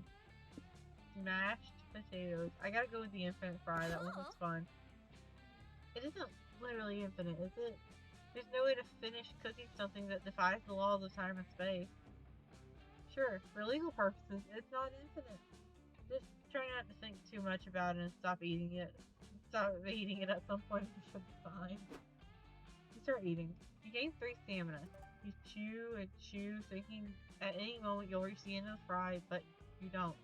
Mashed potatoes. I gotta go with the infinite fry, that one looks fun. It isn't literally infinite, is it? There's no way to finish cooking something that defies the laws of time and space. Sure, for legal purposes, it's not infinite. Just try not to think too much about it and stop eating it. Stop eating it at some point, you should be fine. You start eating. You gain 3 stamina. You chew and chew, thinking at any moment you'll reach the end of the fry, but you don't.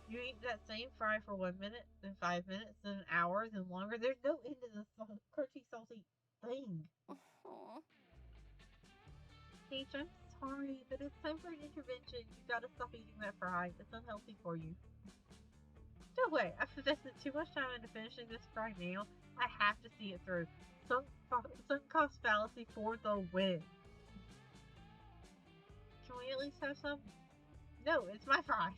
You eat that same fry for 1 minute, then 5 minutes, then an hour, then longer. There's no end to this crunchy, salty thing. Peach, I'm sorry, but it's time for an intervention. You gotta stop eating that fry. It's unhealthy for you. No way! I've invested too much time into finishing this fry now. I have to see it through. Sunk cost fallacy for the win. Can we at least have some? No, it's my fry.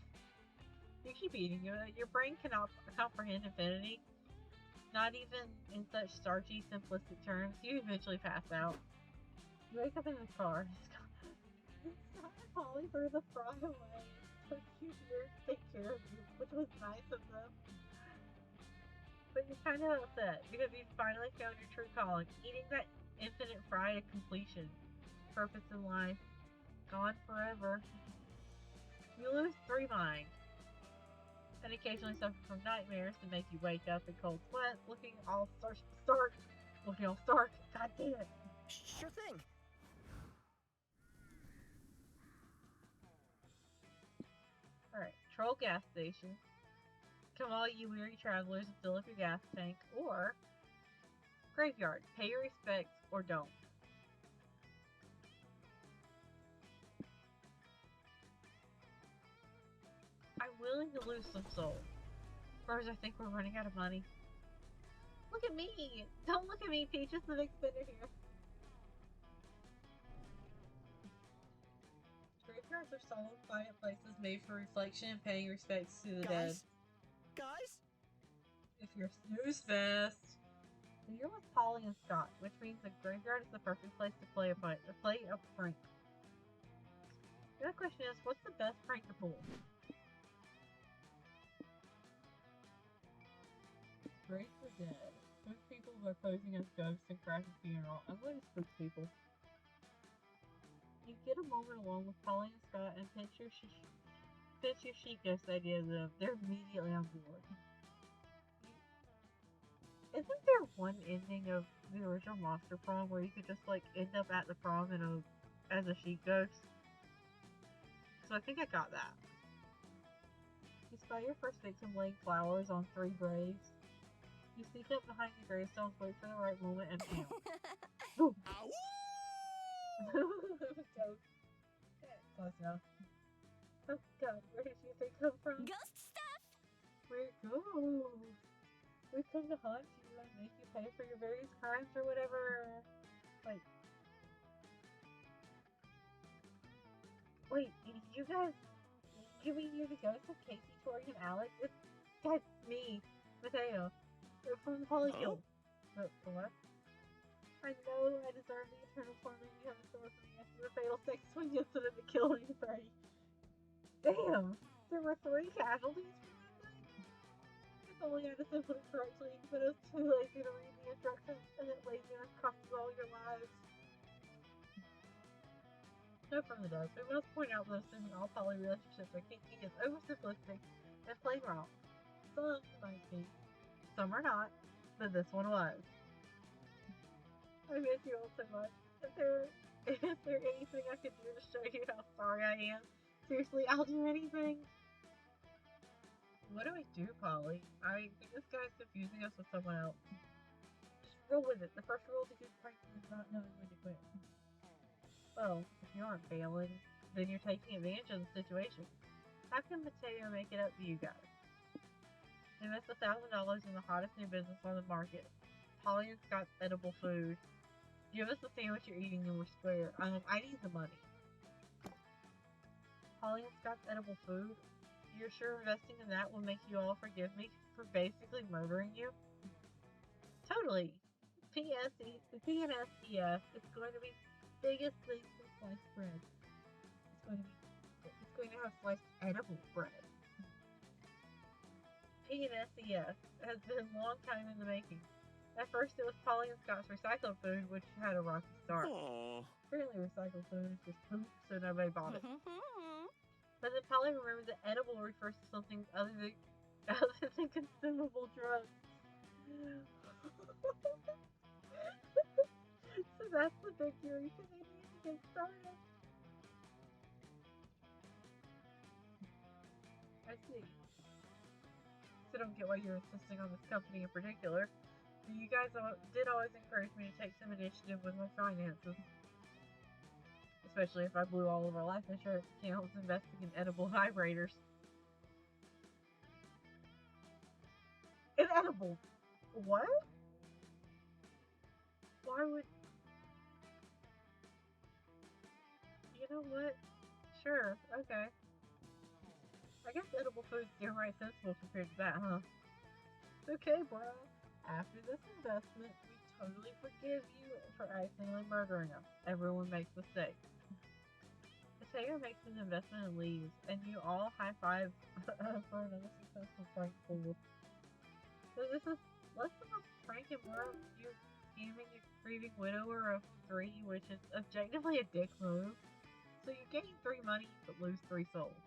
You keep eating it. Your brain cannot comprehend infinity. Not even in such starchy, simplistic terms. You eventually pass out. You wake up in the car. Scott and Polly threw the fry away. So cute here to take care of you, which was nice of them. But you're kind of upset because you finally found your true calling. Eating that infinite fry to completion. Purpose in life. Gone forever. You lose 3 mind. And occasionally suffer from nightmares that make you wake up in cold sweat, looking all stark. God damn it. Sure thing. Alright, Troll gas station. Come all you weary travelers and fill up your gas tank. Or Graveyard. Pay your respects or don't. I'm willing to lose some soul. First, I think we're running out of money. Look at me! Don't look at me, Peach. It's the big spinner here. Graveyards are solemn, quiet places made for reflection and paying respects to the dead. Guys? If you're snooze fest. So you're with Polly and Scott, which means the graveyard is the perfect place to play a prank. The other question is, what's the best prank to pull? Grace the dead. Spook people by posing as ghosts and crash a funeral. I'm going to spook people. You get a moment alone with Polly and Scott and pitch your sheep ghost idea to them. They're immediately on board. Isn't there one ending of the original Monster Prom where you could just like end up at the prom as a sheep ghost? So I think I got that. You spot your first victim laying flowers on 3 graves. You sneak up behind the gravestones, wait for the right moment, and bam. Boom! Close enough. Oh god, where did you think come from? Ghost stuff! We're ghosts. We come to haunt you and make you pay for your various crimes or whatever. Wait, you guys, you mean you're the ghost of Casey, Tori, and Alex? That's me, Mateo. They're from the Holy Guild. What? I know I deserve the eternal torment you have in store for me after the fatal sex swing incident that killed you 3. Damn! There were 3 casualties from that night? If only I'd assembled it correctly, but I was too lazy to read the instructions, and that laziness cost you all your lives. No from the dust. We must point out that assuming all poly relationships are kinky is oversimplistic and plain wrong. Some might be. Some are not, but this one was. I miss you all so much. Is there anything I can do to show you how sorry I am? Seriously, I'll do anything. What do we do, Polly? I think this guy's confusing us with someone else. Just roll with it. The first rule to good pranking is not knowing when to quit. Well, if you aren't failing, then you're taking advantage of the situation. How can Mateo make it up to you guys? Invest $1,000 in the hottest new business on the market. Holly and Scott's edible food. Give us the sandwich you're eating and we're square. I need the money. Holly and Scott's edible food? You're sure investing in that will make you all forgive me for basically murdering you? Totally. P.S.E. The P.N.S.E.F. It's going to be the biggest thing since sliced bread. It's going to have sliced edible bread. P.N.S.E.F. has been a long time in the making. At first, it was Polly and Scott's recycled food, which had a rocky start. Aw. Apparently, recycled food is just poop, so nobody bought it. But then Polly remembered that edible refers to something other than consumable drugs. So that's the big reason they need to get started. I see. So I don't get why you're insisting on this company in particular. You guys did always encourage me to take some initiative with my finances. Especially if I blew all of our life insurance accounts investing in edible vibrators. An edible... What? Why would... You know what? Sure, okay. I guess edible food's downright sensible compared to that, huh? Okay, bro. After this investment, we totally forgive you for accidentally murdering us. Everyone makes mistakes. The Taylor makes an investment and leaves, and you all high-five for another successful prank pool. So this is less than a prank and more of you scamming a grieving widower of 3, which is objectively a dick move. So you gain 3 money, but lose 3 souls.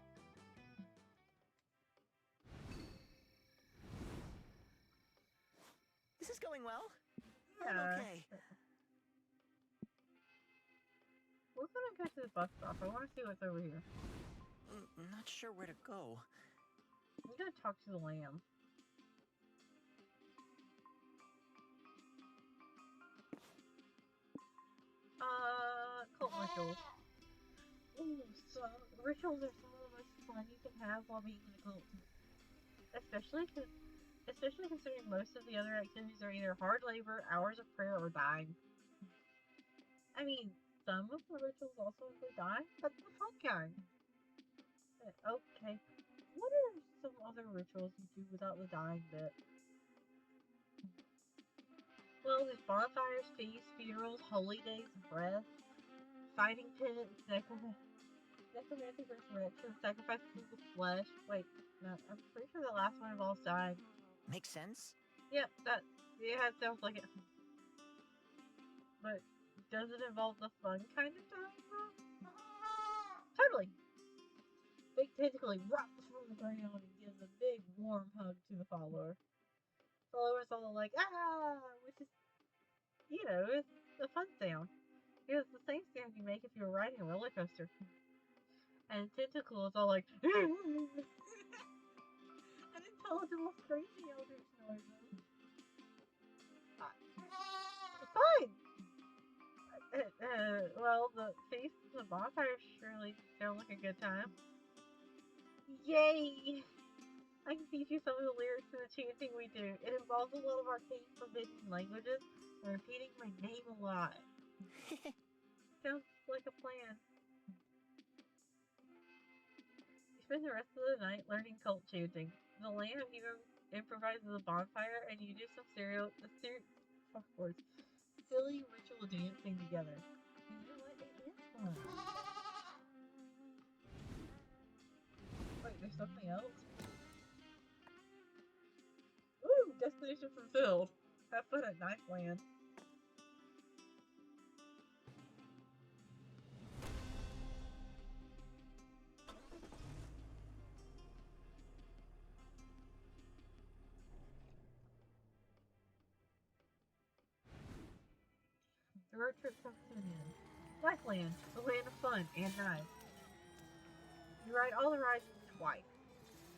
This is going well. Yeah. I'm okay. We're gonna go to the bus stop. I want to see what's over here. Not sure where to go. I'm gonna talk to the lamb. Cult rituals. Ooh, so rituals are some of the most fun you can have while being in a cult. Especially considering most of the other activities are either hard labor, hours of prayer, or dying. I mean, some of the rituals also include dying, but the fun kind. Okay, what are some other rituals you do without the dying bit? Well, there's bonfires, feasts, funerals, holy days, breath, fighting pits, necromantic resurrection, sacrifices of the flesh. Wait, no, I'm pretty sure the last one involves dying. Makes sense? Yep, yeah, it sounds like it. But does it involve the fun kind of dying though? Totally! Big tentacly rots from the ground and gives a big warm hug to the follower. Followers all like, ah! Which is, it's a fun sound. It's the same sound you make if you were riding a roller coaster. And Tentacle is all like, unintelligible screeching eldritch noises. Fine! Well, the feasts and the bonfires surely sound like a good time. Yay! I can teach you some of the lyrics to the chanting we do. It involves a lot of arcane forbidden languages and repeating my name a lot. Sounds like a plan. You spend the rest of the night learning cult chanting. The lamb even improvises a bonfire, and you do some silly ritual dancing together. And you know what? It is fun. Wait, there's something else? Ooh, destination fulfilled. Have fun at Knifeland. The road trip comes to an end. Knifeland, the land of fun and knives. You ride all the rides twice.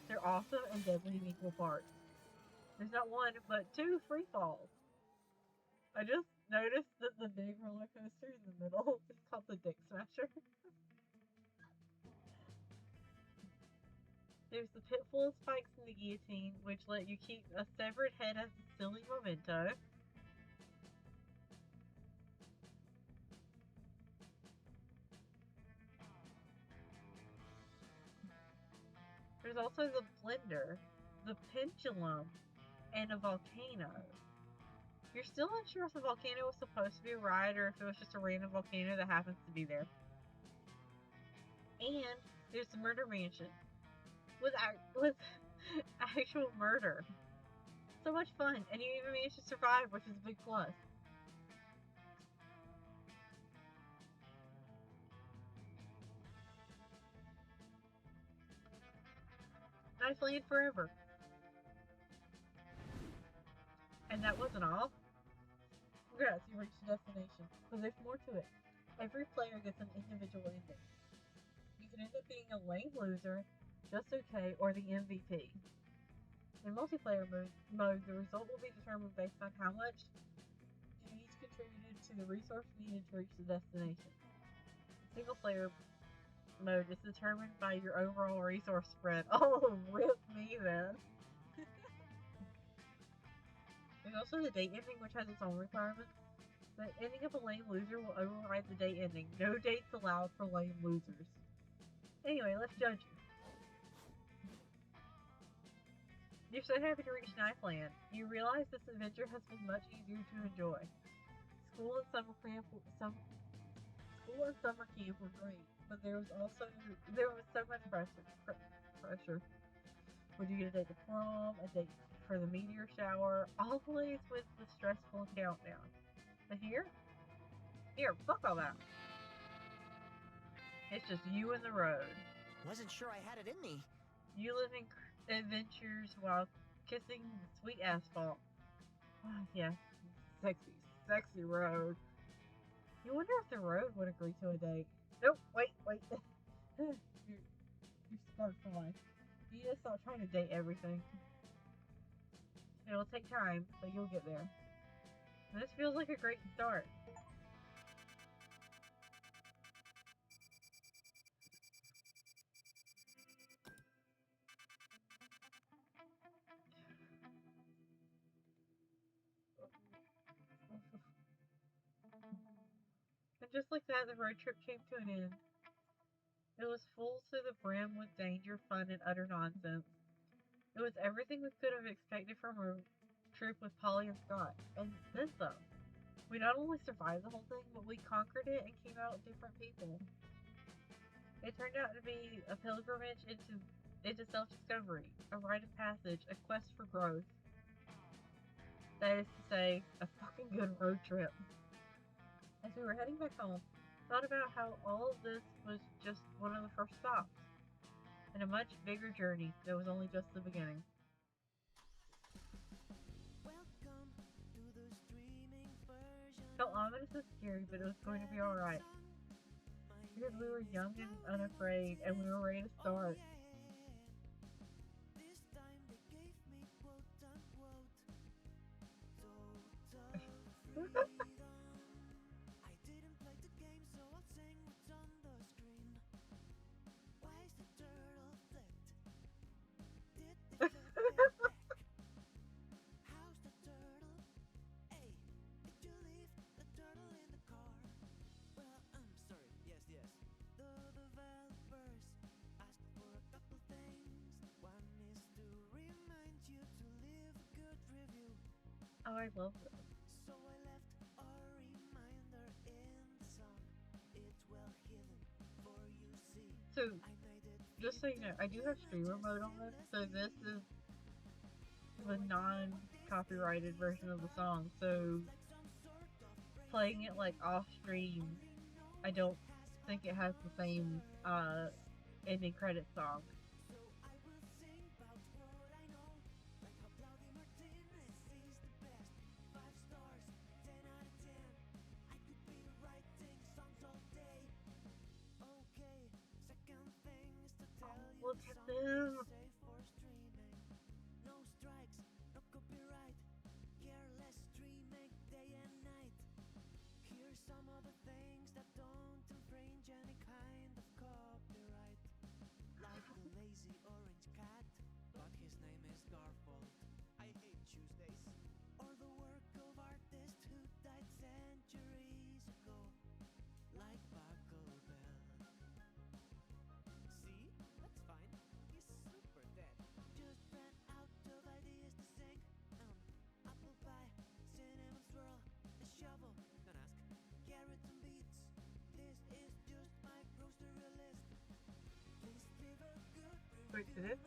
They're awesome and deadly in equal parts. There's not one, but 2 free falls. I just noticed that the big roller coaster in the middle is called the Dick Smasher. There's the pit full of spikes and the guillotine, which let you keep a severed head as a silly memento. There's also the blender, the pendulum, and a volcano. You're still unsure if the volcano was supposed to be a ride or if it was just a random volcano that happens to be there. And there's the murder mansion with actual murder. So much fun, and you even managed to survive, which is a big plus. Nice land forever. And that wasn't all. Congrats, you reached the destination. But there's more to it. Every player gets an individual ending. You can end up being a lame loser, just okay, or the MVP. In multiplayer mode, the result will be determined based on how much you each contributed to the resource needed to reach the destination. Single player mode is determined by your overall resource spread. Oh, rip me then. There's also the date ending, which has its own requirements. The ending of a lame loser will override the date ending. No dates allowed for lame losers. Anyway, let's judge you. You're so happy to reach Knifeland. You realize this adventure has been much easier to enjoy. School and summer camp were great, but there was so much pressure. Would you get a date to prom, a date for the meteor shower, always with the stressful countdown. But here, fuck all that. It's just you and the road. Wasn't sure I had it in me. You live in adventures while kissing the sweet asphalt. Oh, yeah, sexy road. You wonder if the road would agree to a date. Nope, wait. you're smart for life. You just stop trying to date everything. It'll take time, but you'll get there. And this feels like a great start. And just like that, the road trip came to an end. It was full to the brim with danger, fun, and utter nonsense. It was everything we could have expected from a trip with Polly and Scott, and then some. We not only survived the whole thing, but we conquered it and came out different people. It turned out to be a pilgrimage into self-discovery, a rite of passage, a quest for growth. That is to say, a fucking good road trip. As we were heading back home, thought about how all of this was just one of the first stops in a much bigger journey that was only just the beginning. Felt ominous and scary, but it was going to be alright. Because we were young and unafraid, and we were ready to start. Oh, I love this. So I left a reminder in the song. It's well hidden for you see. So, just so you know, I do have streamer mode on this, so this is the non-copyrighted version of the song, so playing it like off stream, I don't think it has the same ending credit song. Look at them! No strikes, no copyright. Careless streaming day and night. Here's some of the things that don't infringe any kind of copyright. Like the lazy orange cat, but his name is Garfield. I hate Tuesdays. Or the work of artists who died centuries ago. Like Buckle Bell. See? That's fine. He's super Wait, did it?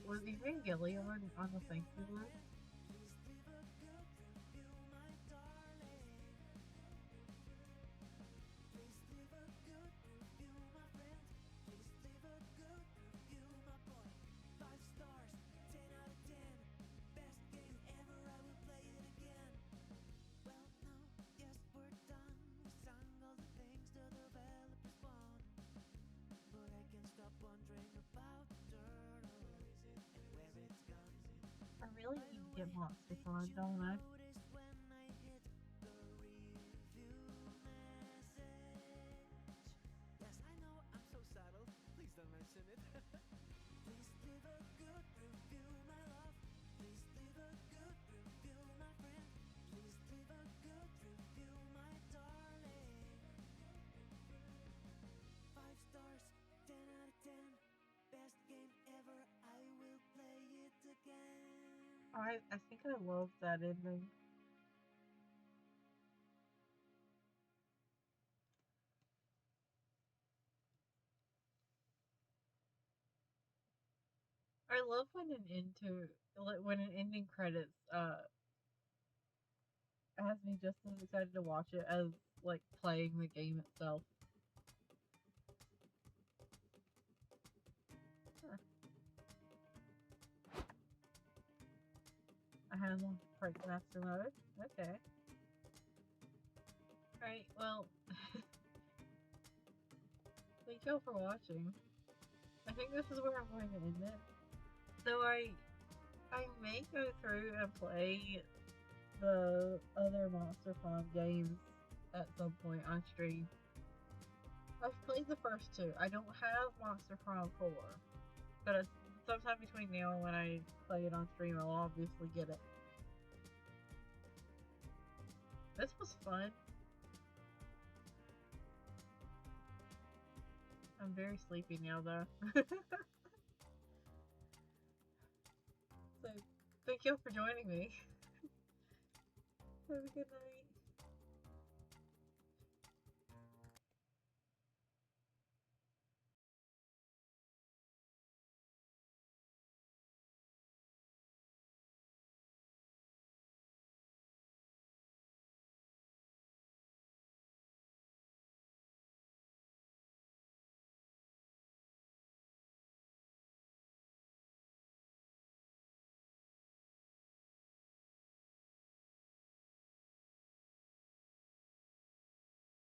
Was Evangelion on the thank you list? I really need to get Monster Con, don't I? Yes, I know, I'm so subtle. Please don't mention it. Please leave a good review, my love. Please leave a good review, my friend. Please leave a good review, my darling. 5 stars, 10 out of 10. Best game ever, I will play it again. I think I love that ending. I love when an ending credits has me just as excited to watch it as like playing the game itself. Huh. I have on Prank Master mode. Okay. Alright, well thank y'all for watching. I think this is where I'm going to end it. So I may go through and play the other Monster Prom games at some point on stream. I've played the first 2. I don't have Monster Prom 4, but sometime between now and when I play it on stream, I'll obviously get it. This was fun. I'm very sleepy now, though. So, thank you for joining me. Have a good night.